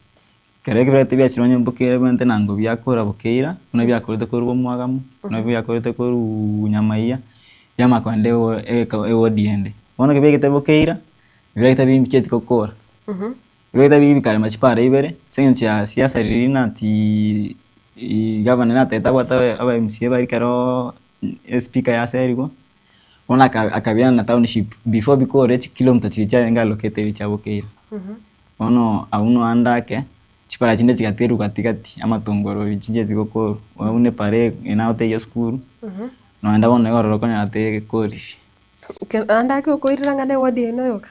kereke birate bya chironye mbukere bente nango byakora Bokeira una byakorete ko rubo mwagamu una byakorete ko Nyamaiya yamakwande odiende ona ke byagite Bokeira biragita bimcheti kokora biragita bibikale machipara ibere senyo ya siasa ririna ati governor na teta bata aba MCA bari karo speaker ya seriko ona akabiana na township before biko reach kilometer chicha nga locate cha Bokeira ono auno andake chipara chinde chikateru katikati amatongoro chinje tikoko une pare inaote ya school no anda bona ngoro konya ate korifi andake ukoiranga ne wadi eno yoka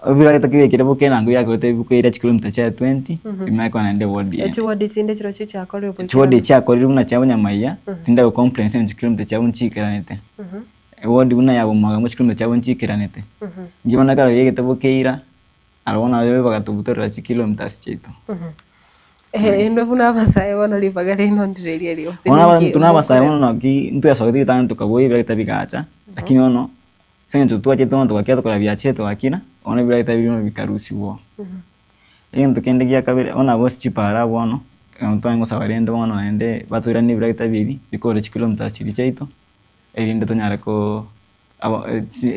biragita kibekire Bokena ngo yakote Bokeira kilometer cha 20 imako na ende wadi echi wadi chinde chiro chicha akore opo chode cha akore una cha Nyamaiya tinda ko complaints en kilometer cha unchikiranete wadi una yabo mwaga mu kilometer cha unchikiranete ngibona karo yegete Bokeira alona wewe bakatubutora kilometers cheto endo funa basaye wana lipaga ino ndirelia lio ona tunabasaye ona ki ntu yasogeti tanto kaboi biragita bikacha lakini ono senyo tu ache tono tukakia tukora biacheto akina ona biragita bino bikarusi wo ento kende kia kabere ona bosi chipara bono ntango sabarende bono ende batura ni biragita biri bikore kilometers chiri cheito erinde tonyara ko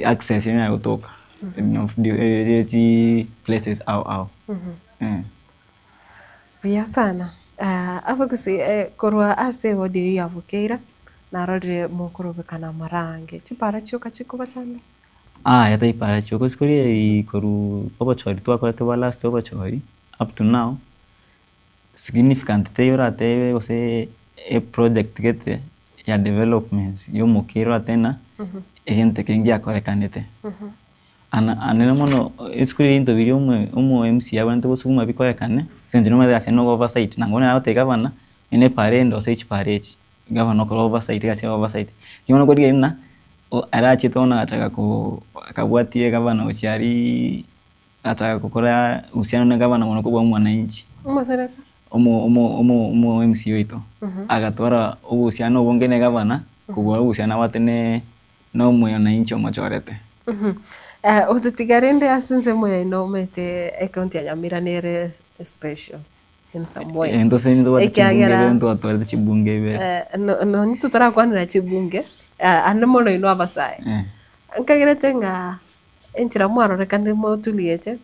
access ya kutoka places au Bia sana afa kusi korwa ase wodi ya Bokeira na rodre mukuru kana marange chipara choka chikuba chanda yata ipara choko skori koru obochori tu akorete last obochori up to now significant te yora te ose a project gete ya development yo Mukiro tena gente kengia korekanete anene mono iskuri into video umu MC abantu bosuma bikorekane senje no me hace no oversight nangona aute gavana ene parendo se chiparechi gavana ko oversight ga se oversight kimono ko digena ara chitona ataka ko akabwatie gavana ochiari ataka kokora usiano na gavana mono ko bwa mwananchi umusereta umu MC weito agatwara ubusiano bongene gavana kubwa ubusiana watene no mwananchi omachorete ututigarende asinze moya ino mete account ya Nyamira nere special in some way entonces ndo wachibunge ndo atwara chibunge be no nitutara kwanira chibunge anemono ino abasaye nkagirete nga enchira mwaro rekande mo tuliete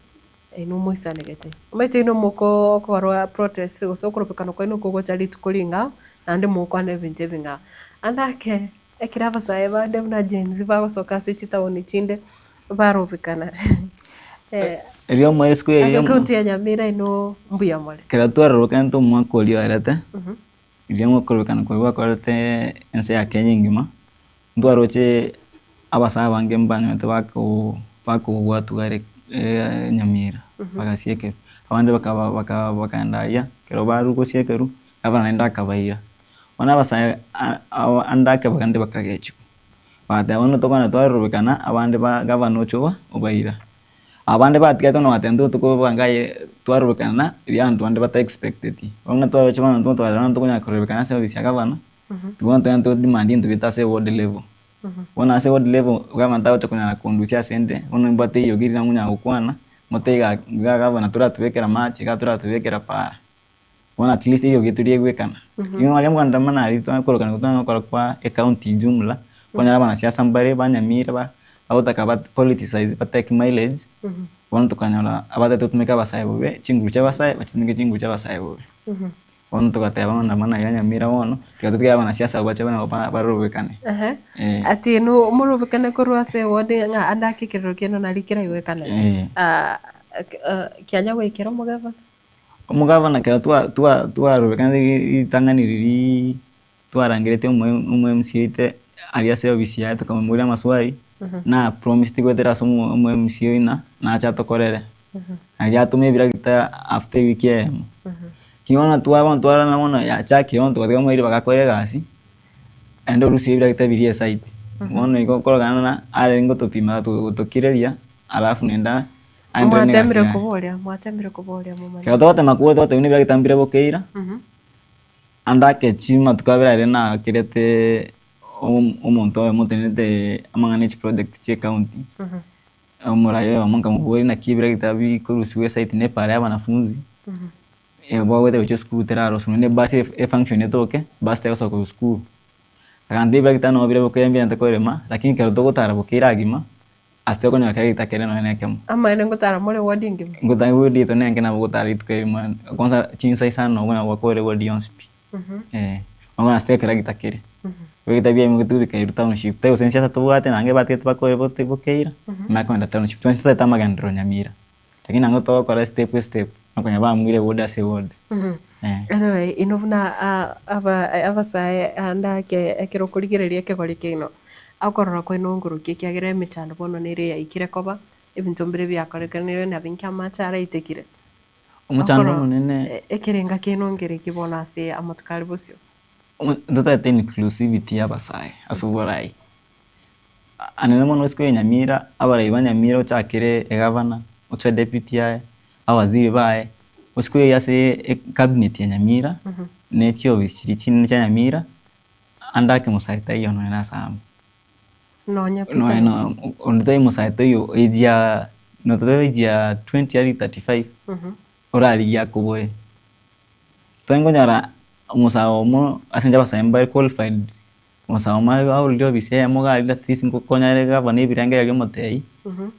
ino moisanegete mete ino moko korwa protest usokuropekano kwa ino kogo chali tukolinga ande moko ane vinga andake ekira abasaye bade na jenzi bagosoka sichita oni chinde barobikana rio mai sku rio account ya Nyamira ino mbuya mole kera twaroroka nto mwako lio arate rio mwakorobikana kwa korete ense ya Kenya ngima ndwaroche abasaba bange mbanyete bako watu gare Nyamira bagasieke abande bakandaya kero baruko siekeru abana nda kabaira wana basaya andake bakande bakagechu bate abono tokona twarubikana abande ba governor Ochoa obaira abande batigato no atendo tuko bangaye twarubikana byantu ande bata expected ona twabachama ndo twalana tukonya kurubikana se obisia governor tuwanto yanto demanding tubita se ward level ona se ward level kama ndao tukonya kunducia sende ono mbate iyo giri namunya ukwana motega governor turatubekera match turatubekera para ona at least iyo giturie gwekana iyo ale mwanda mana ari twakorokana gutanga kwa account jumla konya bana siasa mbare banyamira ba abotaka bat politicize batake mileage ono tukanyala abate tutumeka basaye bobe chinguru cha basaye bachinge chinguru cha basaye bobe ono tukateba bana mana yanyamira ono tikatugira bana siasa bacha bana barubekane ati no murubekane korwa se wode nga andake kirokeno nalikira iwekana kianya gwekera umugavana kera twarubekana itanganiriri twarangirete umwe MCA aria se obisia tukamumuria maswali na promise tigwetera somo umwe MCA na acha tokorere aria tumebira kita after weekend kiona twara na mona ya chaki on twatega mwiri bakakore gasi endo rusibira kita birie site mono iko korogana na are ngo tupima tukireria alafu nenda mwatemire kuboria mumanya kero tote makuwe tote unibira kitambire bokeira andake chima tukabira rena kirete umuntu wa mutenete amanganage project che county umurayo amanga mubori na kibira kitabi kurusiwe site ne pare abanafunzi bawete ucho school teraro sunene basi function etoke basi teso ko school akandi bira kitano bira bokeira mbira takorema lakini kero togotara bokeira agima aste konya kare itakere no nekemo ama ene ngotara more wadi ngima ngota wadi to nenge na bogotara itukere man kwanza chinsa isano ngona wakore wadi onspi ngona aste kare itakere wegita bia mgutu bika township teo sensia tatuate nange batet bakore bote bokeira makonda township twenta tama gandro nyamira lakini ngo to kora step nakonya ba mwire woda se word anyway inovuna aba sai anda ke ekero kurigereria ke gori kino akorora ko inonguru ke kiagere mitando bono nire ya ikire koba ebintu mbere byakorekanire na binka matara itekire umuchando munene ekerenga kenongere kibona se amatukari bosio ndota te inclusivity abasaye asuborai anene mono sko nyamira abarai banyamira uchakire egavana ucha deputy yae awaziri bae usko yase cabinet ya nyamira necho bisiri chini cha nyamira andake musaita iyo no na sam no ondai musaita iyo ejia no todo ejia 20 ali 35 orari ya kuboe tengo nyara musao mo asenja basemba qualified musao ma au lio bise mo ga ila tisingo konyare ga bani birange ya motei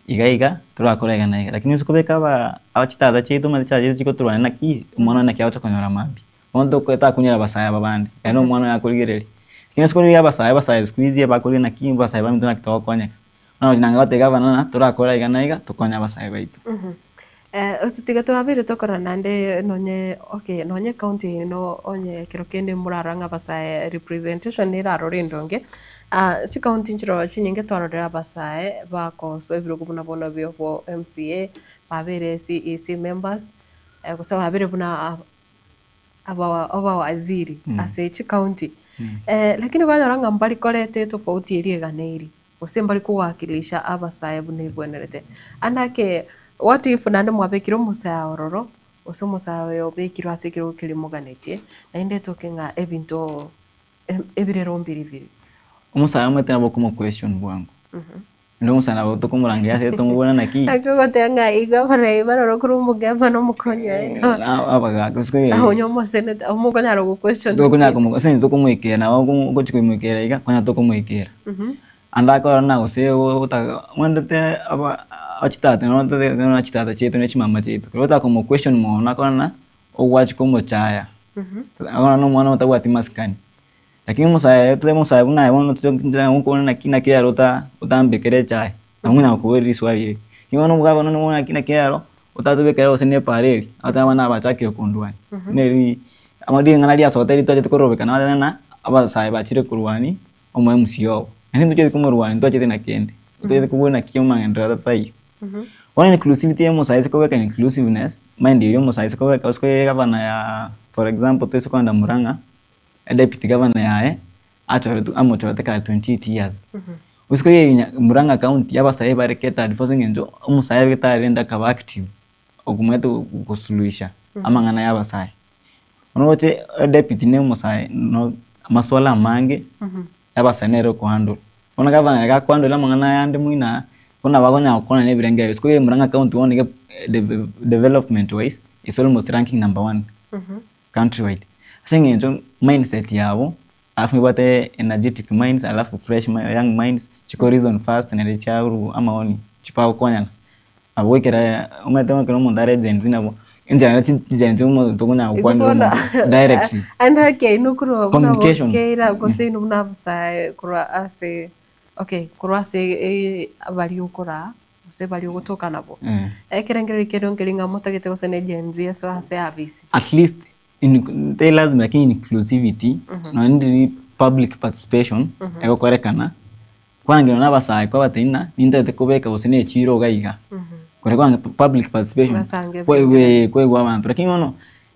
iga turakora na lakini usikobeka ba abachitaza chetu ma chaje chiko turwana naki umwana naki acha konyora mambi ondo kweta kunyara basaya babande eno umwana yakurigereri kino skori ya basaya squeeze ba kuri naki basaya ba mtuna kitoka konya no nanga batega bana turakora iga tukonya basaya baitu ututiga twabire tokora nande nonye county no onye kirokende muraranga basaye representation iraro rindonge chi county nchiro chinyinge twarorera basaye bako so ebiro kubuna bono byo bo MCA babere CEC members kusaba babere buna aba waziri ase chi county lakini kwanyoranga mbali korete tofauti iriganiri usembali kuwakilisha abasaye bunibwenerete andake what if nande mwabekiro musaya ororo oso musaya yo bekiro asekiro kilimuganetie na inde tokenga ebinto ebirero mbiriviri umusaya mwetena bokumo question bwangu ndo musana boto kumurangira ase tumubona naki akogotenga igabare baroro kurumugava no mukonyo abaga kuskwe ahonyo moseneta umukonya ro question dokunya komo sen tokumwikera na ngo chikumwikera iga konya tokumwikera andako na ose uta mwandete aba achitate no te achitate chetu ne chimama chetu rota como question mo na kona o watch como chaya agora no mwana utawa timaskani lakini musaya tu musaya una wono tu na kina kia rota utambe kere chaya amuna kuweri swali kiwana mugaba no mwana kina kia ro utatu bekera osene pareri ata wana abachaki okundwani neri amadi ngana dia soteri to jetu korobe kana na aba sai bachire kurwani omo MCO ani tuje kumurwani to jete na kende tuje kubona kiyoma ngendra tatai one inclusivity ya musaize ko weka inclusiveness mind yo musaize ko weka usko gavana ya for example to kwanda Muranga deputy governor ya acho amocho teka 28 years Usiko ye Murang'a County abasaye bareketa advocacy ngento umusaye bitarenda kaba active okumwete kusuluhisha amangana yabasaye. Onoche deputy ne umusaye no maswala mange yabasaye nero ko handle. Ona gavana ga kwando la mangana yande muina kuna bagonya ukona ne birenge. Usiko ye Murang'a County one get development wise is almost ranking number 1 countrywide. Singento mindset yabo alafu ibate energetic minds alafu fresh young minds chiko reason fast na lechauru ama oni chipao konyana abwekera umetema kino mundare genzi nabo injana genzi mo tokuna kwando directly and okay nukuro communication keira gosino mnavsa kura ase okay kura ase bali ukora se bali ugotoka nabo ekerengere kedo ngelinga mutagete gosene genzi so ase avisi at least in they lazima lakini inclusivity no ndi public participation ego korekana kwangira nabasaye kwa batina nindete kubeka usene chiro gaiga kore kwa public participation kwa abantu lakini ono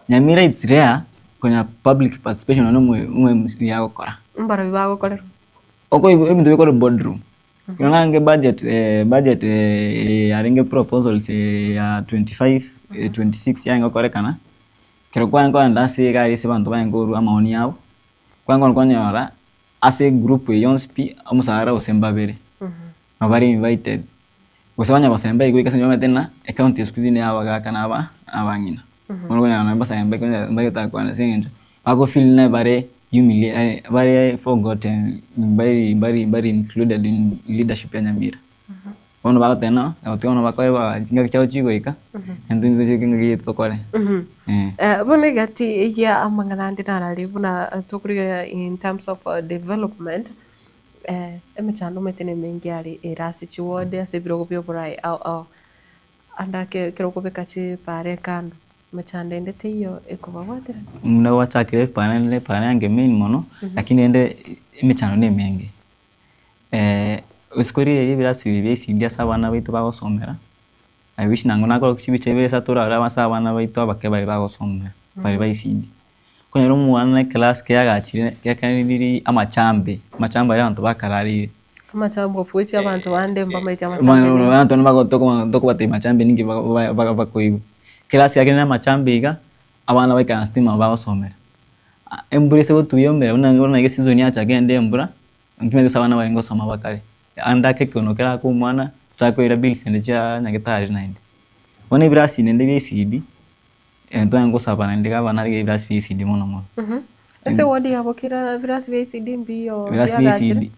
Nyamira it's rare kwenye public participation no mwe msili yako kora mbara bibago kolero oko ibintu bikora boardroom kinange budget aringe proposals ya 25 26 yango korekana kero kwa ndasi gari se bantu bangoru amaoni yabo kwa nyora ase group yonspi amusara osembabere nobody invited gusabanya basemba igwika senyo metena account excuse aba gaka abangina ngono na basemba mbageta kwa senyo ako feel na bare humiliate bare forgotten very included in leadership ya Nyamira ono bakatena otono bakoeba jinga chao chigoika entunzo chikinga tokore bone gati ya amangana ndinara libuna tokuriga in terms of development emechando metene mengi ari erasi chiwode ase birogo byo burai au andake kiroko bekachi pare kando mechande ndete iyo ekobawatira mna wachakire panel yange main mono lakini ende emechando ne mengi usikori ibirasi bibesi ndia sabana baitu bagosomera I wish nangona ko kibiche besa tura basabana baitu abakeba bagosomera bari bayisindi konyero mwana class ke yagachire yakaniriri amachambe ari abantu bakarari amachambe fuchi abantu bande mbamaite amachambe abantu bagotoko bate machambe ningi bakoibu class yake na machambe iga abana baikana stima bagosomera embure se gotuyomera unangona ige season yacha gende embura nkimeze sabana barengo soma bakare andake konokera ku mwana chako ira bills ndecha nyagetari nainde one birasi nende BCD ento sabana ndika bana ri birasi BCD mono ese wadi abokira birasi BCD mbiyo birasi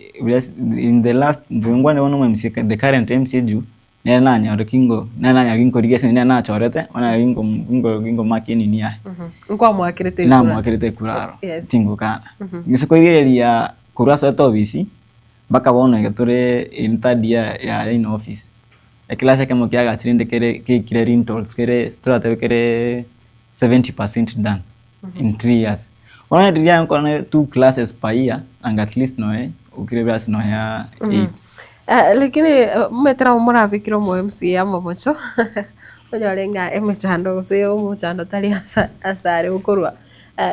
in the last ngwane wono msika the current MCU nanya rokingo ginko rigese nena chorete ona gingo makini ni ya ngwa mwakirete na mwakirete kuraro tingo kana ngisiko ireria kurasa tobisi baka bono gatore in third year ya in office class kama kiaga chirinde kire rentals kire turate kire 70% done in 3 years ona ndiria nkona 2 classes per year and at least ukire basi ya 8 lakini metra muravikiro mo MC ama mocho ojolenga emechando useo mochando tali asare ukorwa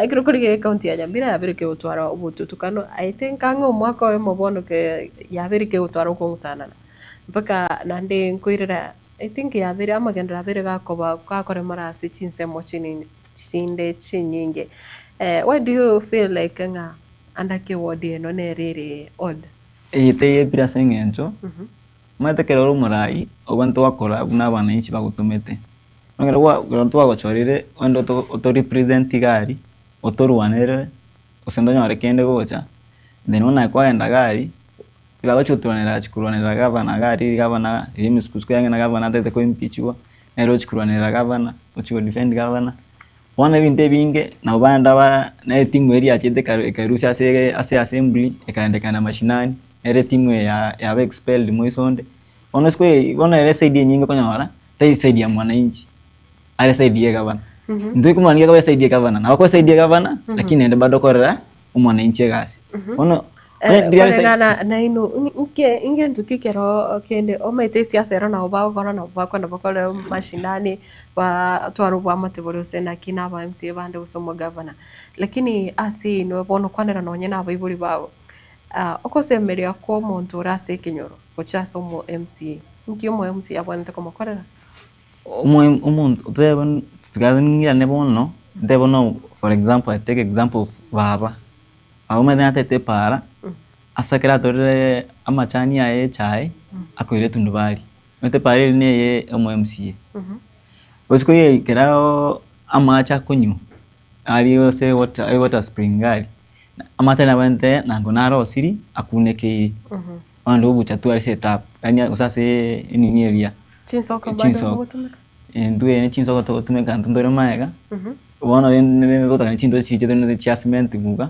ekiro kuri county ya Nyamira yabirike utwara ubututukano I think ango mwaka we mobono ke yabirike utwara ukongusanana mpaka nande nkoirera I think yabire amagenda yabire gakoba kakore marasi chinsemo chinini chinde chinyinge why do you feel like nga andake wodi no nerere odd ite pira sengencho mate kero murai obantu wakora n'abana inchi bagutumete ngero wa twagochorire ondo to represent gari otoruanere osendanya arekende gocha then ona kwaenda gari ilagocho tuanera chikuruanera gavana imi skusku yange na gavana tete ko impichwa ero chikuruanera gavana ochigo defend gavana wana binte binge na ubanda na timu area chete karusia ase assembly ekaendekana mashinani ere timu ya expelled moisonde ona ere side nyingi konyora tai side ya mwananchi ale side ya gavana ndio kumania kwa side ya gavana na kwa side ya gavana lakini ende bado korera mwananchi gasi ono na ino inge ntukikero kende omete siasa era na obago kora na obago na bakole mashinani wa twaruba mateboro sena kina ba MC bande usomo governor lakini asi no bono kwanera no nyena abaibuli bago okosemeria kwa omonto orase Kinyoro gochasa omo MCA nki omo MCA abwanete komokorera Umuntu uteba tugazingira nebono ndebono for example I take example of baba aume tete para asakira tore amachani ya chai akoire tundubali mete pare ne ye omo MCA Osko ye kirao amacha kunyu ali se water spring gali amacha na wente na ngonaro siri akuneke ando bucha tu ali setup yani usase nini area chinsoko bado ngotumeka nduye ne chinsoko to tumeka ndore maega ubona ne gota ne chindo chiche ne chasment buga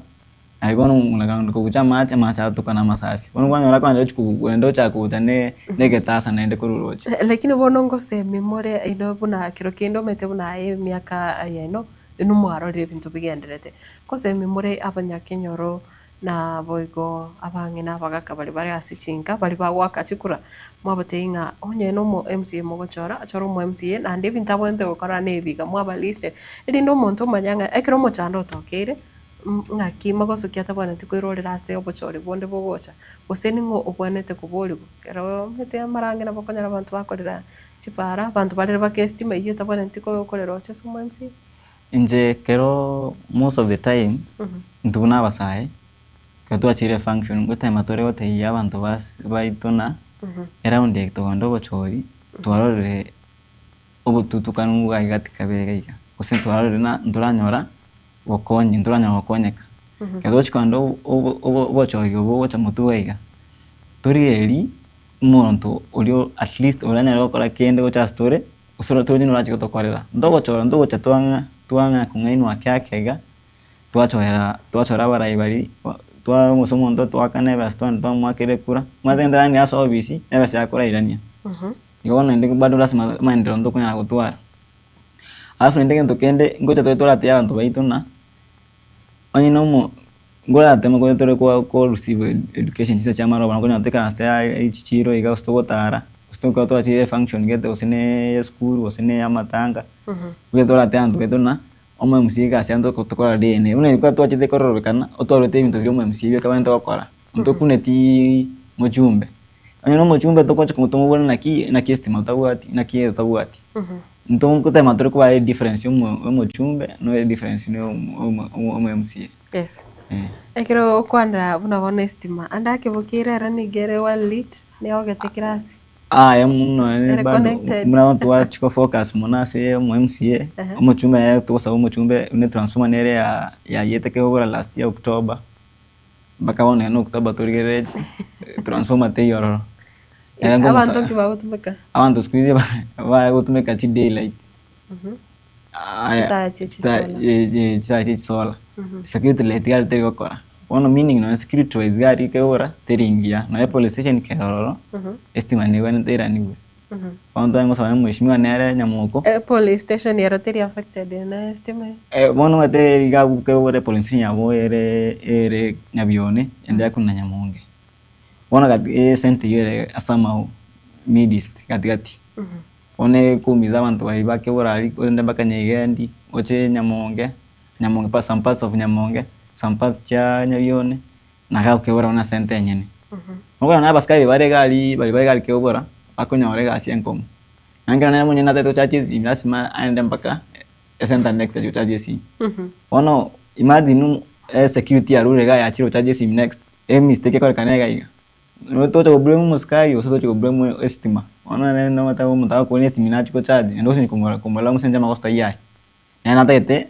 alikuwa unaganda kukucha macha tukana masafi unagwanya kwa ndio kwenda cha kutane negetasa naende kururoche lakini bonongo se memoria ino buna kiro kindo mete buna miaka yeno ino mwaro re bintu bigenderete ko se memoria abanya Kinyoro na boigo abangina bagaka bari asichinga bari bagwaka chikura mwabateinga onye no mo MCA mogochora achoro mo MCA na ndi bintu abonte gukora nebiga mwabaliste indi ndo muntu manyanga ekiro mo chando tokere ngaki magoso kiata bwana tikwirorera ase obochore bonde bogocha useni ngo obwanete kuboligo kero mete amarange na bokonyara abantu bakorera chipara abantu barere bakestima iyo tabwana ntiko korera ocha sumo MC nje kero most of the time ndubuna basaye katua chire function gota matore gote ya abantu baitona around the tondo bochori twarore obututukanu gati kabega usen twarore na nduranyora wakonye nduranya wakonyeka kadochi kando obochori obocha mutuweiga tori umuntu ulio at least uranya rokora kende gocha story usoro toni nurachi gotokorera ndogocha twanga kungainwa kyakega twachora baraibari twa musomo ndo twakane baston twamwakire kura matenda ni aso obisi ebe yakora irania yona ndiko bado lazima maendeleo ndo kunya gutwara alafu ndenge ndokende ngocha twetwara tia abantu baituna onye no ngola tema ko tore ko receive education chisa chama roba ngonya teka na stay ichichiro iga stogotara stoka to ati function gete osene ya school osene ya matanga twetwara tia abantu baituna omo musiga asiando kutokora DNA una ilikuwa tu achite kororokana otwalete bintu byo mu MCA kabanta bakora ntokuneti mujumbe anyo mujumbe tokocha kumutomubona na estima utabuati na kiyo utabuati ntokuta matoro kwa difference yo mujumbe no difference no MCA yes ekero kwanda bunabona estima andake bukira ni gere walit ne ogetekirasi ya muno bado muna watu wachiko focus monase mu MCA omuchumbe ya tukosa omuchumbe une transforma nere ya yeteke ogora last year October bakaona no October torigere transforma te yororo abantu kibagutumeka abantu squeeze ba gutumeka chi daylight chita sola security light gari te gokora ono meaning no security wise gari ke ora teringia no police station ke roro estima ni wana tera ni ondo ngo sawa mheshimiwa nere nyamoko police station yero teri affected na estima bono mate riga ke ora police nyabo ere nyabione ende kuna nyamonge bona gati sente yere asama midist gati one kumiza abantu baiba ke ora ari ende bakanyegendi oche nyamonge pa some parts of nyamonge some parts cha nyabione na gao ke ora una sente nyene ngoga na baskari bari gali ke ora akonyore gasi enkom nanga na munye na teto charges imlasima aende mpaka sente next cha charges ono imagine security arure ga ya chiro charges next mistake kwa kanega iga no to blame muskai oso to blame estima ono no mata mutaka ko estima chiko charge ndo sinikomola musenja makosta yai na tete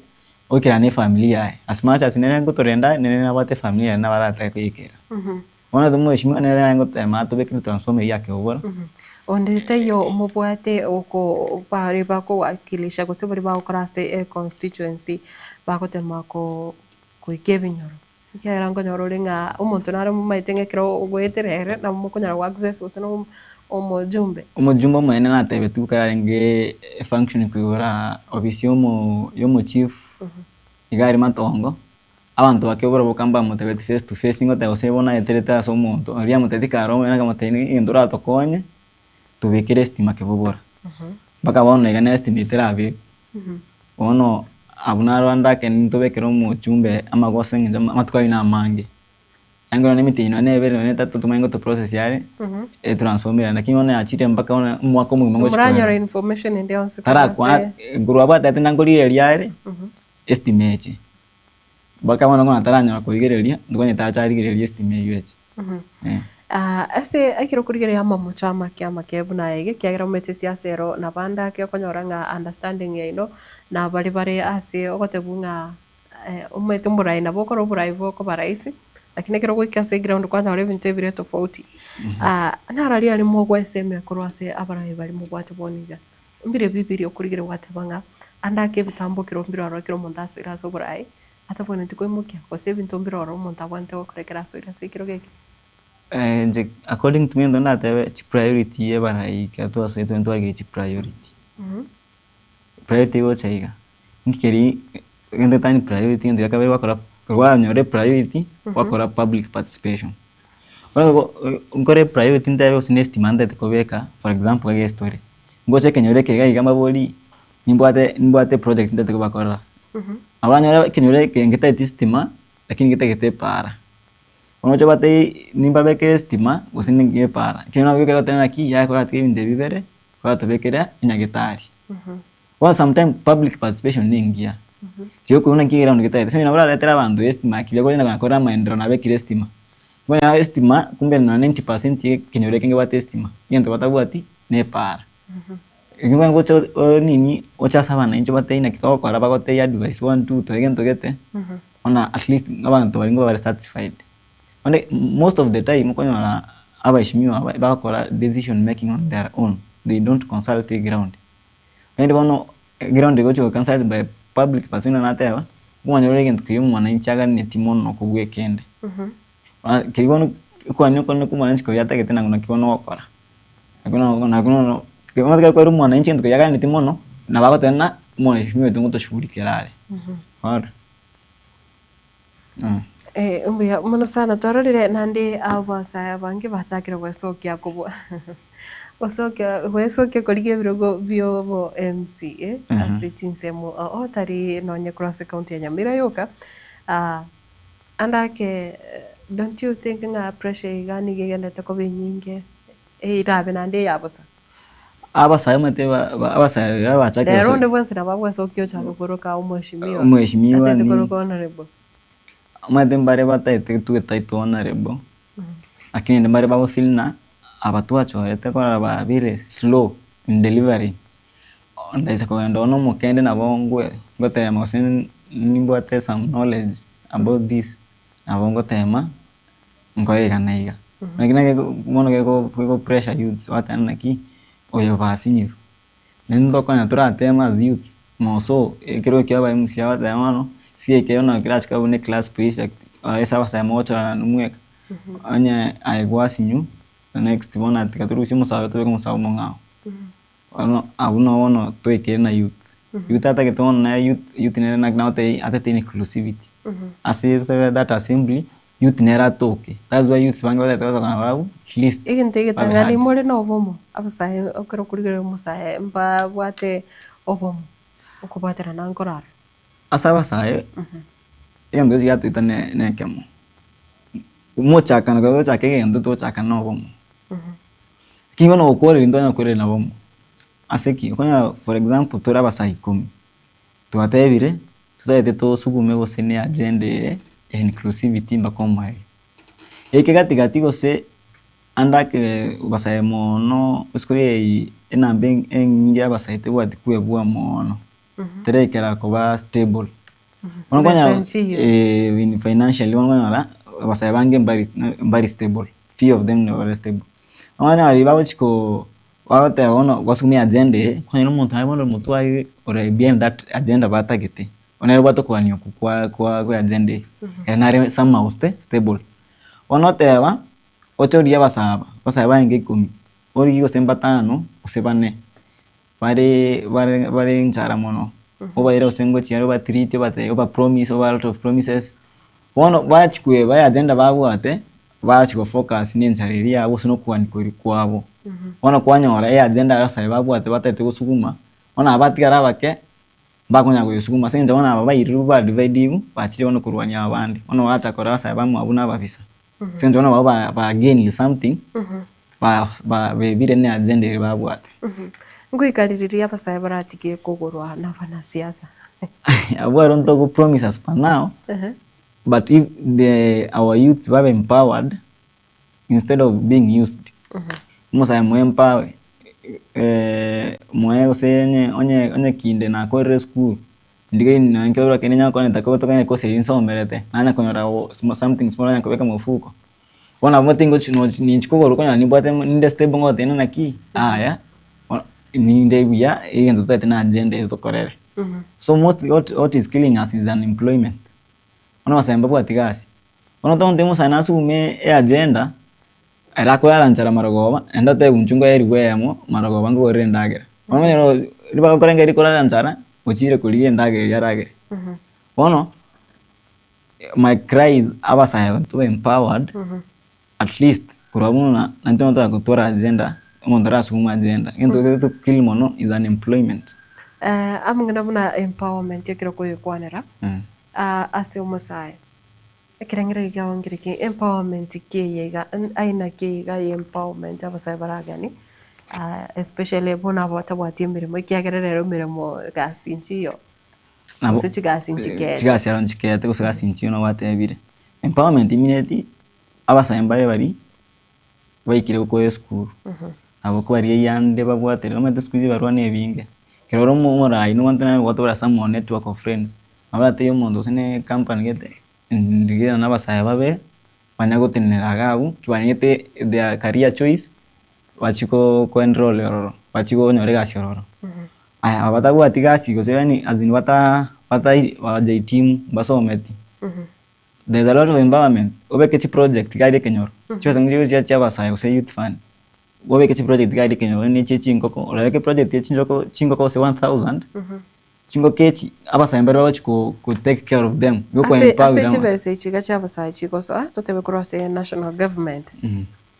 okira ne familia as much as nene ngotorenda nene na bate familia na barata ko yikera ona tumo ishima nene ngotema to bekini transform yake obora onde teyo mubwate oko bari bako wakilisha ko sebari ba okrase constituency bakotema ko ikebinyoro kera ngonyoro lenga umuntu nare mumaitenge kero ugweterere na mukonyara access useno omujumbe mwene na tebe tukarenge function kuyora ofisi yomo chief igari matongo abantu bakebora bokamba mutebeti face to face ngo tayo sebona etereta so muntu ari amutetika romo na kamateni indura tokonye tubekire estima kebobora baka bona igana estimate rabi ono abuna Rwanda ke ntobekero mu chumbe amagose nje matwa ina mange Yango na miti ino ne vile ne tatu tumaingo to process yale transformera lakini ona achire mpaka ona mwako mu mango muranyora information ndio onse tara kwa guru aba tete nangolire yale estimate baka wana ngona taranya kuigereria ndonye tacharigereria estimate yeche ase akiro kurigereria mamo chama kiama kebu na ege kiagira umete siasero na banda ke konyoranga understanding yaino na bari ase ogotebunga umete murai na boko roburai boko baraisi lakini kero gwika se ground kwanza wale bintu bire tofauti nararia ari mogwa SM kurwase abarai bari mugwate boniga mbire bibiri okurigire watebanga andake bitambukiro mbiro arokiro mundaso iraso burai atabone ndikwemukia ko se bintu mbiro aro munta wante okurekera so iraso ikiro geke nje according to me ndo natebe chi priority ye barai ka to aso ito ndo age chi priority priority wo chaiga ngikeri ngende tani priority ndo yakabe wakora kwa nyore priority wakora public participation wala ngore priority ndaye usinestimanda tekobeka for example age story ngoche kenyore kega kama boli nimbwate project ndate kubakora abanyora kenyore kengeta estima lakini ngete para onoche bate nimbabeke estima usininge para kena weke tena ki ya kwa tibinde bibere kwa tobekera inyagetari well sometimes public participation ningia kyo kuna kigira ngeta sema nabura letera bandu estima kibya kwa nakora maendero na beke estima kwa estima kumbe na 90% kenyore kenge bate estima yento batabwati ne para ingwe ngocho nini ocha sabana incho bate ina kitoko kwa bagote ya advice 1 2 to gete ona at least abantu baringo bari satisfied. And most of the time, abashimiwa bakora decision making on their own. They don't consult the ground. And one ground they go to consult by public person na tewa. Mwana yule ntukiyo mwananchi aga ni timono kugwe kende. Kigono kwa nyoko no mwananchi ko yata ketena kuna kigono wakora. Hakuna kigono kwa mwananchi ntukiyo aga ni timono na bako tena mwananchi tungo to shughulikia lale. Umbuya muno sana twarorire nandi abasa bangi bachakira gwesokia kubwa gwesokia korige birogo byobo MCA ase chinsemo otari nonye cross county ya Nyamira yoka andake don't you think nga pressure igani gegendete ko binyinge irabe nandi yabosa abasa mate abasa bachakira rero ndo bwense na babwesokio chabo koroka umheshimiwa ate koroka honorable madembare bataite tuetaito honorable lakini ndembare babo filna abatuacho ete kora babire slow in delivery ndaisa ko ndo no mukende na bongwe ngote mosin nimbwate some knowledge about this abongo tema ngoye kanaiga lakini mono ko pressure youths watana ki oyo basinyo nendo kana tura tema youths moso creo que aba msia watano si que una class que una class prefect esa basa mocha numweka anya aigwasinyu next bona tikaturushimo sabe tuwe como sabe mongao ono tuike na youth ata que ton na youth nera na gnaute ate inclusivity asi that assembly youth nera toke that's why youth bango that kana babu at least igente tangani more no bomo abasaye okero kurigere musaye mba wate obomo okubatera nankorara asaba sae endo ya tuita ne kemo mocha kana go cha ke endo to cha kana bomo kingo no okore ndo na okore na bomo aseki konya for example tora basai 10 to atebire tutaite to sugume go sene agenda inclusivity mbakoma eke gati go se anda ke basai mono uskoye ena beng engia basai te wati kuebua mono terekera koba stable wanakonya financially wanakonya basai bange mbari stable few of them are stable wana ribawo chiko wate ono wasumia agenda konya muntu haimo muntu ai ore behind that agenda batagete ona bato kwa nyo kwa agenda enare sama uste stable onotewa ochoria basai bange 10 ori go sembatano usebane bare nchara mono oba ira usengo chiaro ba treat oba promise oba a lot of promises wono bachikwe ba agenda babu ate bachiko focus ni nchariria abo sino kwani kwabo wono kwanyora agenda arasa babu ate batete gusuguma ona abatigara bake bakonya gusuguma senja ona baba iriru ba divide bachire wono kurwanya abandi wono wacha kora asa bamu abuna babisa Since ona ba gain something ba vile ne agenda iri babwate ngwikaririria abasae baratigie kugurwa na bana siasa abo don't talk promises for now. But if our youths were empowered instead of being used, musa mo empower mo ose onye kinde na ko school ndige ni nkero Kenya kwa nitaka kutoka ni kose inso merete nanya konyora something small nanya kubeka mfuko wana motingo chino ni nchiko kwa ni bwate ninde stable ngote na ki ya ni ndebia yendo tete na agenda to korere. So what is killing us is unemployment. Ona wasemba bwati gasi ona tonde musa na sume agenda era ko yaranchara marogoba enda te unchungo eri gwemo marogoba ngo rendagera ona nyero riba ko rengeri ko yaranchara ochire kulie ndagera yaragera ono my cry is abasaya to be empowered at least kurabuna nanto to akutora agenda mondara suma agenda into to kill mono is unemployment. Amangana muna empowerment yakira ko yekwanera ase umusai ekirangire gawangirike empowerment kiyega aina kiyega empowerment abasai baragani especially bona bata mirimo ikiagerera mirimo gasinchiyo nabo gasinchike chigasi aronchike te gasinchiyo no batebire empowerment imineti abasai bari baikire ko school abo ko bari yande babwate no mate school barwa nebinge kiroro murai no wantana watora some network of friends abate yo mondo sene company gete ndigira na basaya babe banyago tenera gabu kibanyete their career choice bachiko ko enroll yororo bachiko nyore gashororo aya abata gwati gasi go yani azin bata waje team basometi there's a lot of empowerment obeke chi project gaide kenyoro chiwa ngiro cha basaya go youth fund obeke chi project gaide kenyoro ni chichi ngoko oleke project chi chingoko se 1000 chingo kechi abasaya mbere bachiko ku take care of them go ko empower them ase chiga cha abasaya chiko so totebe cross national government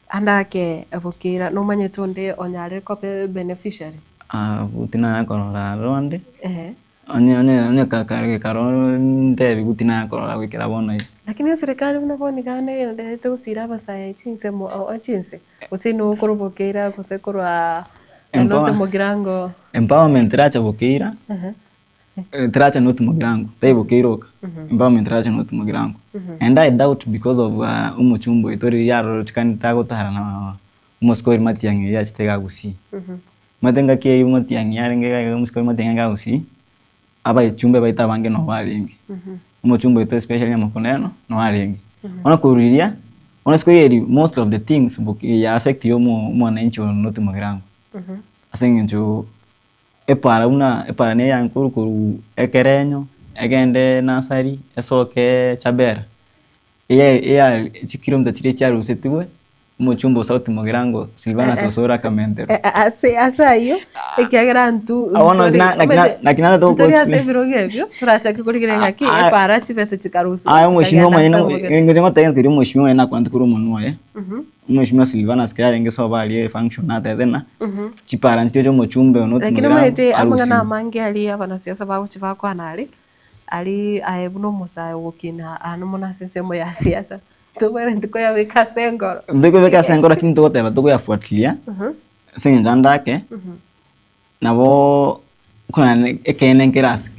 andake avokira no manyetonde onyare ko beneficiary butina korora ronde onye kakare karon tebi butina korora wikira bona lakini serikali unaboni gane ndete usira abasaya chinse mo achinse usino korobokira kusekorwa note mogirango empowerment racha bokira tracha not mogirango taibo keiroka empowerment tracha not mogirango and I doubt because of umuchumbo itori yaro chikani tago tahara na umuskori matiangi ya chitega gusi matenga ke matiangi yarenge umuskori matianga gusi aba ichumbe baita bange no baringi umuchumbo ito especially amakoneno no baringi ona kuriria ona skoyeri most of the things ya affect yo mwananchi not mogirango asengenjo epara ne yankuru ekerenyo egende nasari esoke chabera iya chikilomita chire charu setwe muchumbo sauti mogirango Silvana Sosora Kamentero asayo ekiagera ntu na kinana to ko ase birogebyo turacha kikurigira ngaki epara chifese chikarusu mheshimiwa mwenye ngere ngotenga kiri mheshimiwa na kwandi kuru munwa mheshimiwa Silvana skara ngeso bali function na tena chipara nticho muchumbe onoti lakini mahete amangana mangi ali abana siasa bawo chibako anali ali aebuno musa wokina anomona sensemo ya siasa tubere ndiko ya weka sengoro lakini tuko yafuatilia senja ndake nabo kwa ekene nkiras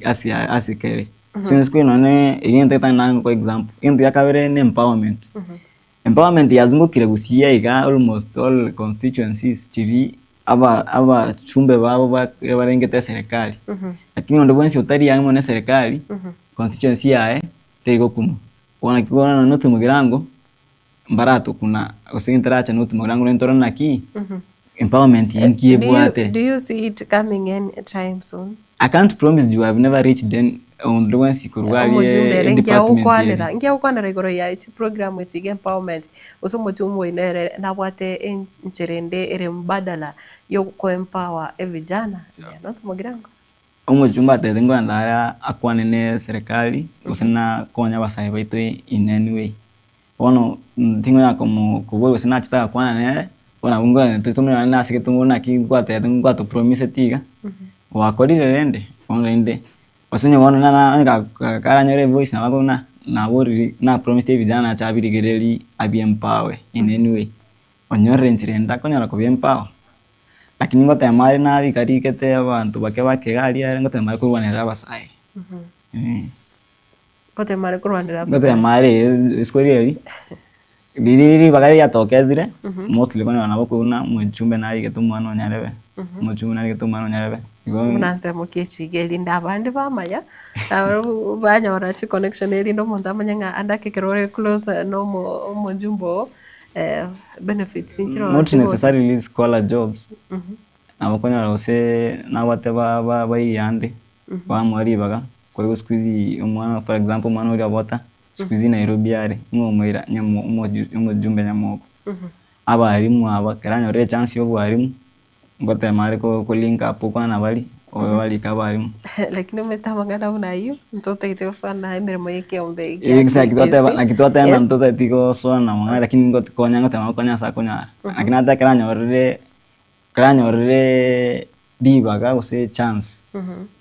asikere since kuno ne igente tana kwa example into yakabere ne empowerment yazungukire gusiya iga almost all constituencies chiri aba chumbe babo barengete serikali lakini ndo bwensi utari yangu na serikali constituency yae tego kuno wana kiona note mugirango mbarato kuna usintaracha note mugirango nentoro naki empowerment yanki ebwate. Do you see it coming anytime soon? I can't promise you. I've never reached them on the one sikurwali department. Ngia ukwanera igoro ya ichi program ichi empowerment usomutumu inere nabwate ncherende ere mbadala yo ko empower vijana note mugirango umujumba tedengo ndara akwanene serikali usina konya basai baito in any way ono tingo ya como kubo usina chita akwanene ona ungo tutumwe na asike tumuna ki kwate tengo to promise tiga wa kodi rende onende wasenye wana na karanyore voice na bagona na promise vijana cha abirigereri empower in any way onyore nchirenda konyara ko empower lakini ngote mari na bikari kete abantu bake gari ari ngote mari kurwanira basai ngote mari kurwanira basai ngote mari skweri Diri bagari yatokezire mostly kone wanabokuna mujumbe nari getumwana onyarebe mujumbe nari getumwana onyarebe munanze mukechigeli ndabandi bamanya banyora chi connection eri ndo muntu amanya andake kerore close no mujumbo benefits inchiro not necessarily scholar jobs abakonya rose nabate ba yandi bamwari baga kwa squeeze umwana for example umwana uri abota squeeze Nairobi ari mwomwira nyamujumbe nyamoko abarimu abakaranya chance yo barimu ngote mari ko link up kwa na bali bali kabarimu lakini umetamangana unayo mtoto iteo sana emeremo yake ombe exactly akitoa na mtoto itiko sana mwana lakini ngote konya ngote makonya sa konya lakini hata karanya orre dibaga use chance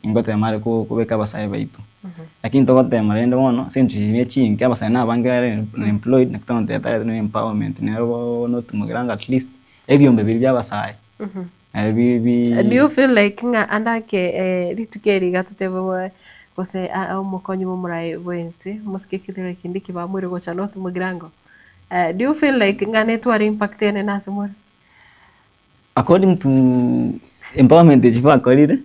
ngote mari ko beka basai baitu lakini tokote mari ndo mono sentuine chinke abasai na bangare employed na kutonte ata no empowerment nero no tumugranga at least ebyombe bibya basai do you feel like nga andake litukeri gatutebe kose umukonyi mumurai wense musikikithire kindi kibamwire gocha no tumugirango do you feel like nga network impact ene nasimwe according to empowerment ejiva kolire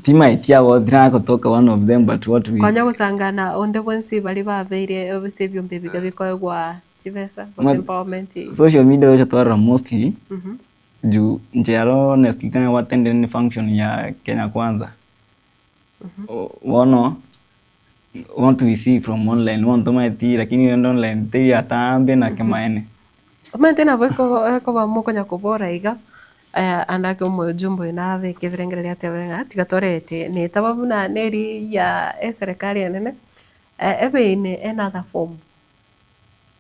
tima itia wodra kutoka one of them but what we kwanya gusangana onde wense bali baveire obisebyo mbebiga bikoyegwa chivesa empowerment social media yo twara mostly juu njero nesikana watende ni function ya Kenya Kwanza wono want to see from online want to maiti lakini online te atambe na kemaene Mantena ko ba mo konya kubora iga andake umujumbo inave kevirengere ya tewenga tigatorete ne tababuna neri ya serikali nene ebe in another form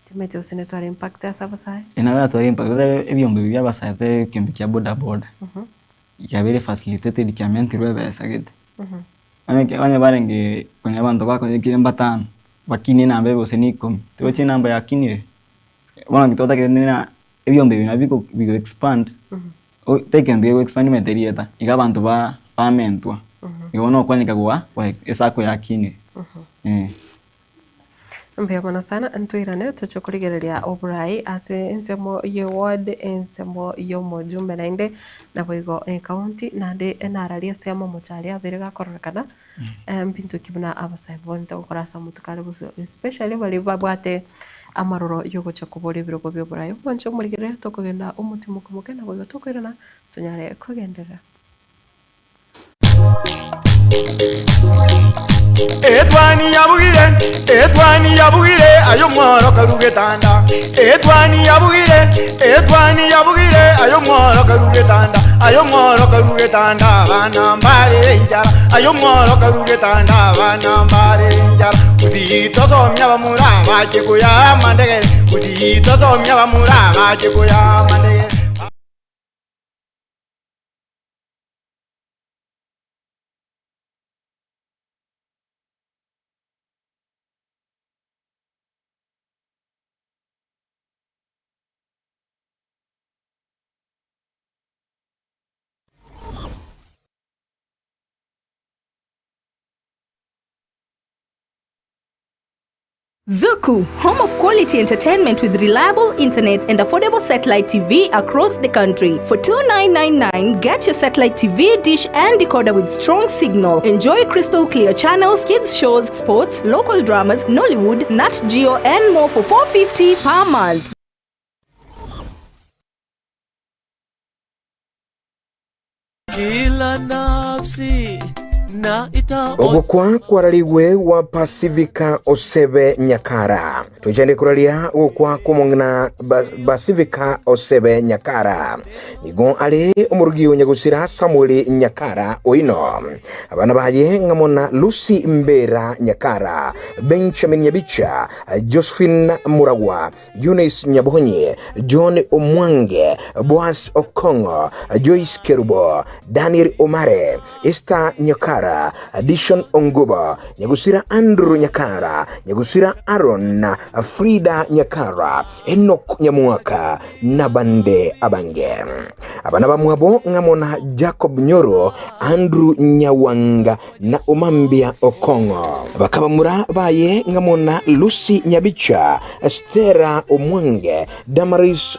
timete usine tware impact ya sabasai inawe tware impact ebyombe bya basai te kimbikia boda ya very facilitated kiamenti rwebe sagete anya barenge kwenye bantu bako kire mbatano bakini na mbebe useni komi tochi namba ya kinire wana kitota kidena ebyombe binabiko bigo expand take and go expand materieta igabantu ba mentwa igono kwanyika kwa esako ya kinire Mbeyamana sana ntwirane tuchokurigereria oburai ase ensemo ye ward ensemo yo mujumbe nainde na boigo county nande enararia sema muchari abere gakorrekana mpintu kibuna abasai bonta ukorasa mutukale buso especially bali babwate amaroro yo gocha kubori birogo byo burai boncho murigere tokogenda umutima kumuke na boigo tokwirana tunyare kogendera Etwani yabugire ayo mworo karugetanda Etwani yabugire ayo mworo karugetanda bana mbale njara ayo mworo karugetanda bana mbale njara uzito somya bamuraba kikuya mandegere uzito somya bamuraba kikuya mandegere Zuku, home of quality entertainment with reliable internet and affordable satellite TV across the country. For $29.99, get your satellite TV dish and decoder with strong signal. Enjoy crystal clear channels, kids shows, sports, local dramas, Nollywood, Nat Geo, and more for $4.50 per month. Kila nafsi na ogukwa kwarariwe wa Pacifica Osebe Nyakara tujende kuralia ogukwa kumongna Pacifica Osebe Nyakara nigo ale umurugi unyagusira Samuel Nyakara oino abana baye ngamona Lucy Mbera Nyakara Benjamin Nyabicha Josephine Muragwa Eunice Nyabonye John Omwange Boas Okongo Joyce Kerubo Daniel Omare Esther Nyakara Nyakara, Addition Onguba, Nyagusira Andrew Nyakara, Nyagusira Aaron, Frida Nyakara, Enoch Nyamuaka, Nabande Abange. Abana bamwabo ngamona Jacob Nyoro, Andrew Nyawanga na Umambia Okongo. Bakabamura baye ngamona Lucy Nyabicha, Estera Omwange, Damaris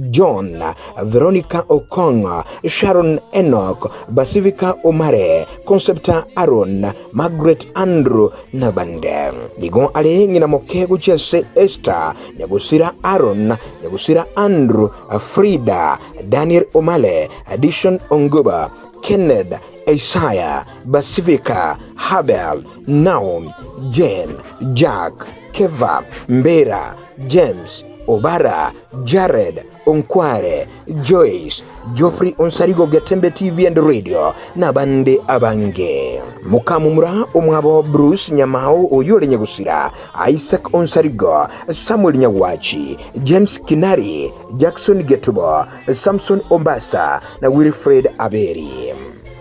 John, Veronica Okongo, Sharon Enoch, Basivika Omare, Concepta Aaron, Margaret Andrew Nabande. Nigo ale ngina mokego chese Esther, Nyagusira Aaron, Nyagusira Andrew, Frida, Daniel Omale, Addition Onguba, Kenneth, Isaiah, Basivika, Habel, Naum, Jane, Jack, Keva, Mbera, James, Obara, Jared, Onkware, Joyce, Geoffrey Onsarigo Gatembe TV and Radio, Nabande Abange. Mukamumura omwabo Bruce Nyamao Oyole Nyagusira, Isaac Onsarigo, Samuel Nyawachi, James Kinari, Jackson Getubo, Samson Ombasa na Wilfred Aberi.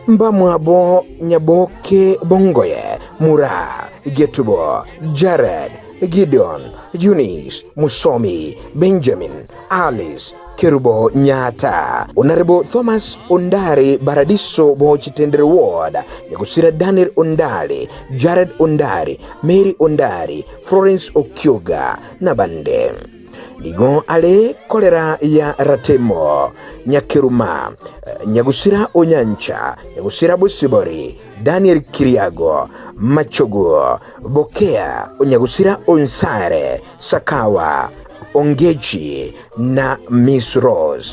Mbamwabo Nyaboke Bongoye, Mura, Getubo, Jared, Gideon, Eunice, Musomi, Benjamin, Alice, Kerubo Nyata, Honorable Thomas Ondari Baradiso Bochitendere Ward, Nyagusira Daniel Ondari, Jared Ondari, Mary Ondari, Florence Okyoga, Nabande. Nigo ale kolera ya Ratemo, Nyakiruma, Nyagusira Onyancha, Nyagusira Busibori, Daniel Kiriago, Machogo, Bokea, Nyagusira Onsare, Sakawa, Ongechi na Miss Rose.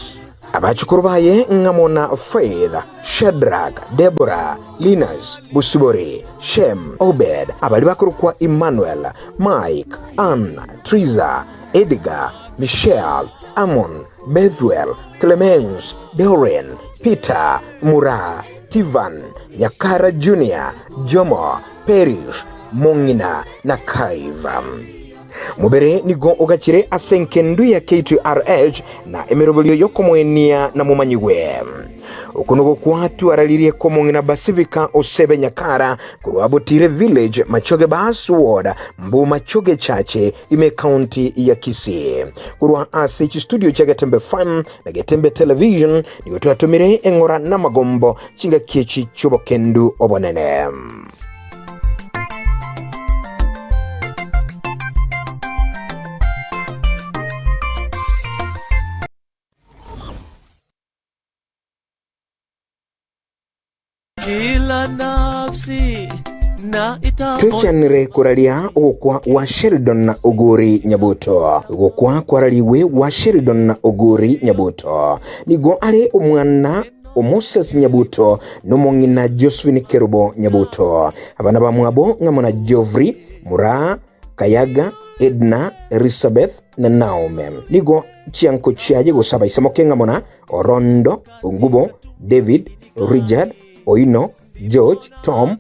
Abachukurubaye ngamona Faith, Shadrach, Deborah, Linus, Busibori, Shem, Obed, abali bakurukwa Emmanuel, Mike, Anna, Triza, Edgar, Michelle, Amon, Bethuel, Clemens, Doreen, Peter, Mura, Tivan, Nyakara Junior, Jomo, Perish, Mongina na Kaiva. Mubere nigo ogachire asenkendu ya K2RH na emerobelio yoko mwenia na mumanyiwe. Ukunugo kwatu aralirie komongina Basivika Osebe Nyakara kuruabotire village Machoge Bas Ward Mbu Machoge Chache ime county ya Kisii. Kurua ASH studio cha Gatembe FM na Gatembe Television nigo tuatumire engora na magombo chinga kiechi chubokendu obonene. Kila nafsi na Tuchanire kuralia ugukwa wa Sheridan na Oguri Nyabuto. Ugukwa kwaraliwe wa Sheridan na Oguri Nyabuto. Nigo ale umwana Moses Nyabuto numongina Josephine Kerubo Nyabuto. Abana bamwabo ngamona Geoffrey, Mura, Kayaga, Edna, Elizabeth na Naomi. Nigo chianko chiaje gusaba isamoke ngamona Orondo, Ongubo, David, Richard, Oino, George, Tom,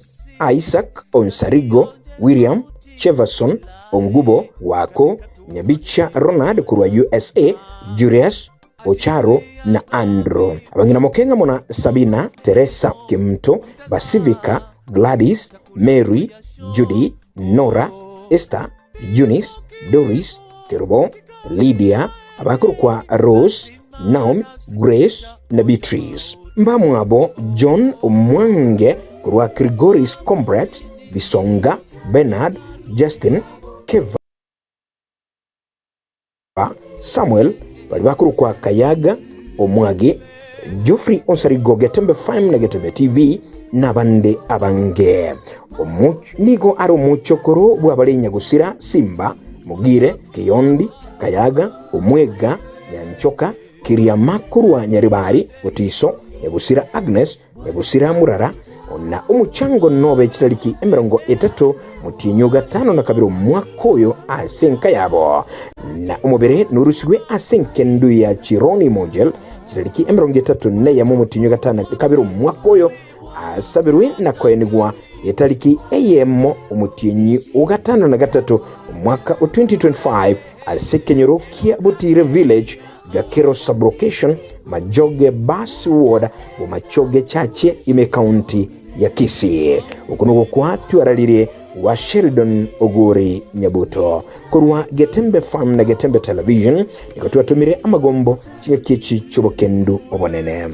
Isaac, Onsarigo, William, Cheverson, Ongubo, Wako, Nyabicha, Ronald, kurwa USA, Julius, Ocharo na Andrew. Abangina mokenga mona Sabina, Teresa, Kimto, Basivika, Gladys, Mary, Judy, Nora, Esther, Eunice, Doris, Kerubo, Lydia, abakurukwa Rose, Naomi, Grace na Beatrice. Mbamwabo John Mwange kurwa Grigoris Complex, Bisonga, Bernard, Justin, Keva, Samuel, balibakuru kwa Kayaga, Omwage, Geoffrey Onsarigo Gatembe FM na Gatembe TV na bande abange. Nigo aro muchokoro bwabale Nyagusira, Simba, Mugire, Kiyondi, Kayaga, Omwega, Nyanchoka, Kiriamakuru wa Nyaribari, Otiso, Nyagusira Agnes, Nyagusira Murara, na umuchango nobe chitaliki emerongo etatu mutinyoga 5 na kabiro mwakoyo asenka yabo. Na umubere nurusiwe asenke ndu ya Chironi Mojel chitaliki emerongo etatu na ya mutinyoga 5 na kabiro mwakoyo asabirwe na kwenigwa etaliki eyemo umutinyi uga 5 na gatatu mwaka 2025 asekenyoro kia Butire Village Gakero Sublocation Majoge Bus Ward wa Machoge Chache ime county ya Kisii ukunugo kwa tuararire wa Sheldon Oguri Nyabuto kurwa Getembe Farm na Getembe Television nikotuatumire amagombo chinga kichi chobokendu obonene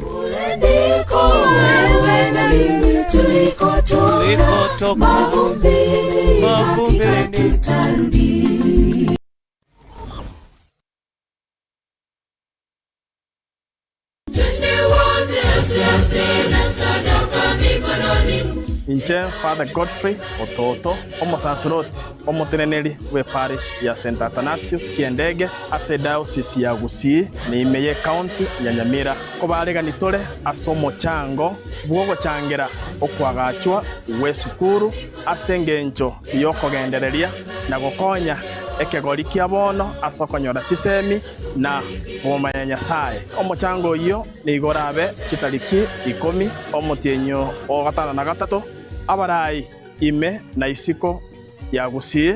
Inche Father Godfrey Ototo omusaceroti omuteneneri we parish ya St. Athanasius Kiendege ase diocese ya Gusii niimeye county ya Nyamira kobaregani tore ase omochango bwogochangera okwagachwa we sukuru ase engencho yokogendereria na gokonya ekegori kia bono ase okonyora chisemi na boma ya Nyasaye omochango iyo nigorabe chitariki 10 omotienyo o 5 abarai ime na isiko ya Gusii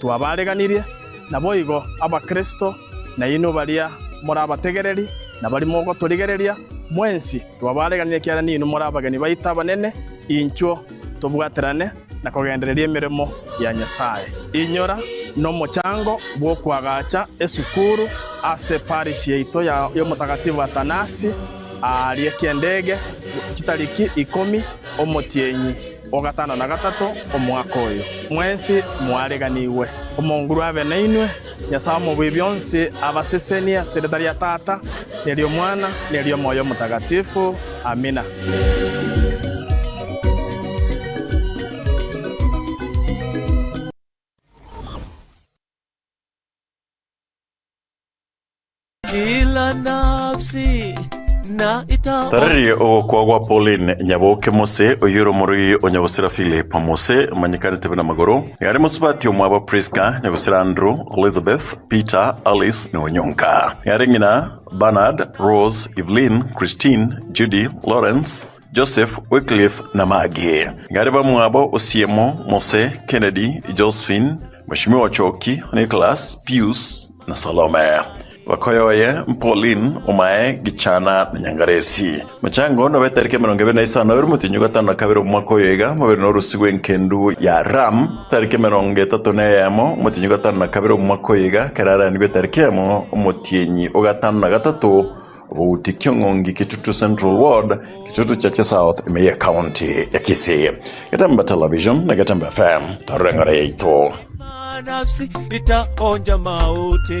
twabareganirie na boigo abakristo na ino baria morabategereri na bari mogo turigereria mwensi twabareganirie kiara nino morabagani baita banene incho tobwaterane na kugendereria emirimo ya Nyasaye inyora no mochango bwo kwagacha esukuru ase parish yaito ya mutagatifu Athanasi arie Kiendege chitariki 10 omotienyi o 5 omwaka oyo mwensi mwareganiwe omonguru abe nainwe Nyasaye mubi byonse abasesenia seretari ya tata nelio mwana nelio moyo mutagatifu amina. Kila nafsi na ita tarari okwagwa Pauline Nyaboke Mose oyuro muri onyabusira Philip Mose manyikane tebena magoro yari musubati omwaba Priska Nyabusira Andrew Elizabeth Peter Alice Nonyonka yari ngina Bernard Rose Evelyn Christine Judy Lawrence Joseph Wycliffe na Magi yari bamwabo Osiemo Mose Kennedy Josephine Mheshimiwa Choki Nicholas Pius na Salome wakoyoye Pauline umae gichana na Nyangaresi machango no betarike 25 uri mutinyu gatano kabiri umwakoyega mubiri no rusigwe nkendu ya Ram tarike 33 yamo mutinyu gatano kabiri umwakoyega karara ni betarike mo umutienyi ogatano gatatu ubutikyo ngongi Kitutu Central Ward Kitutu Chache South Imeye County ya Kisii Getembe Television na Getembe FM tarengare yeito nafsi itaonja mauti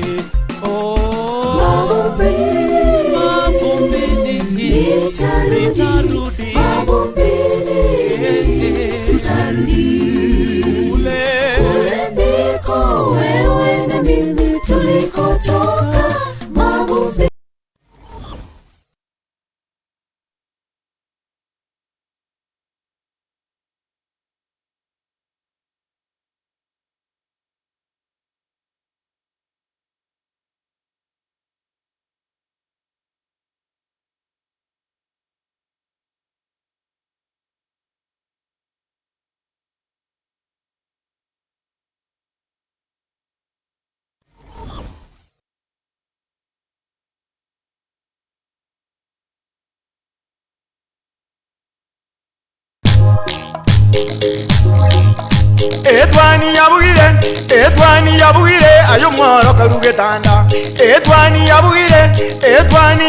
Edwani yabugire ayo mwaro karugetanda Edwani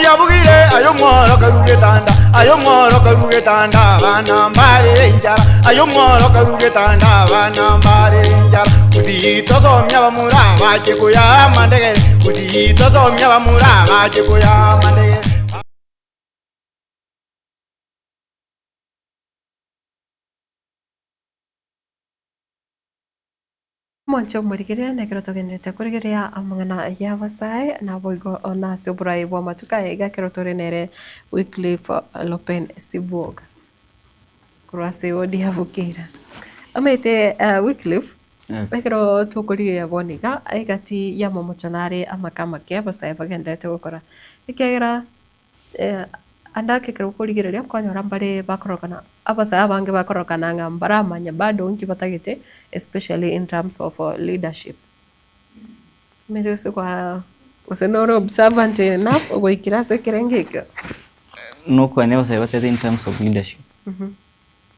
yabugire ayo mwaro karugetanda bana mbare njara ayo mwaro karugetanda bana mbare njara uzito somya bamuraba chikuya mandege uzito somya bamuraba chikuya mandege Mwancho murigiria nekero togendete kurigiria amangana ya Vasai na boigo ona sobrai bwa matuka ega kero torenere Wycliffe Lopen Sibuoga kurase odi havukira amete Wycliffe ekero tukurigia boniga egati ya momochonare amakama ke Vasai bagendete gukora ikera andake kero kurigiria kwanyora mbare bakorokana abasa abange bakorokana ngambara manya bado unki batagete especially in terms of leadership merese kwa usenoro observant enough goikira se kerengeka no kwa neo sai in terms of leadership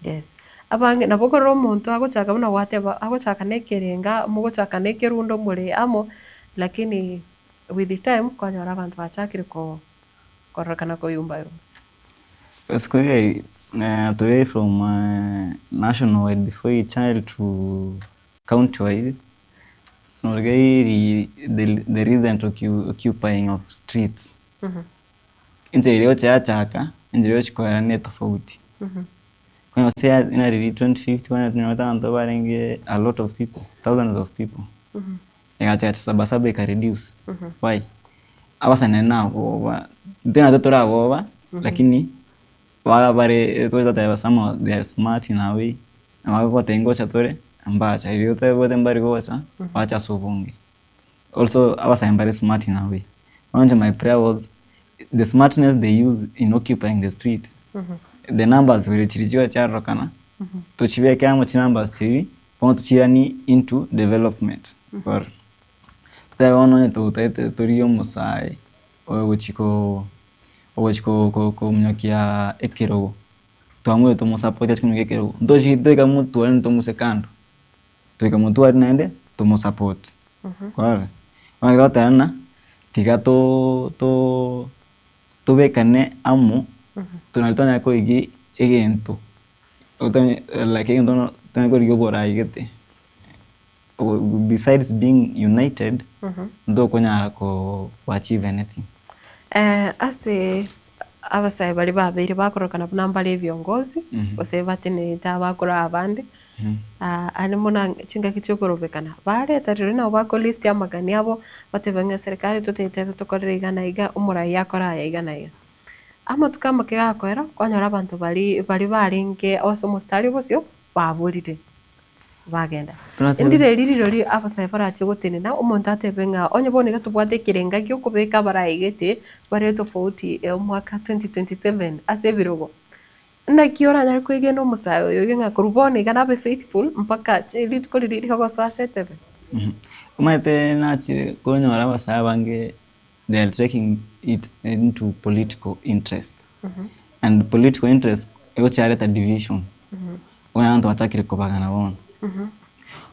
Yes. Abange nabokoro omuntu agochaka buna wateba agochaka nekerenga mugochaka nekerundo muri amo lakini with the time kwanyora abantu bachakire ko korokana ko yumba. Basically, to way from nationwide before a child to county-wide, the recent occupying of streets. Inje ilio chaka, inje ilio chikoya ne tofauti. Kwa say in a 2050, a lot of people, thousands of people. Ingacha sabasabe ka reduce. Why? Abasa nena over. Tena totora over, lakini wala bare toza ta basama they are smart in a way. Amako tengo chatore ambacha ilio te bote mbari gocha, wacha subonge. Also abasa mbari smart in a way. One of my prayer was the smartness they use in occupying the street. The numbers will chirichiwa charo kana. Tuchiweke amo chi numbers chiri, pongo tuchirani into development. Or tutaona tutaite turio musai ogochiko ko mnyakia ekero. Tuamwe to musapote chikuno ekero. Ndoji toika mutu ani to musekando. Toika mutu ani nende to musupport. Kwa wanga tana tiga to bekane amo tunalitanya ko igi egento otanya like egento tanya ko rigo bora igete besides being united ndo konya ko achieve anything ase abasai bali babiri bakorokana nambale viongozi oseva tene tabakora abandi ani mona chinga kichokorobekana bare tatirina obako list ya magani abo batebenga serikali tutete tukorigana iga umurai yakora igana iga ama tukama kigakwera kwanyora abantu bali baringe oso mustari bosyo baburire bagenda indire ririro abasai barache gotenena umuntu atebenga onye boneka tubwate kirenga kyo kubeka baraigete bare tofauti mwaka 2027 asebirogo na kiora nyari kwige no musayo yogenga kurubone kana be faithful mpaka chili koliri hogo so asetebe umate na chi konyora basaya bange they are taking it into political interest and political interest ego chareta division oya ndo atakire kubagana wona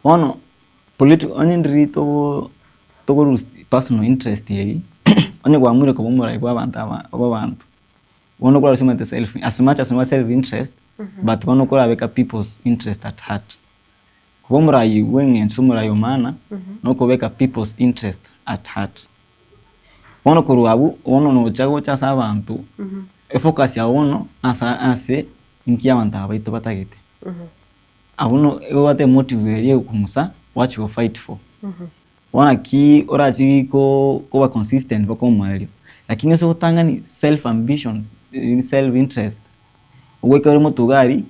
ono political onindri to personal interest yeri onye gwamure ko bomura igwa abantu wono kwa sema self as much as self interest but wono kwa weka people's interest at heart kubomura yiwenge nsumura yomana no kubeka people's interest at heart wono kuruabu wono no chago cha sabantu focus ya wono ase inkia banta baito batagete abuno ewate motive ye kumusa what you fight for wana ki orachi ko ba consistent bako mwalio lakini so tangani self ambitions self interest uweke moto gari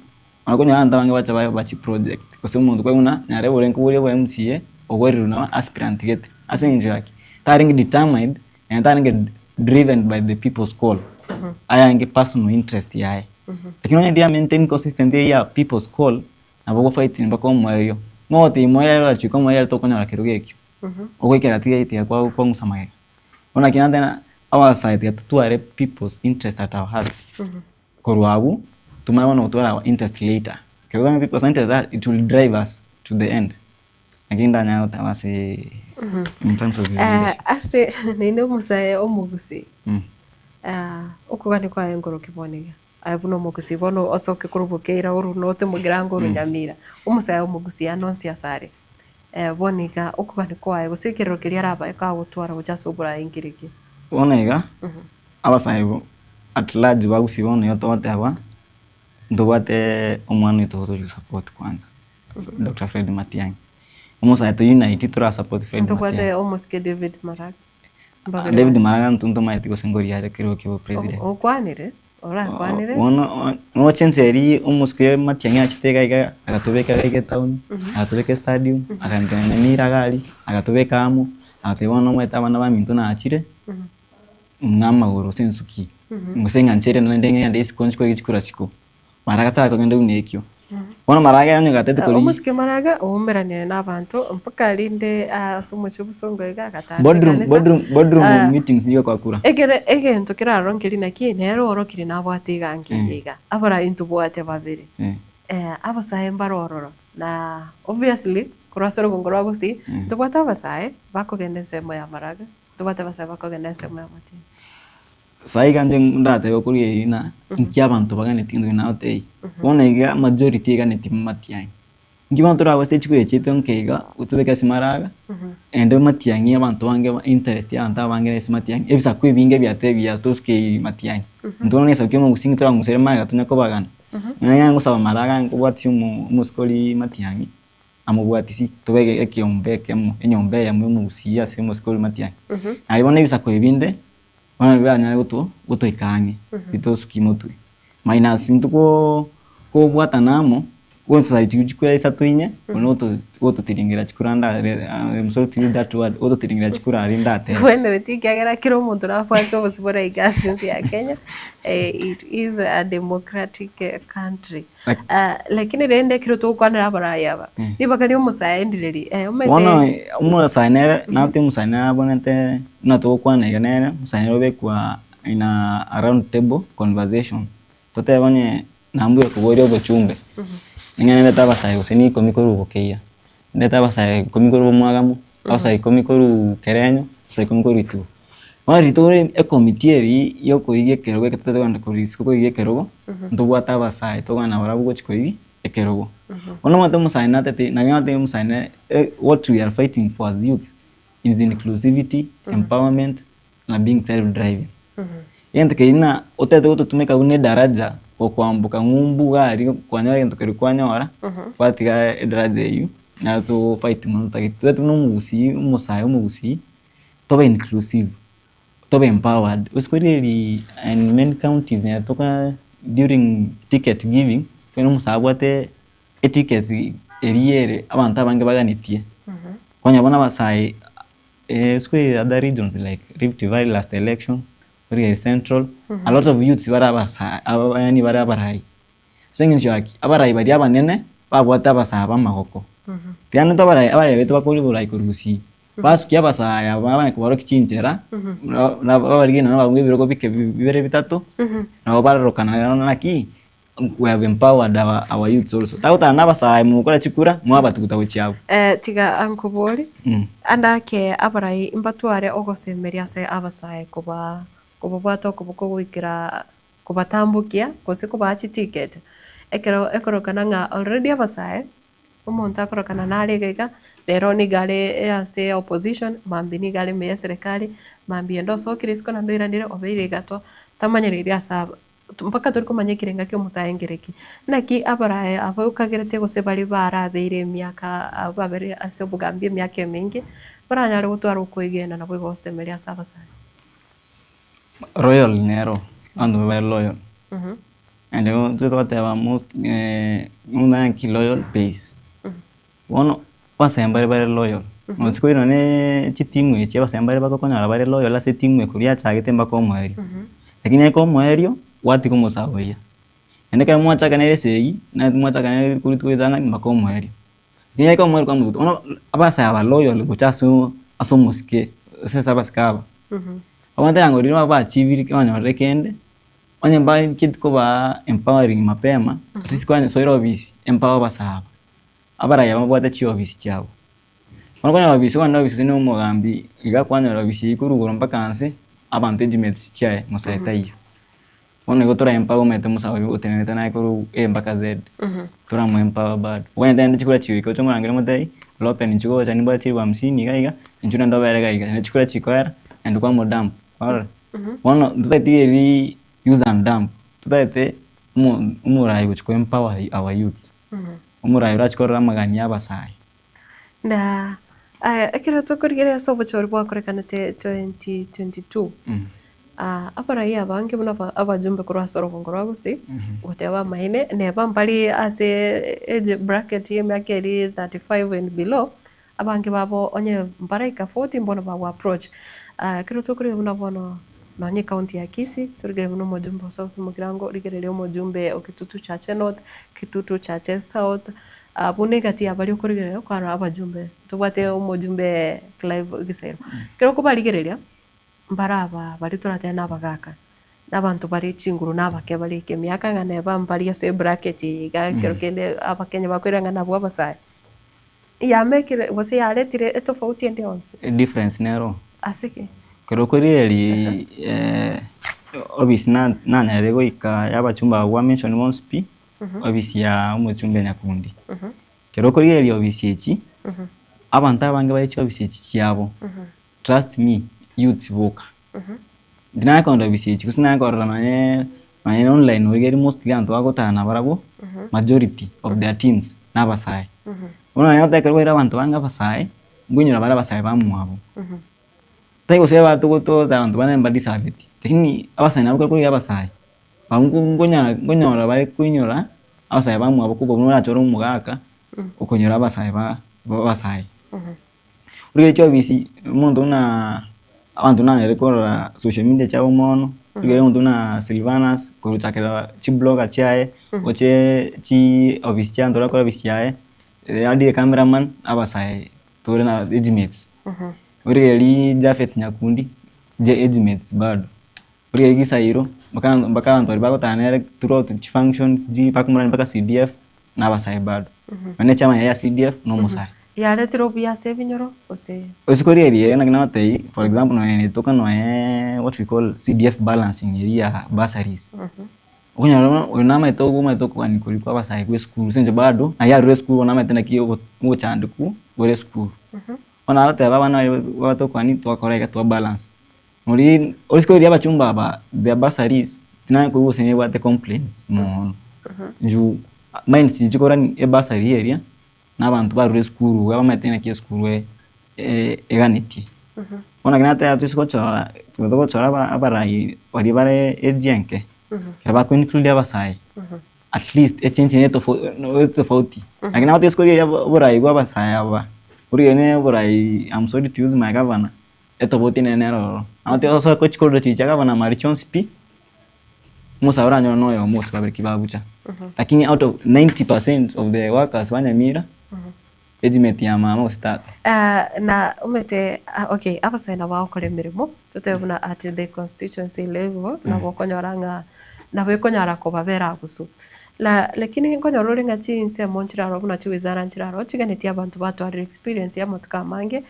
anakonya anda bange bacha bachi project kose umuntu kwa una nyarebo lenko buri wa MCA ogweri na aspirant get asenjaki taring determined and taring driven by the people's call ayange personal interest yae lakini onye dia maintain consistent ya people's call abo fighting bako mwalio ngote moya ya chiko moya to konya kirugekyo ogwekera tiga kwa ngusamaga ona kinanda our side ya tuare people's interest at our hearts korwabu tumaona utwara our interest later kwa people's interest that it will drive us to the end aginda nyayo tawasi in terms of ase nene musaye omugusi okugani kwa engoro kibonega abuno mugusi bono osoke kurubukeira urunote mugirango runyamira umusaye omugusi anonsi asare boniga okugani kwa gusikiriro kiria raba ka gutwara gucasubura ingiriki onega abasaibo at large bagusi bono yotote aba ndobate omwana itoto support kwanza Dr. Fred Matiang'i umusaye to unite tura support Fred Matiang'i ndobate almost David Maraga David Maraga ntunto maiti ko sengori yare kiro kibo president okwanire ora kwanire no chenseri umuske Matiang'i achitega iga agatubeka ige town agatubeka stadium akangana niragali agatubeka amo atebona mweta abana bamintu na achire ngamaguru sensuki ngusenga nchere nandenge yande isikonchiko ichikura siko Maraga ta kagenda unekyo bona Maraga yanyo gatete koli umuske Maraga umberane n'abantu mpaka linde asumucho busongo iga gatata boardroom meetings yo kwakura ege ento kiraro nkiri naki nero orokiri nabo atiga ngiga abara into boate babiri abasae mbarororo na obviously kurasoro kongorwa gusti tubata abasae bakogenda ensemo ya maraga tubata abasae bakogenda ensemo ya matini sai kanje ndate okurie ina nki abantu bagane tindu na otei bona iga majority igane timatiai ngi bantu ra weste chikuye chito nkeiga utubeka simaraga ende matiangi abantu bange interest ya anta bange simatiangi ebisa kwibinge byatebya toske matiangi ndona nesa kimo gusingi tora ngusere maga tunyako bagana nganya ngusaba maraga ngubwati umuskoli matiangi amubwati si tubege ekiombeke mu enyombe ya mu gusiya si umuskoli matiangi aribona ebisa kwibinde wana banya goto ikange bitosuki motwe minus ntuko ko bwata namo wonsa chikura isatuinye oto tiringira chikuranda musoro tiri that word oto tiringira chikura rindate when retikagera kiro muntu nafuata obusibora igasi ya Kenya it is a democratic country lakini rende kiro to kwanira abaraya aba nibakari umusaye ndireri umete wana umusaye nate musaye abonete nato kwana iganera musaye obekwa ina a round table conversation tote abanye nambuye kugorio bochumbe ngene ndeta basaye useni komikoru bokeia ndeta basaye komikoru mwagamu basaye komikoru kerenyo basaye komikoru itu wari tore e committee yo koige kerogo ketete wanda korisiko koige kerogo ndobwata basaye to gana barabugo chikoigi ekerogo ono mate musaye natete nagate musaye what we are fighting for as youth is inclusivity empowerment na being self driving yente keina otete utumeka une daraja okwambuka ngumbu gari kwanya yento keri kwanya ora kwatiga daraja yu na to fight mun tagitwe no mugusi umusaye umugusi tobe inclusive tobe empowered uskweli in many counties ne toka during ticket giving kweno musabwate eticket eriere abantu abange baganitie kwanya bona basaye uskweli other regions like Rift Valley last election very central a lot of youths barabasa yani barabarai sengisho aki abarai bari abanene babwata basaba magoko tiano to abarai beto bakuri burai kurusi basu kya basaya abana kubaro kichinjera na babari na bamwe biroko bike bibere bitatu na bararokana naki we have empowered our youths also tauta na basaya mu kora chikura mu abatukuta cyabo tiga ankobori andake abarai imbatware ogosemeria se abasaye kuba kubwato kubukugikira kubatambukia kose kubachi ticket ekorokana nga already abasaye umuntu akorokana nalegeka rero ni gale ya opposition mambi ni gale me serikali mambi endo so krisko na ndirandire obeire gato tamanyerere asaba mpaka turi kumanya kirenga kyo musaye ngereki naki abaraye abaukagirete gose bari barabeire myaka ababere ase bugambye myaka mingi baranyare gutwara ukoigena nabo bose meri asabasaye Royal Nero, and very loyal. And they want to talk about most loyal base. One was very loyal. Most queer on a team which was very loyal as a team with Korea targeting back home area. Again, I come area, what you come away. And I can watch a canary say, not much a canary could with an Macomb area. The I come welcome with one of us have a loyal, which as soon as almost says Abascava. Awante yango rino ba chiviri kanya rekende onye ba kid ko ba empowering mapema atisi kwanya soiro office empower basaba abara ya mabwata chi office chabo onokanya office wana office ni umugambi iga kwanya office ikurugura mpaka anse abantu engagement chae musaita iyo ono gotora empowerment musawe uteneta na ikuru mpaka z tora mu empower bad wenda ndi chikura chiwiko cyo murangire mudai lopen chiko cha nimba chi 50 gaiga injuna ndo bere gaiga ne chikura chikwara and kwa modam or one tutati use and dump tutati umurai guchiko empower our youths umurai rachikora maganya basai na akira tokurigere sobo chorbo akorekanate 2022 aparai abange buna abajumbe kurwa soro ngorwa gusi guteba mahine ne bambali ase age bracket yemyaka 35 and below abange babo onye mbaraika 40 mbona bawo approach kiro tukuri buna bono nanye county ya Kisii turigere buno mojumbe South Mugirango rigere leo mojumbe okitutu chache North kitutu chache South bune gati abali kurigere kwa abajumbe tubate umojumbe Clive Gisero kiro kuba rigereria mbaraba bali turate nabagaka n'abantu bari chinguru n'abake bari kemiaka ngane bambari ase bracket iga kero kende abakenya bakwiranga nabo abasai ya mekire wase yaletire etofauti ende onse difference nero asiki kero kweli obisi na nerego ika yabachumba wa mention monspi obisi ya umuchumbe nyakundi kero kweli obisi echi abantu abange bari obisi echi cyabo trust me youth book dina konda obisi echi kusina korra manye online wigeri mostly antu agotana barabo majority of their teams nabasai una yote kero era abantu banga basai ngunyura bara basai bamwabo Tayo seba tuko da abantu bana mbadi saviti. Lakini abasai nabo ko yabasai. Ngonya bari kunyura abasai bamu abakubo nura choro mugaka ukonyura abasai basai. Uri cyo bisi umuntu na abantu na rekora social media chabo mono. Uri umuntu na Silvanas ko chakera chi blogger chae oche chi office chandora ko office chae. Adi cameraman abasai tore na edgemates. Uri Jafet Nyakundi je edgemates bado uri gisairo mpaka antori bako tanere throughout functions ji pakumura mpaka CDF na basai bado mane chama ya CDF no musai ya letro bia sevinyoro ose osikori eri na kina tei for example no ene toka no what we call CDF balancing area bursaries unyalo unama itoko ani kuliko basai ku school senje bado na ya school unama tena kiyo ngo chanduku gore school ona ate bana wato kwani to koreka to balance muri osko ria bachumba ba the bursaries tina ko usene wate complaints mo ju mind si jikora e bursary area n'abantu ba school baba matena ki school eganiti ona gnata ya tusko chora to chora abarai ori bare ejenke kaba ko include abasai at least e change neto tofauti lakini watu esko ria borai abasai aba Uriene borai I'm sorry to use my governor eto boti nenero ate also coach called chicha governor Marichon sp musa oranyo noyo musa babiri kibabucha lakini out of 90% of the workers wanyamira edgement ya mama start na umete okay abasai na wao kole mirimo tutebuna at the constituency level na bokonyoranga na bekonyara ko babera gusu lakini nkonyorore ngachi inse monchiraro buna chiwizara nchiraro chiganetia abantu batwara experience ya motuka mange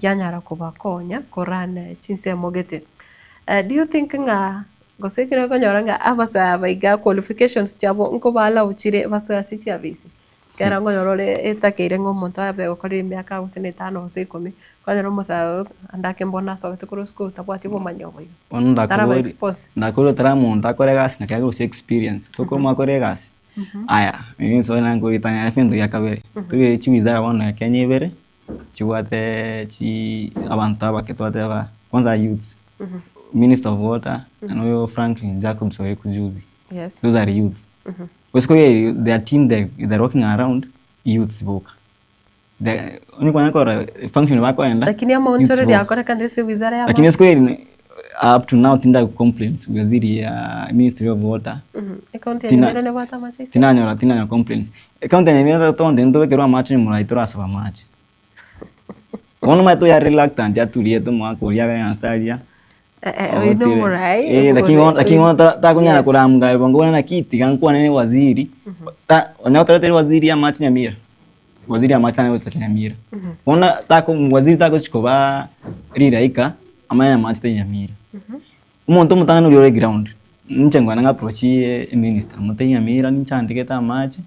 yanyara kubakonya korana chinse mogete do you think nga gosekira konyoranga abasa baiga qualifications chabo nko bala uchire baso asichi abisi kera nkonyorore etakeire ngomonto abe gukora imyaka usene 5 ose 10 kwanyoro musa andake mbona so tukuru school tabwati bo manyobo ndakoro tramo ndakore gas na kago experience toko makore gas aya mimi so nango itanya fendo yakabere tuge chiwizara wana kenyebere chiwate chi abantu abaketwate ba kwanza youths Minister of Water and Franklin Jacobs were kujuzi. Yes. Those are youths. Basically, their team they're working around youths book. The only one function wako enda. Lakini ya monchore ya kora kandese wizara ya. Lakini skweli up to now tinda complaints waziri ya Ministry of Water. Account ya nimero ne wata machi. Tinanya complaints. Account ya nimero tonde ndo kerwa machi mura itora saba machi. Ono mato ya reluctant ya tulie to mwako ya stadia. We know right. Lakini ta kunya kuramga bongo na kiti kankuwa nene waziri. Ta onyotoletele waziri ya machi Nyamira. Waziri ya machi na Nyamira. Ona ta ko waziri ta ko chikoba riraika amaya machi Nyamira. Umuntu mutanga no ground. Nchengwa nga approach minister mutai Nyamira nchandike ta machi.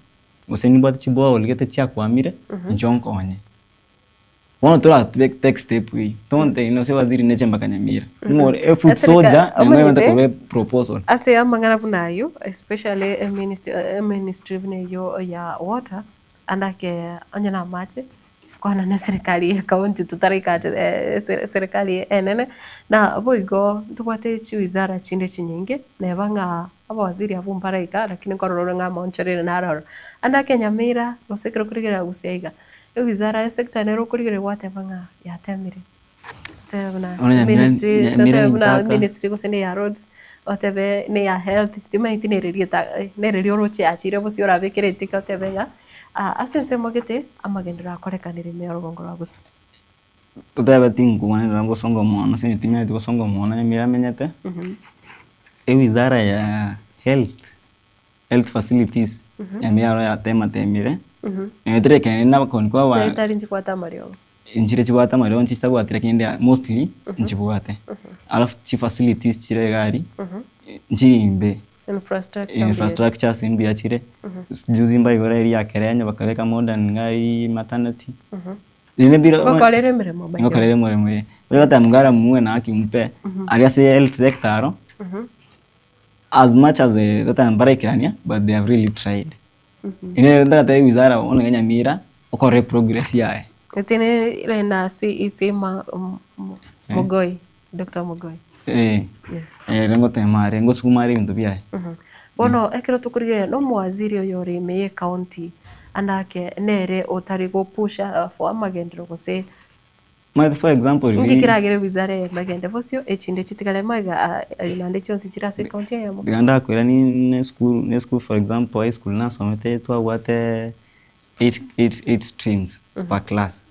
Useni bwati chiboa oligete cha kwamire njonko onye. Ono tora take step we tonte ino se waziri neche mpaka Nyamira more food soldier amewenda kwa proposal ase amangana bunayo especially ministry yo ya water andake anyana mache kwa na serikali ya kaunti tutarika serikali enene na boigo tubate chiwizara chinde chinyinge nebanga aba waziri abumparika lakini kororo nga monchorere nararo andake Nyamira gosekero kurigera guseiga wizara ya sekta nero kurigere watebanga yatemire tebuna ministry gusene ya roads otebe ne ya health tima itinererie ta nererio roche achire bosi ora bekere tika tebega asense mogete amagendera korekanire me rugongo rwagusa tutebe tingu wana rango songo mona sini timya tiko songo mona Nyamira menyete wizara ya health facilities ya miaro ya tema temire etere kenena konkwa wa Saitari nchikwata mario. inchire chibwata mario nchitagwatira kinde mostly nchibwate alafu chi facilities chire gari nchimbe infrastructure simbi achire juzi mba igora iri yakerenya bakabeka modern ngari maternity nene biro ngokorere miremo bayo ngokorere miremo uri batamugara muwe na akimpe alias health sector as much as that barekirania but they have really tried ine ndata wizara ona Kenya mira okore progress yae tene rena CEC Mogoi Dr. Mogoi yes rengo temare ngo sukumari bintu byae bono ekero tukurige no mwaziri oyore meye county andake nere otari go pusha for amagendero gose for example ngikiragire wizara magende bosio echinde chitigale maga inande chonsi chirase county ya mo ganda kwera ni school for example high school na somete twagwate 8 streams per class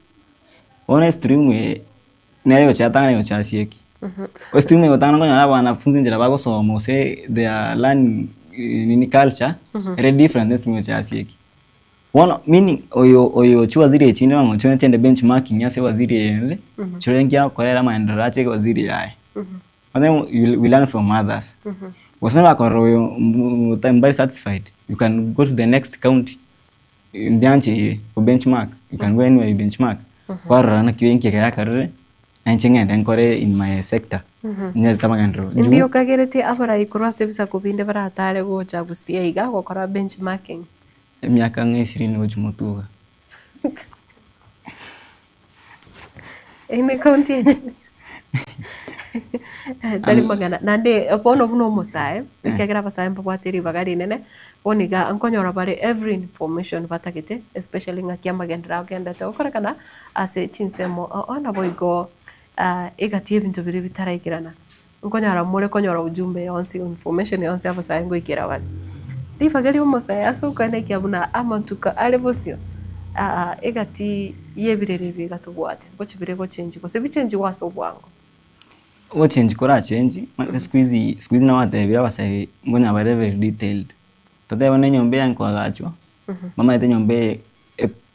one stream nayo chatanga nayo chasieki stream yo tanga ngona wanafunzi njira bagosoma se they are learning nini culture very different than stream chasieki one meaning oyo chwa zire chinde wango chone tende benchmarking yase waziri yende chorengia korera maendeleo ache waziri yae and then we learn from others wasema koroyo mtambai satisfied you can go to the next county ndianche for benchmark you can go anywhere you benchmark kwa na kiwenki kaya karere anchengenda nkore in my sector nya tamagandro ndio kagerete abara ikorwa sebisa kubinde baratare gocha gusia iga gukora benchmarking miaka 20 gochumutuga ene county tali magana nande bono buno musae ikagera basae mbwatiri bagari nene boniga ankonyora bare every information batagite especially ngakia magendera ogenda to korekana ase chinsemo ona boigo igatie bintu biri bitaraikirana nkonyora mure konyora ujumbe yonsi information yonsi abasae ngo ikira wali rifagari musae asuka ne kiabuna amantuka alebosio igati yebirere bigatugwate gochibire go change gose bichange waso bwango o change kora change squeeze na wate bira basai ngonya bare very detailed tade wane nyombe yanko agachwa mama ite nyombe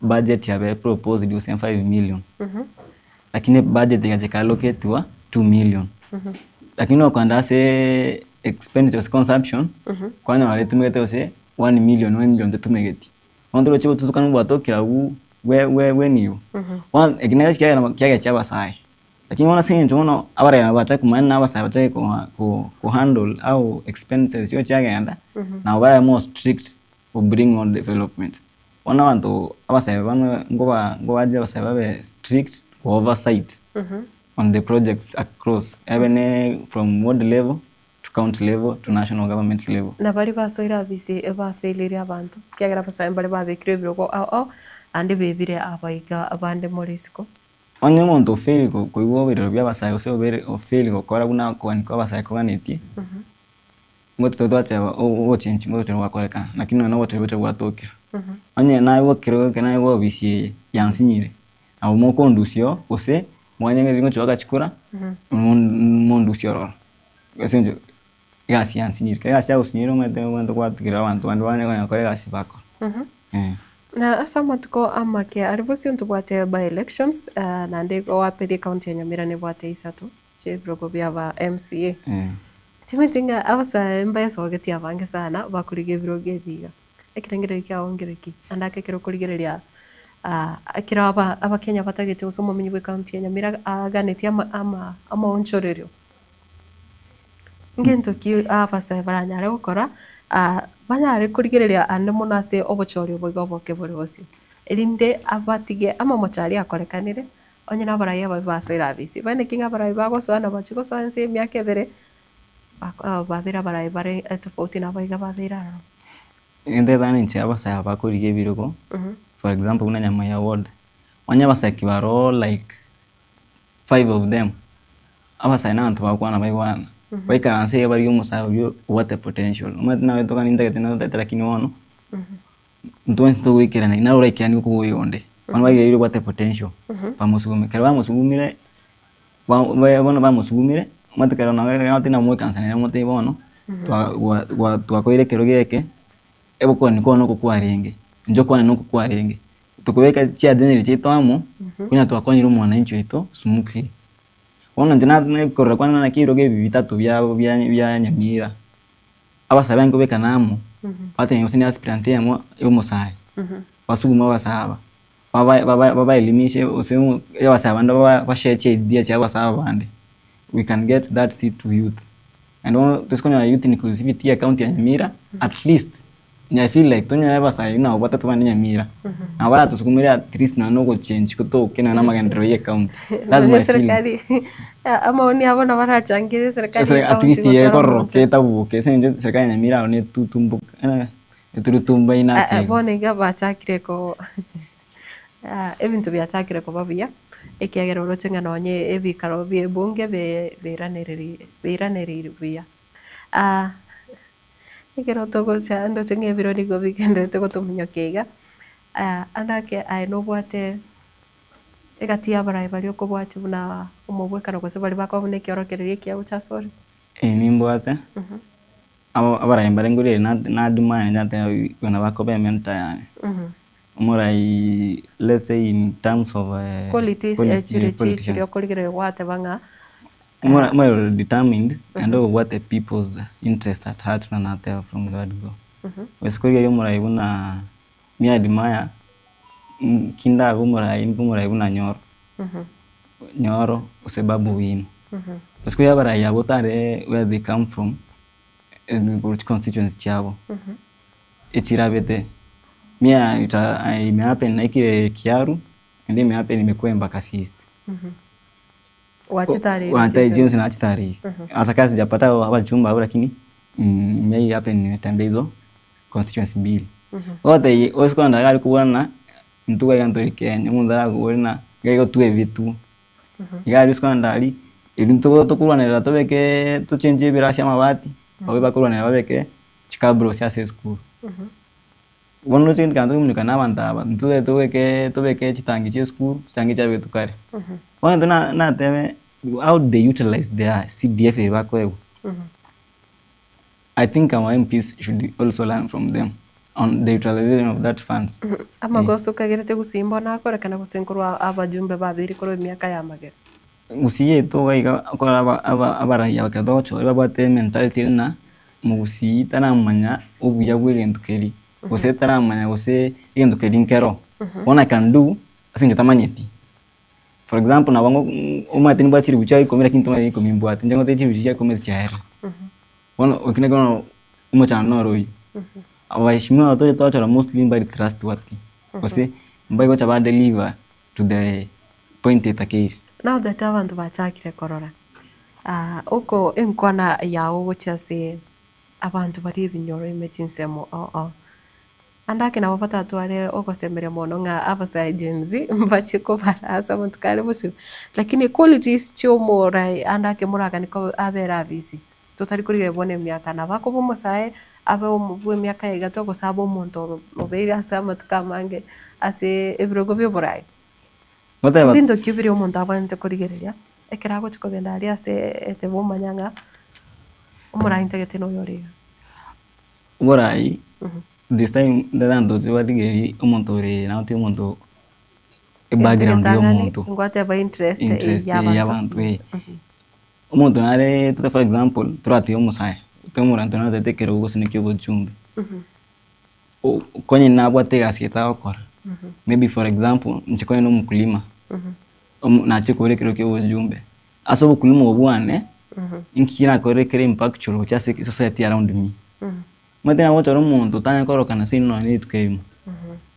budget ya be proposed you 5 million lakini budget ikacheka allocate wa 2 million lakini wakanda se expenditures consumption kwana wale tumegete ose 1 million tumegeti ondro chibo tutukana bwatokira we niyo one ekinaga kiaga chaba sai lakini wana sisi tunaona abara yanabata kumana abasa batake ko handle au expenses yo chagenda na abara more strict to bring on development wana wanto abasa bana ngobaje abasa babe strict oversight on the projects across even from ward level to county level to national government level na bari basoira bisi eba failure abantu kiagira basa bari babekire biroko au ande bebire abaiga abande morisiko onye muntu fail ko iwo biro bya basayo se obere fail ko kora kuna ko aniko basayo ko aneti ngoto todo acha o change ngoto wa koreka lakini na wote wote watoke onye na iwo kiro kana iwo bisi yansinyire abo mo kondusio ose mwanya ngi ngoto wakachikura mondusio ro esenjo gasi yansinyire gasi ya usinyiro mwendo kwa tikira abantu wane kwa gasi bako na asama tuko amake aribosio ntubwate by elections na ndego wapedi county ya Nyamira ne bwate isatu che brogo bya ba MCA timetinga abasa mbaya sogeti abange sana bakurige biroge biga ekirengere kya ongereki andake kero kurigereria akira abakenya batagete usomo minywe county ya Nyamira aganeti ama onchorerio ngento ki abasa baranyare gukora banyare kurigereria ande munase obochori obogoboke bori bosio elinde abatige ama mochari akorekanire onye na baraye babasoira bisi bane kinga baraye bagosana bachiko sanse myake bere babira baraye bare tofauti na baiga babira ende dani nche abasa abakurige biroko for example una nyama ya ward wanya basa kibaro like 5 of them abasa na antu bakwana baigwana baika anse bari umusayo what potential umatina weto kaninda ketena lakini wono nto wikirana ina ura ikiani ko yonde bana baige what potential pamusugumire kera bamusugumire bona bamusugumire matakara na ngati na mwe kansana na mote bono twakoire kero geke eboko niko no kukwa renge njoko no kukwa renge tukuweka chia general cheto amo kunya twakonyira mwananchi wetu smoothly ona njana nekora kwana na kiro ge bitatu bya Nyamira abasaba ngo beka namo bate yose ni aspirant yamo yomusai basuguma basaba baba elimishe usemu yabasaba ndo basheche idea cha basaba bande we can get that seat to youth and on tuskonya youth inclusivity account ya Nyamira at least I feel like tonya yabasaba ina obata tubane Nyamira na bara tusukumira at least na no go change kuto kena na magendero ye account lazima serikali ama oni abona baracangire serikali at least ye korro keta buke senje serikali Nyamira one tutumbu turutumba ina ke bone ga bachakire ko ebintu byachakire ko babia ekiagera urotenga nonye ebikaro bye bunge beiraneriri bia ikero togo cha ndo tenge birori go bikende to gutumunyo kiga andake ai no bwate egatia barai bali okobwate buna umubwekano kose bali bakobune kiorokererie kia uchasori ni mbwate abarai bali ngurire na dumane nyate wana bakobe menta yani Morai, let's say in terms of qualities chiri okorigere wate banga more determined and what the people's interest at heart na nate from God go. Wesikori yo morai buna mi admire kinda go morai buna nyoro. Nyoro usebabu win. Wesikori abara ya botare where they come from in which constituency chavo. Echirabete mia imehappen na kile Kiaru and then imehappen imekuwa Embakasi East. Wachitari jinsi na chitari. Hata kazi sijapata hapa chumba au lakini mimi happen nimetembea hizo constituency bill. Wote osiko ndagali kuona ntuga yantori Kenya mundara kuona gego tuwe vitu. Igali osiko ndali ilintogo tokulwanira tobeke tuchenje birasha mabati bawe bakulwanira babeke chikabro sia school. One thing can do you can have to make chitangi che school, chitangi cha betu kare. One do not how they utilize their CDF back. I think our MPs should also learn from them on the utilization of that funds. Amagoso kagerete gusimba nakora kana gusenkurwa abajumbe babiri koro miaka ya magere. Musiye to gaiga akora abarai abakadocho babate mentality na musi tanamanya obuya bwegentukeri. Ose taramanya ose igendo kedinkero what I can do asinge tamanyeti. For example na wango umatini bachiri buchai komera kinto mai komimbo ati njango techi buchai komera chaere wono okine kono umocha no roi awashimwa watoto watu mostly by trustworthy ose mbai go chaba deliver to the point etakiri. Now that abantu bachakire korora uko enkwana yawo gochase abantu bari binyoro imetinsemo andake nabo batatu are okosemere mono nga abasa agency mbachiko barasa muntu kale busi lakini qualities chomora andake muraga niko abera bisi tutari kuri bone myaka nabako bomusae abe omubwe myaka igato gusaba omuntu oberi asama tukamange ase ebirogo byo borai bindo kibiri omuntu abante kurigereria ekerago chikogenda ari ase etebo manyanga omura integete no yori borai this time dadando tibadigeri umuntu ore na uti umuntu background yo umuntu ngwate ba interest y'abantu umuntu nare to for example turati umusai tumurante na tetekero go sinike bujumbe konye nabwate gasketa okora maybe for example nchikoye no mkulima na chikore kero ke bujumbe aso bukulima obwane inkina kore kere impact chulo cha society around me. Matena wote rumuntu tanya koroka na sino ni tukemo.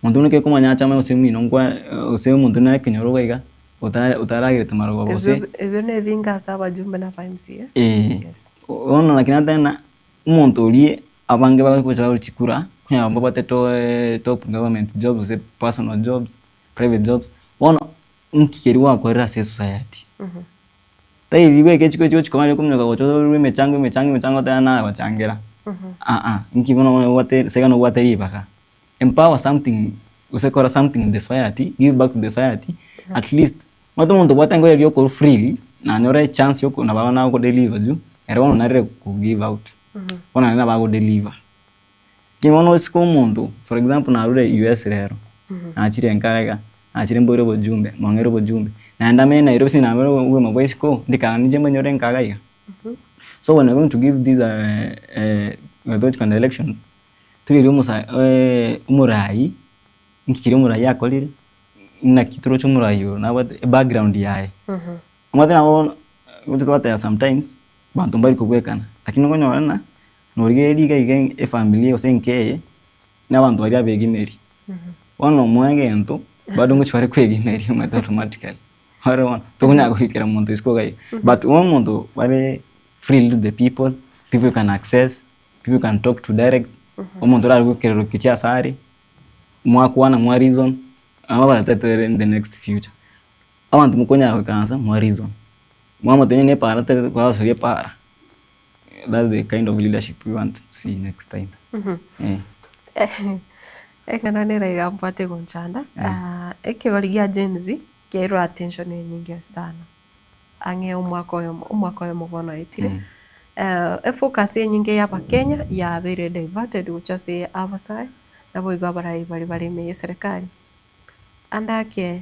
Muntu neke kumanya chama usemi nongwa usemi muntu na kinyoro gaiga utaragire tumaro bose. Ebene vinga saba jumbe na FMC. Yes. Ono lakini tena umuntu uri abange bakocha urikura kunya baba top government jobs, personal jobs, private jobs. Ono nkikeri wako era society. Tai iwe kechiko chikomanya kumnya gocho mechango tena wachangera. Nkibona wate segano wate ribaka. Empower something, usekora something in the society, give back to the society. At least mato muntu watango yoko freely na nyora chance yoko na bana ko deliver ju era wono nare ku give out. ona nina bago deliver kimono siko mundu for example na rure US rero achire nkaga achire mbore bojumbe mongero bojumbe na ndame na Nairobi na mbere uwe mabwesiko ndika nije manyore nkaga iga so when we're going to give these those kind of elections turi umusa umurai nkikiri umurai yakolire na kituro cy'umurai na background yae amathina wona utwata sometimes bantu bari kugwekana lakini ngonyona norige diga family osenkeye n'abantu bari abegineri ono mwagento bado ngochware kwegineri automatically haro tukunya kuhikira muntu iskoga but one muntu bari free to the people can access, people can talk to direct omuntu ari kukero kicha sari mwakuana mwa reason amabara tete in the next future abantu mukonya kansa mwa reason mwa matenye ne para tete kwa so para. That's the kind of leadership we want to see next time. Ekana nera igampate gonchanda ekigorigia Gen Z kero attention nyingi sana ange umwako yo mubono etire focus nyingi ya Kenya ya very diverted uchase abasai nabo igabara bari me serikali andake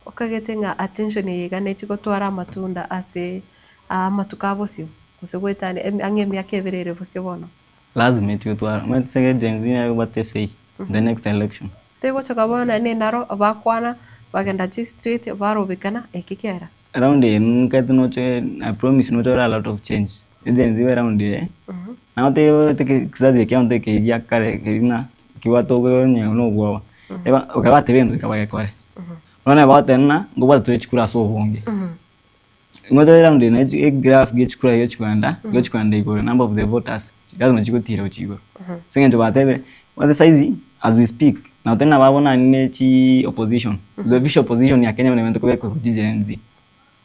okagetenga attention yigane chiko twara matunda ase matukabosio kusegwetane ange myake berere busibona lazima twara mwetsege Gen Z ya batese the next election tego chakabona ne naro abakwana bagenda street barobekana ekikera around nkati noche I promise not a lot of change Gen Z around there now te kizazi kianze kijia kale kina kiwato gwenye unogwa eba ukabate bendo kabaye kwale unaona batena ngoba tuchikura so bonge ngoto around ne graph gichikura yochkwanda igore number of the voters lazima chikutira uchigo singendo batebe what size as we speak now tena babona ni opposition the official opposition ya Kenya wanaenda kwa Gen Z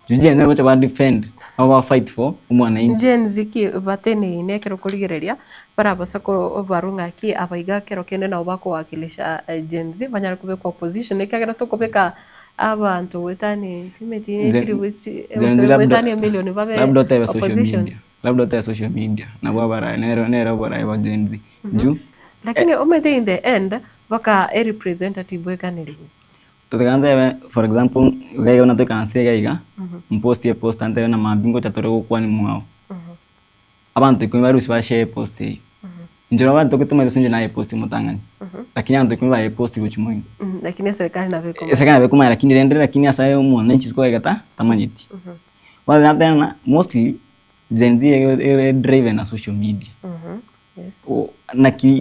Gen Z wote ba defend au fight for umwananchi Gen Z ki batene nekero kuligereria para basako barunga ki abaiga kero kende na ubako wakilisha Gen Z banyara kubeka opposition nekagera to kubeka abantu wetani timeti chiri wetani milioni babe opposition labda ta social media na bwabara nero bora wa Gen Z juu lakini umete in the end baka a representative wekaneri tukaanza for example leo na tukaanza iga mposti post ante na mabingo tatore kwa ni mwao abantu kumbaru sibashe post njoro abantu kutuma isinje na post mutangani lakini abantu kumba post gochimwe lakini serikali na veko serikali na veko lakini rendera lakini asa mwananchi siko igata tamanyiti wala tena mostly Gen Z driven na social media yes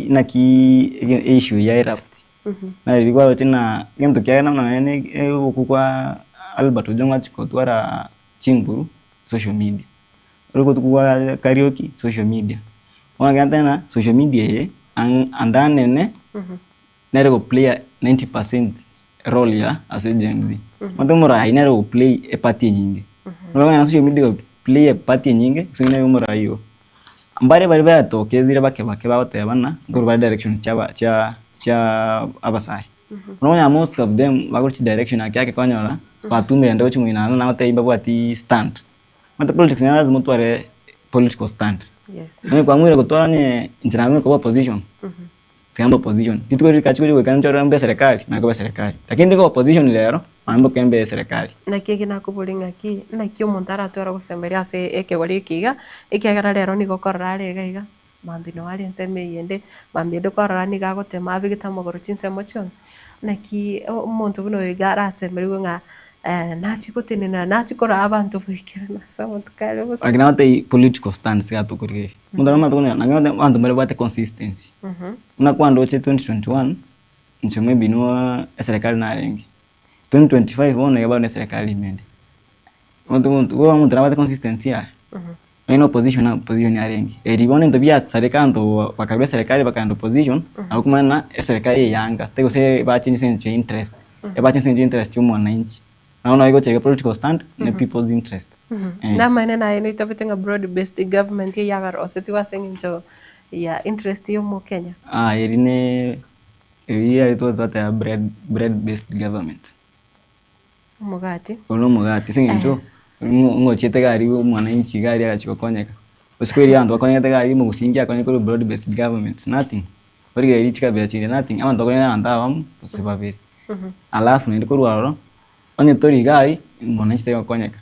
naki issue ya raft na ilikuwa tena ngento kia namna nene ukukwa Albert Ojonga chikotwara Chinguru social media uko tukwa karaoke social media wana tena social media ye andane ne nero play 90% role ya as a Gen Z matomora inero play a party nyingi unaona social media play a party nyingi so inayomora hiyo ambare bari batokeze bake batebana ngurba direction cha abasai unaona most of them bagurchi direction yake kwanyora batumire ndo chimwina na bataiba bwati stand mata politics ni lazima tware political stand yes ni kwa mwire kutwanye njirame kwa position kamba position kitwe kachiko kanchora mbe serikali na kwa serikali lakini ndiko opposition lero mambo kembe serikali na kiki nakubulinga ki na kyo montara twara gusemberia se ekegori kiga ekegara lero ni gokorra iga mambino wali nseme yende mambide korra ni gagotema abigita mogoro chinsemo chonse na ki omuntu buno igara asemberiwe nga nachikotenena nachikora abantu bikira na sawa tukale bose agnate political stance ya tukuri mundana matone nangate abantu mbere bate consistency una kwando 2021 nchome bino serikali na rengi 2025 ona yaba na serikali imende mtu bate consistency ya ino opposition ya rengi eribone ndobya serikali ndo bakabya serikali bakando opposition akumana serikali yanga tego se bachinji sense interest bachinji interest y'umwananchi naona iko cheke political stand na people's interest na maana na ino itavitinga broad based government ya yagar oseti wasengincho ya interest yo mo Kenya irine iri to that bread based government mugati ono mugati singincho ngo chete gari mwananchi gari akachikokonyeka usikweli ando akonyete ga imu gusingia akonyeko broad based government nothing orige irichika biachire nothing ama ndokonyana andawa usibabiri alafu ndiko ruaro onye tori gai mbona chite akonyeka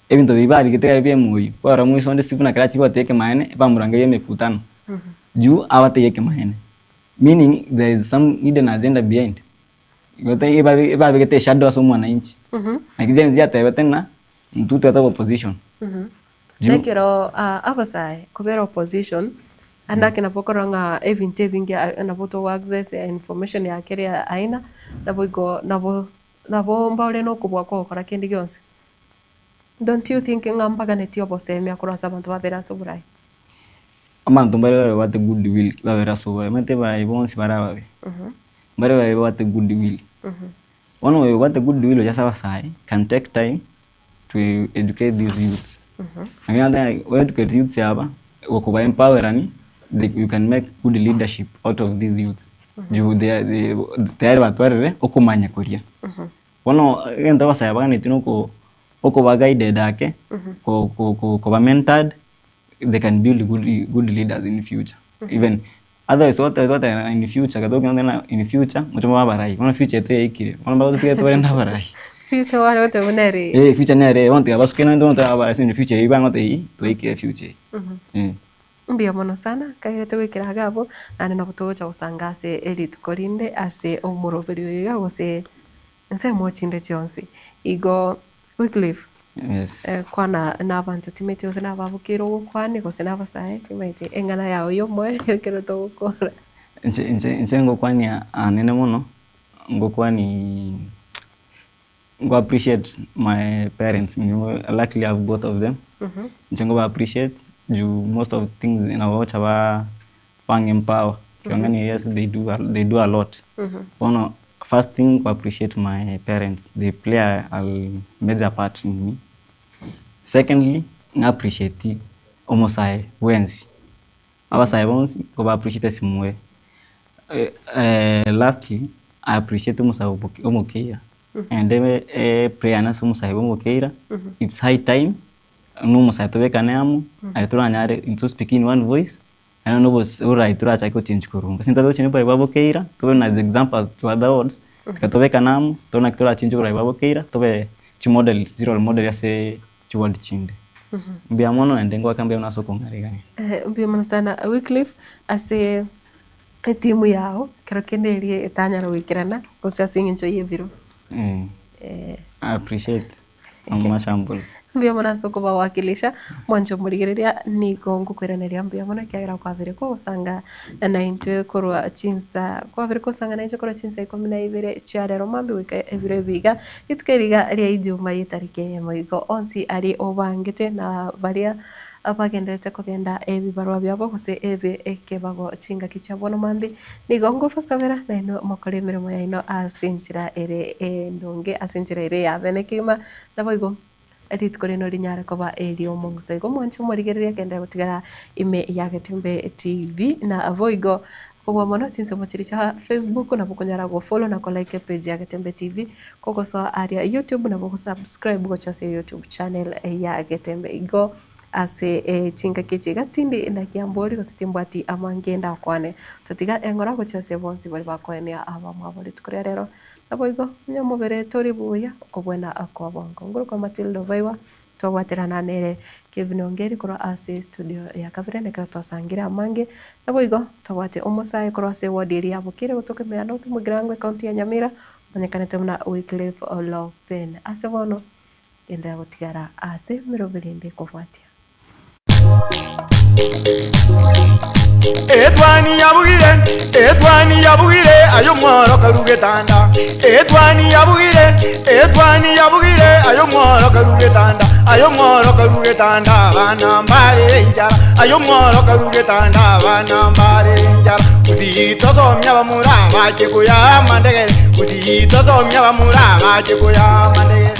ebintu bibali gitega bye muyi kwa mwiso nde sifuna kala chibo teke maene bamuranga yeme kutano juu awate yeke maene meaning there is some hidden agenda behind yote iba bigete shadow so mwananchi akijeni zia tebetena mtutu ata opposition nekero abasai kubera opposition andake napokoranga evinte bingia napoto access information ya keria aina naboigo nabo mbaule no kubwa ko kora kindi gyonse. Don't you think ngampaga netio boseme akora sabantu babera soburai amantu mbere wate good will babera soburai mate ba ibonsi barababe mbere wate good will one way what the good will just abasai can take time to educate these youths and we educate youths yaba wakuba empower ani you can make good leadership out of these youths they are batwarere okumanya kuria wono enda basai bagani tinoko okoba guided ake ko ba mentored they can build good leaders in the future even otherwise what in the future kadogo ngana in the future mutuma barai wono future to ikire wono bago tuke to wenda barai future wale to unere future nere wonte abasukena ndo to aba in the future ibango te to ikire future mbia mono sana kaire to ikira gabo ane nabutocha usangase eli tukolinde ase omuroberi wega gose nse mochinde chonsi igo Wycliffe yes kwana n'abantu timete ose n'ababukiro gukwane gose n'abasaye timete engana yawo yo mwe kero to gukora nje ngokwani anene muno ngokwani go appreciate my parents luckily I have both of them nje ngo appreciate you most of things in our watch aba pang empower kiongani yes they do a lot ono first thing to appreciate my parents. They play a major part in me. Secondly, I appreciate omosai wenzi. Abasai bonsi ko appreciate simwe. Lastly, I appreciate omokeira. And then prayer na omosai omokeira. It's high time. No mosai to beka namu. I try nyare into speaking one voice. I don't know what's alright to acha ko change kurunga. Sinta to chini pa babo keira, to na examples to other words. Katobeka namu, to na kitora change kwa babo keira, to be chi model zero model yase chi world chinde. Mbia mono ndengo akambia unaso kongari gani. Mbia mono sana Wycliffe ase timu yao kero kenderie etanyara wikirana gose singincho yeviro. I appreciate amashambul. Mbia mona soko bawakilisha mwancho murigereria ni gongo kwereneria mbia mona kyagira kwa vire ko usanga na intwe korwa chinsa kwa vire ko usanga na intwe korwa chinsa 12 chiarero mambi wika evire biga itukeriga ria ijuma yitarike moigo onsi ari obangete na baria abagendete kugenda ebibarwa byabo gose ebe ekebago chinga kichabona mambi ni gongo fasavera na ino mokore mirimo ya ino asinchira ere ndonge asinchira ere ya benekima na boigo edit kore no rinyara koba eri omongse go mwancho morigereria kenda gutigara ime ya Getembe TV na avoigo kwa mono tinse mochiricha Facebook na bukonyara go follow na ko like page ya Getembe TV koko so area YouTube na boko subscribe go chase YouTube channel ya Getembe igo ase chinga kichiga tindi na kiambori gositimbwati amangenda kwane tutiga engora go chase bonsi bali bakwenia aba mwabori tukore rero aboigo nyamubere tori buya kubwena akwabongo nguru kwa Matilda Vaiwa twawaterana nere Kevin Ongeri kora ase studio ya Kavire nekara twasangira amange aboigo twawate omosai kora ase wodiri abukire gutoke meano kimugirangwe county ya Nyamira manyekanete muna Wycliffe Olopen ase bono enda gutigara ase mirobelinde kufuatia Etwani yabugire ayo mworo karugetanda Etwani yabugire ayo mworo karugetanda bana mbale njara ayo mworo karugetanda bana mbale njara uzito somya bamura baje kuya mandegere uzito somya bamura baje kuya mandegere